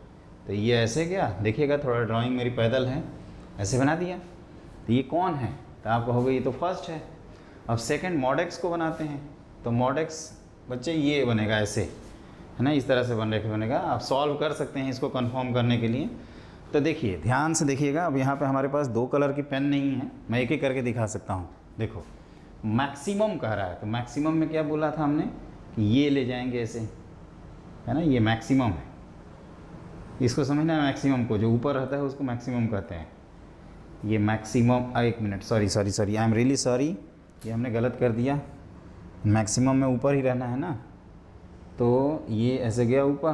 तो ये ऐसे क्या, देखिएगा थोड़ा ड्राइंग मेरी पैदल है, ऐसे बना दिया। तो ये कौन है, तो आप कहोगे ये तो फर्स्ट है। अब सेकंड मॉड एक्स को बनाते हैं, तो मॉड एक्स बच्चे ये बनेगा ऐसे, है ना, इस तरह से बनेगा। आप सॉल्व कर सकते हैं इसको कंफर्म करने के लिए। तो देखिए, ध्यान से देखिएगा। अब यहाँ पे हमारे पास 2 कलर की पेन नहीं है, मैं एक एक करके दिखा सकता हूँ। देखो, मैक्सिमम कह रहा है, तो मैक्सिमम में क्या बोला था हमने कि ये ले जाएंगे ऐसे, है ना, ये मैक्सिमम है, इसको समझना है। मैक्सिमम को जो ऊपर रहता है उसको मैक्सिमम कहते हैं। ये मैक्सिमम, एक minute, sorry, I am really sorry, ये हमने गलत कर दिया। मैक्सिमम में ऊपर ही रहना है ना, तो ये ऐसे गया ऊपर,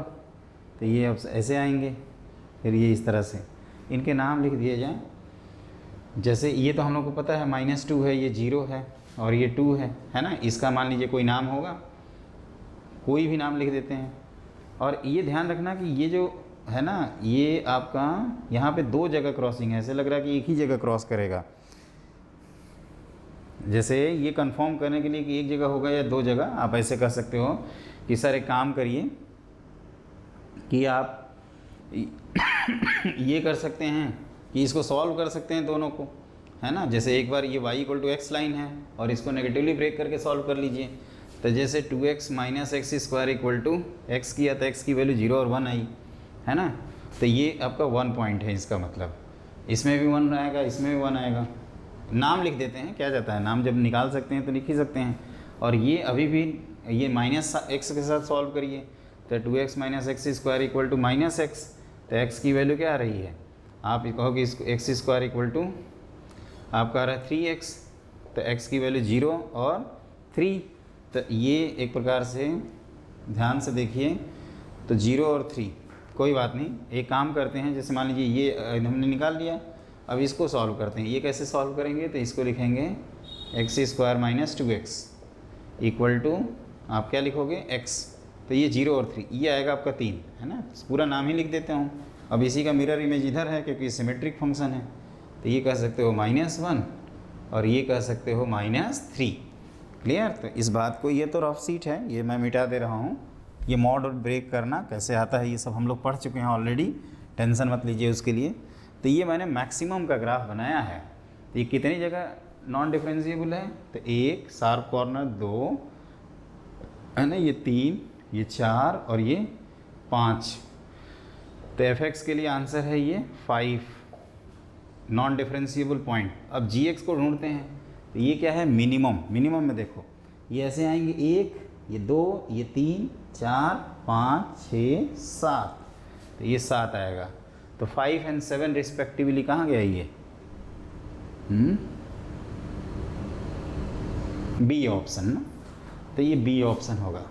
तो ये अब ऐसे आएंगे, फिर ये इस तरह से इनके नाम लिख दिए जाएं। जैसे ये तो हम लोग को पता है -2 है, ये 0 है और ये 2 है ना। इसका मान लीजिए कोई नाम होगा, कोई भी नाम लिख देते हैं। और ये ध्यान रखना कि ये जो है ना, ये आपका यहाँ पे 2 जगह क्रॉसिंग है, ऐसे लग रहा है कि एक ही जगह क्रॉस करेगा। जैसे ये कंफर्म करने के लिए कि एक जगह होगा या 2 जगह, आप ऐसे कर सकते हो कि सर एक काम करिए कि आप ये कर सकते हैं कि इसको सॉल्व कर सकते हैं दोनों को, है ना। जैसे एक बार ये y = x लाइन है और इसको नेगेटिवली ब्रेक करके सॉल्व कर लीजिए। तो जैसे 2x - x² = x किया तो x की वैल्यू 0 और 1 आई, है ना। तो ये आपका 1 पॉइंट है, इसका मतलब इसमें भी 1 आएगा, इसमें भी 1 आएगा। नाम लिख देते हैं, क्या जाता है, नाम जब निकाल सकते हैं तो लिख ही सकते हैं। और ये अभी भी ये -x के साथ सॉल्व करिए, तो 2x - x² = -x, तो x की वैल्यू क्या आ रही है, आप कहोगे इसको x² आपका आ रहा है 3x, तो x की वैल्यू 0 और 3, तो ये एक प्रकार से ध्यान से देखिए, तो 0 और 3, कोई बात नहीं, एक काम करते हैं, जैसे मान लीजिए ये हमने निकाल लिया, अब इसको सॉल्व करते हैं। ये कैसे सॉल्व करेंगे, तो इसको लिखेंगे x² - 2x = आप क्या लिखोगे x, तो ये 0 और 3, ये आएगा आपका 3, है ना। पूरा नाम ही लिख देता हूँ। अब इसी का मिरर इमेज इधर है क्योंकि सिमेट्रिक फंक्शन है, तो ये कह सकते हो -1 और ये कह सकते हो -3। क्लियर। तो इस बात को, ये तो रफ सीट है, ये मैं मिटा दे रहा हूँ। ये मॉड और ब्रेक करना कैसे आता है ये सब हम लोग पढ़ चुके हैं ऑलरेडी, टेंशन मत लीजिए उसके लिए। तो ये मैंने मैक्सिमम का ग्राफ बनाया है। तो ये कितनी जगह नॉन डिफरेंशिएबल है, तो 1 शार्प कॉर्नर, 2 है ना, ये 3, ये 4 और ये 5। तो f(x) के लिए आंसर है ये 5 नॉन डिफरेंशिएबल पॉइंट। अब g(x) को ढूंढते हैं, तो ये क्या है, मिनिमम। मिनिमम में देखो ये ऐसे आएंगे, 1, ये 2, ये 3, 4, 5, 6, 7, तो ये 7 आएगा। तो 5 और 7 रिस्पेक्टिवली कहाँ गया ये, बी ऑप्शन ना, तो ये बी ऑप्शन होगा,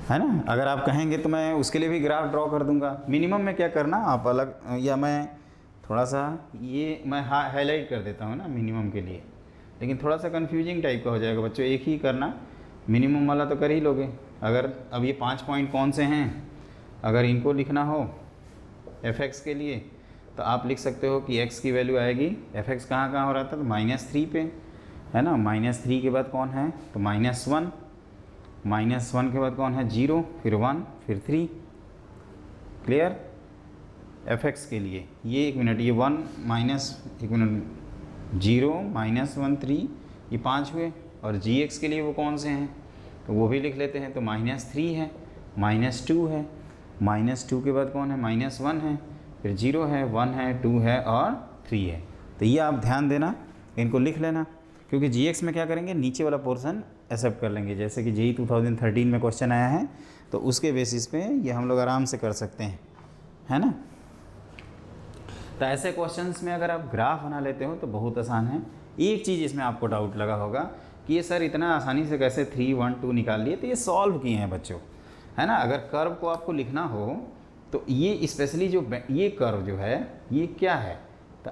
है ना। अगर आप कहेंगे तो मैं उसके लिए भी ग्राफ ड्रॉ कर दूंगा। मिनिमम में क्या करना आप अलग, या मैं थोड़ा सा ये मैं हाईलाइट कर देता हूँ ना मिनिमम के लिए, लेकिन थोड़ा सा कंफ्यूजिंग टाइप का हो जाएगा बच्चों। एक ही करना, मिनिमम वाला तो कर ही लोगे। अगर अब ये 5 पॉइंट कौन से हैं, अगर इनको लिखना हो f(x) के लिए, तो आप लिख सकते हो कि x की वैल्यू आएगी, f(x) कहाँ कहाँ हो रहा था, तो -3 पे, है ना। -3 के बाद कौन है, तो -1, -1 के बाद कौन है, 0, फिर 1, फिर 3। क्लियर। f(x) के लिए ये 1 मिनट, ये 1 - 1 मिनट 0 -1 3, ये 5 हुए। और g(x) के लिए वो कौन से हैं, तो वो भी लिख लेते हैं। तो -3 है, -2 है, -2 के बाद कौन है, -1 है, फिर 0 है, 1 है, 2 है और 3 है। तो ये आप ध्यान देना, इनको लिख लेना, क्योंकि g(x) में क्या करेंगे, नीचे वाला पोर्शन एक्सेप्ट कर लेंगे। जैसे कि JEE 2013 में क्वेश्चन आया है, तो उसके बेसिस पे ये हम लोग आराम से कर सकते हैं, है ना। तो ऐसे क्वेश्चंस में अगर आप ग्राफ बना लेते हो तो बहुत आसान है। एक चीज़ इसमें आपको डाउट लगा होगा कि ये सर इतना आसानी से कैसे 3, 1, 2 निकाल लिए, तो ये सॉल्व किए हैं बच्चों, है ना। अगर कर्व को आपको लिखना हो तो ये स्पेशली जो ये कर्व जो है ये क्या है, तो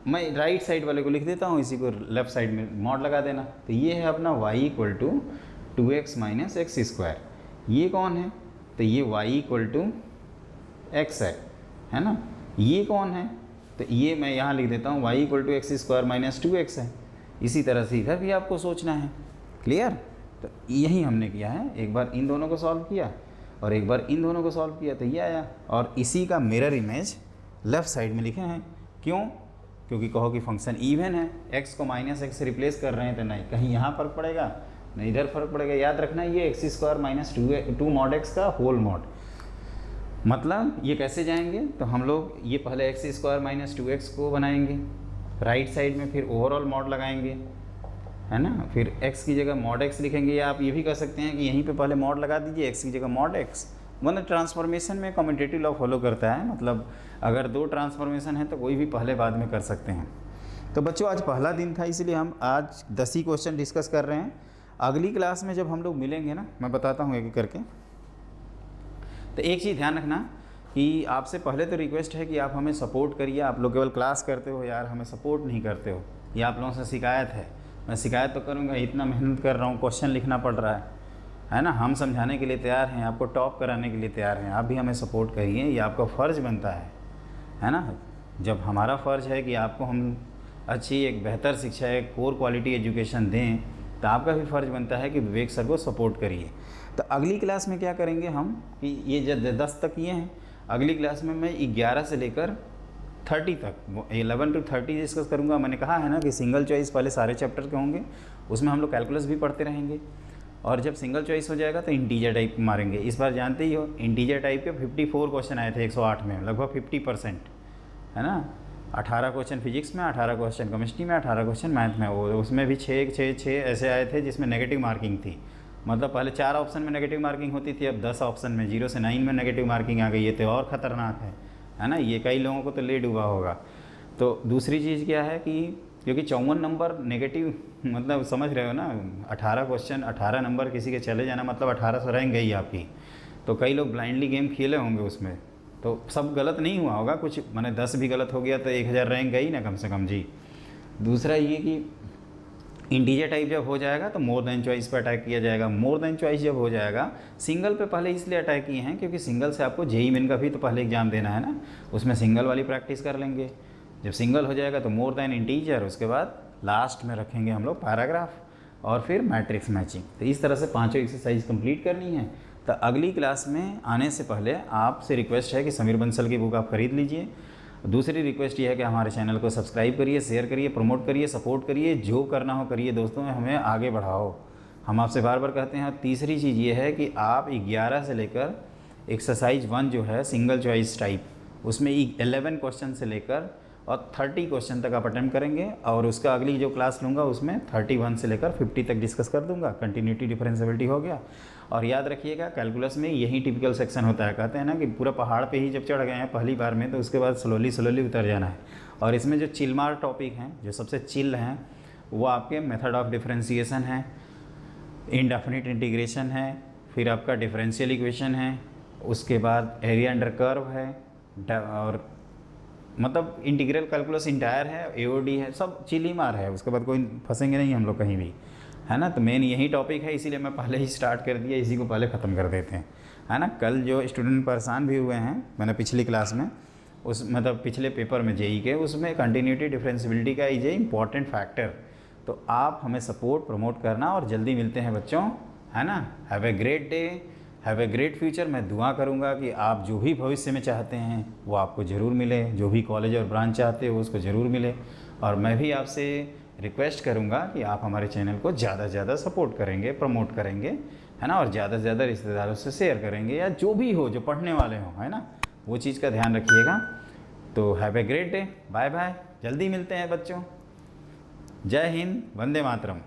मैं राइट साइड वाले को लिख देता हूँ, इसी को लेफ्ट साइड में मॉड लगा देना। तो ये है अपना y = 2x - x²। ये कौन है, तो ये y = x है ना। ये कौन है, तो ये मैं यहाँ लिख देता हूँ y = x² - 2x है। इसी तरह से इधर भी आपको सोचना है। क्लियर। तो यही हमने किया है, एक बार इन दोनों को सॉल्व किया और एक बार इन दोनों को सॉल्व किया, तो ये आया। और इसी का मिरर इमेज लेफ़्ट साइड में लिखे हैं। क्यों, क्योंकि कहो कि फंक्शन इवन है, x को -x से रिप्लेस कर रहे हैं, तो नहीं कहीं यहाँ फ़र्क पड़ेगा नहीं इधर फ़र्क पड़ेगा। याद रखना ये x² - 2 mod x का होल मॉड, मतलब ये कैसे जाएंगे, तो हम लोग ये पहले x² - 2x को बनाएंगे राइट साइड में, फिर ओवरऑल मॉड लगाएंगे, है ना। फिर x की जगह मॉड x लिखेंगे, या आप ये भी कर सकते हैं कि यहीं पे पहले मॉड लगा दीजिए, x की जगह मॉड x। मतलब ट्रांसफॉर्मेशन में कम्यूटेटिव लॉ फॉलो करता है, मतलब अगर दो ट्रांसफॉर्मेशन है तो कोई भी पहले बाद में कर सकते हैं। तो बच्चों आज पहला दिन था, इसलिए हम आज 10 ही क्वेश्चन डिस्कस कर रहे हैं। अगली क्लास में जब हम लोग मिलेंगे ना, मैं बताता हूँ एक एक करके। तो एक चीज़ ध्यान रखना कि आपसे पहले तो रिक्वेस्ट है कि आप हमें सपोर्ट करिए। आप लोग केवल क्लास करते हो यार, हमें सपोर्ट नहीं करते हो, ये आप लोगों से शिकायत है। मैं शिकायत तो करूँगा, इतना मेहनत कर रहा हूँ, क्वेश्चन लिखना पड़ रहा है ना। हम समझाने के लिए तैयार हैं, आपको टॉप कराने के लिए तैयार हैं, आप भी हमें सपोर्ट करिए, ये आपका फ़र्ज़ बनता है ना। जब हमारा फ़र्ज़ है कि आपको हम अच्छी एक बेहतर शिक्षा, एक कोर क्वालिटी एजुकेशन दें, तो आपका भी फ़र्ज़ बनता है कि विवेक सर को सपोर्ट करिए। तो अगली क्लास में क्या करेंगे हम कि ये जब 10 तक ये हैं, अगली क्लास में मैं 11 से लेकर 30 तक 11 to 30 डिस्कस करूँगा। मैंने कहा है ना कि सिंगल चॉइस पहले सारे चैप्टर के होंगे, उसमें हम लोग कैलकुलस भी पढ़ते रहेंगे, और जब सिंगल चॉइस हो जाएगा तो इंटीजर टाइप मारेंगे। इस बार जानते ही हो इंटीजर टाइप के 54 क्वेश्चन आए थे 108 में, लगभग 50%, है ना। 18 क्वेश्चन फिजिक्स में, 18 क्वेश्चन केमिस्ट्री में, 18 क्वेश्चन मैथ में, वो उसमें भी 6 ऐसे आए थे जिसमें नेगेटिव मार्किंग थी। मतलब पहले 4 ऑप्शन में नेगेटिव मार्किंग होती थी, अब 10 ऑप्शन में 0 से 9 में नेगेटिव मार्किंग आ गई। ये तो और ख़तरनाक है ना। ये कई लोगों को तो ले डूबा होगा। तो दूसरी चीज़ क्या है कि क्योंकि 54 नंबर नेगेटिव, मतलब समझ रहे हो ना, 18 क्वेश्चन 18 नंबर किसी के चले जाना मतलब 1800 रैंक गई आपकी। तो कई लोग ब्लाइंडली गेम खेले होंगे उसमें, तो सब गलत नहीं हुआ होगा, कुछ मैंने 10 भी गलत हो गया तो 1000 रैंक गई ना कम से कम जी। दूसरा ये कि इंटीजर टाइप जब हो जाएगा तो मोर देन चॉइस पर अटैक किया जाएगा। मोर देन चॉइस जब हो जाएगा, सिंगल पे पहले इसलिए अटैक किए हैं क्योंकि सिंगल से आपको जेईई मेन का भी तो पहले एग्जाम देना है ना, उसमें सिंगल वाली प्रैक्टिस कर लेंगे। जब सिंगल हो जाएगा तो मोर देन इंटीजर, उसके बाद लास्ट में रखेंगे हम लोग पैराग्राफ और फिर मैट्रिक्स मैचिंग। तो इस तरह से 5 एक्सरसाइज कंप्लीट करनी है। तो अगली क्लास में आने से पहले आपसे रिक्वेस्ट है कि समीर बंसल की बुक आप खरीद लीजिए। दूसरी रिक्वेस्ट ये है कि हमारे चैनल को सब्सक्राइब करिए, शेयर करिए, प्रमोट करिए, सपोर्ट करिए, जो करना हो करिए दोस्तों, हमें आगे बढ़ाओ, हम आपसे बार बार कहते हैं। और तीसरी चीज़ ये है कि आप 11 से लेकर एक्सरसाइज 1 जो है सिंगल चॉइस टाइप, उसमें 11 क्वेश्चन से लेकर और 30 क्वेश्चन तक आप अटेम्प्ट करेंगे, और उसका अगली जो क्लास लूँगा उसमें 31 से लेकर 50 तक डिस्कस कर दूँगा। कंटिन्यूटी डिफरेंशिएबिलिटी हो गया। और याद रखिएगा कैलकुलस में यही टिपिकल सेक्शन होता है, कहते हैं ना कि पूरा पहाड़ पे ही जब चढ़ गए हैं पहली बार में तो उसके बाद स्लोली उतर जाना है। और इसमें जो चिलमार टॉपिक हैं, जो सबसे चिल हैं, वो आपके मेथड ऑफ डिफरेंशिएशन है, इनडेफिनिट इंटीग्रेशन है, फिर आपका डिफरेंशियल इक्वेशन है, उसके बाद एरिया अंडर कर्व है, और मतलब इंटीग्रल कैलकुलस इंटायर है, एओडी है, सब चिली मार है। उसके बाद कोई फंसेंगे नहीं हम लोग कहीं भी, है ना। तो मेन यही टॉपिक है, इसीलिए मैं पहले ही स्टार्ट कर दिया, इसी को पहले ख़त्म कर देते हैं, है ना। कल जो स्टूडेंट परेशान भी हुए हैं, मैंने पिछली क्लास में उस मतलब पिछले पेपर में जेईई के, उसमें कंटिन्यूटी डिफरेंशिएबिलिटी का इज ए इंपॉर्टेंट फैक्टर। तो आप हमें सपोर्ट प्रमोट करना, और जल्दी मिलते हैं बच्चों, है ना। Have a great day, have a great future. मैं दुआ करूँगा कि आप जो भी भविष्य में चाहते हैं वो आपको ज़रूर मिले, जो भी कॉलेज और ब्रांच चाहते हो उसको ज़रूर मिले। और मैं भी आपसे रिक्वेस्ट करूँगा कि आप हमारे चैनल को ज़्यादा से ज़्यादा सपोर्ट करेंगे, प्रमोट करेंगे, है ना, और ज़्यादा से ज़्यादा रिश्तेदारों से शेयर करेंगे, या जो भी हो जो पढ़ने वाले हों, है ना, वो चीज़ का ध्यान रखिएगा। तो have a great day, bye bye, जल्दी मिलते हैं बच्चों। जय हिंद, वंदे मातरम।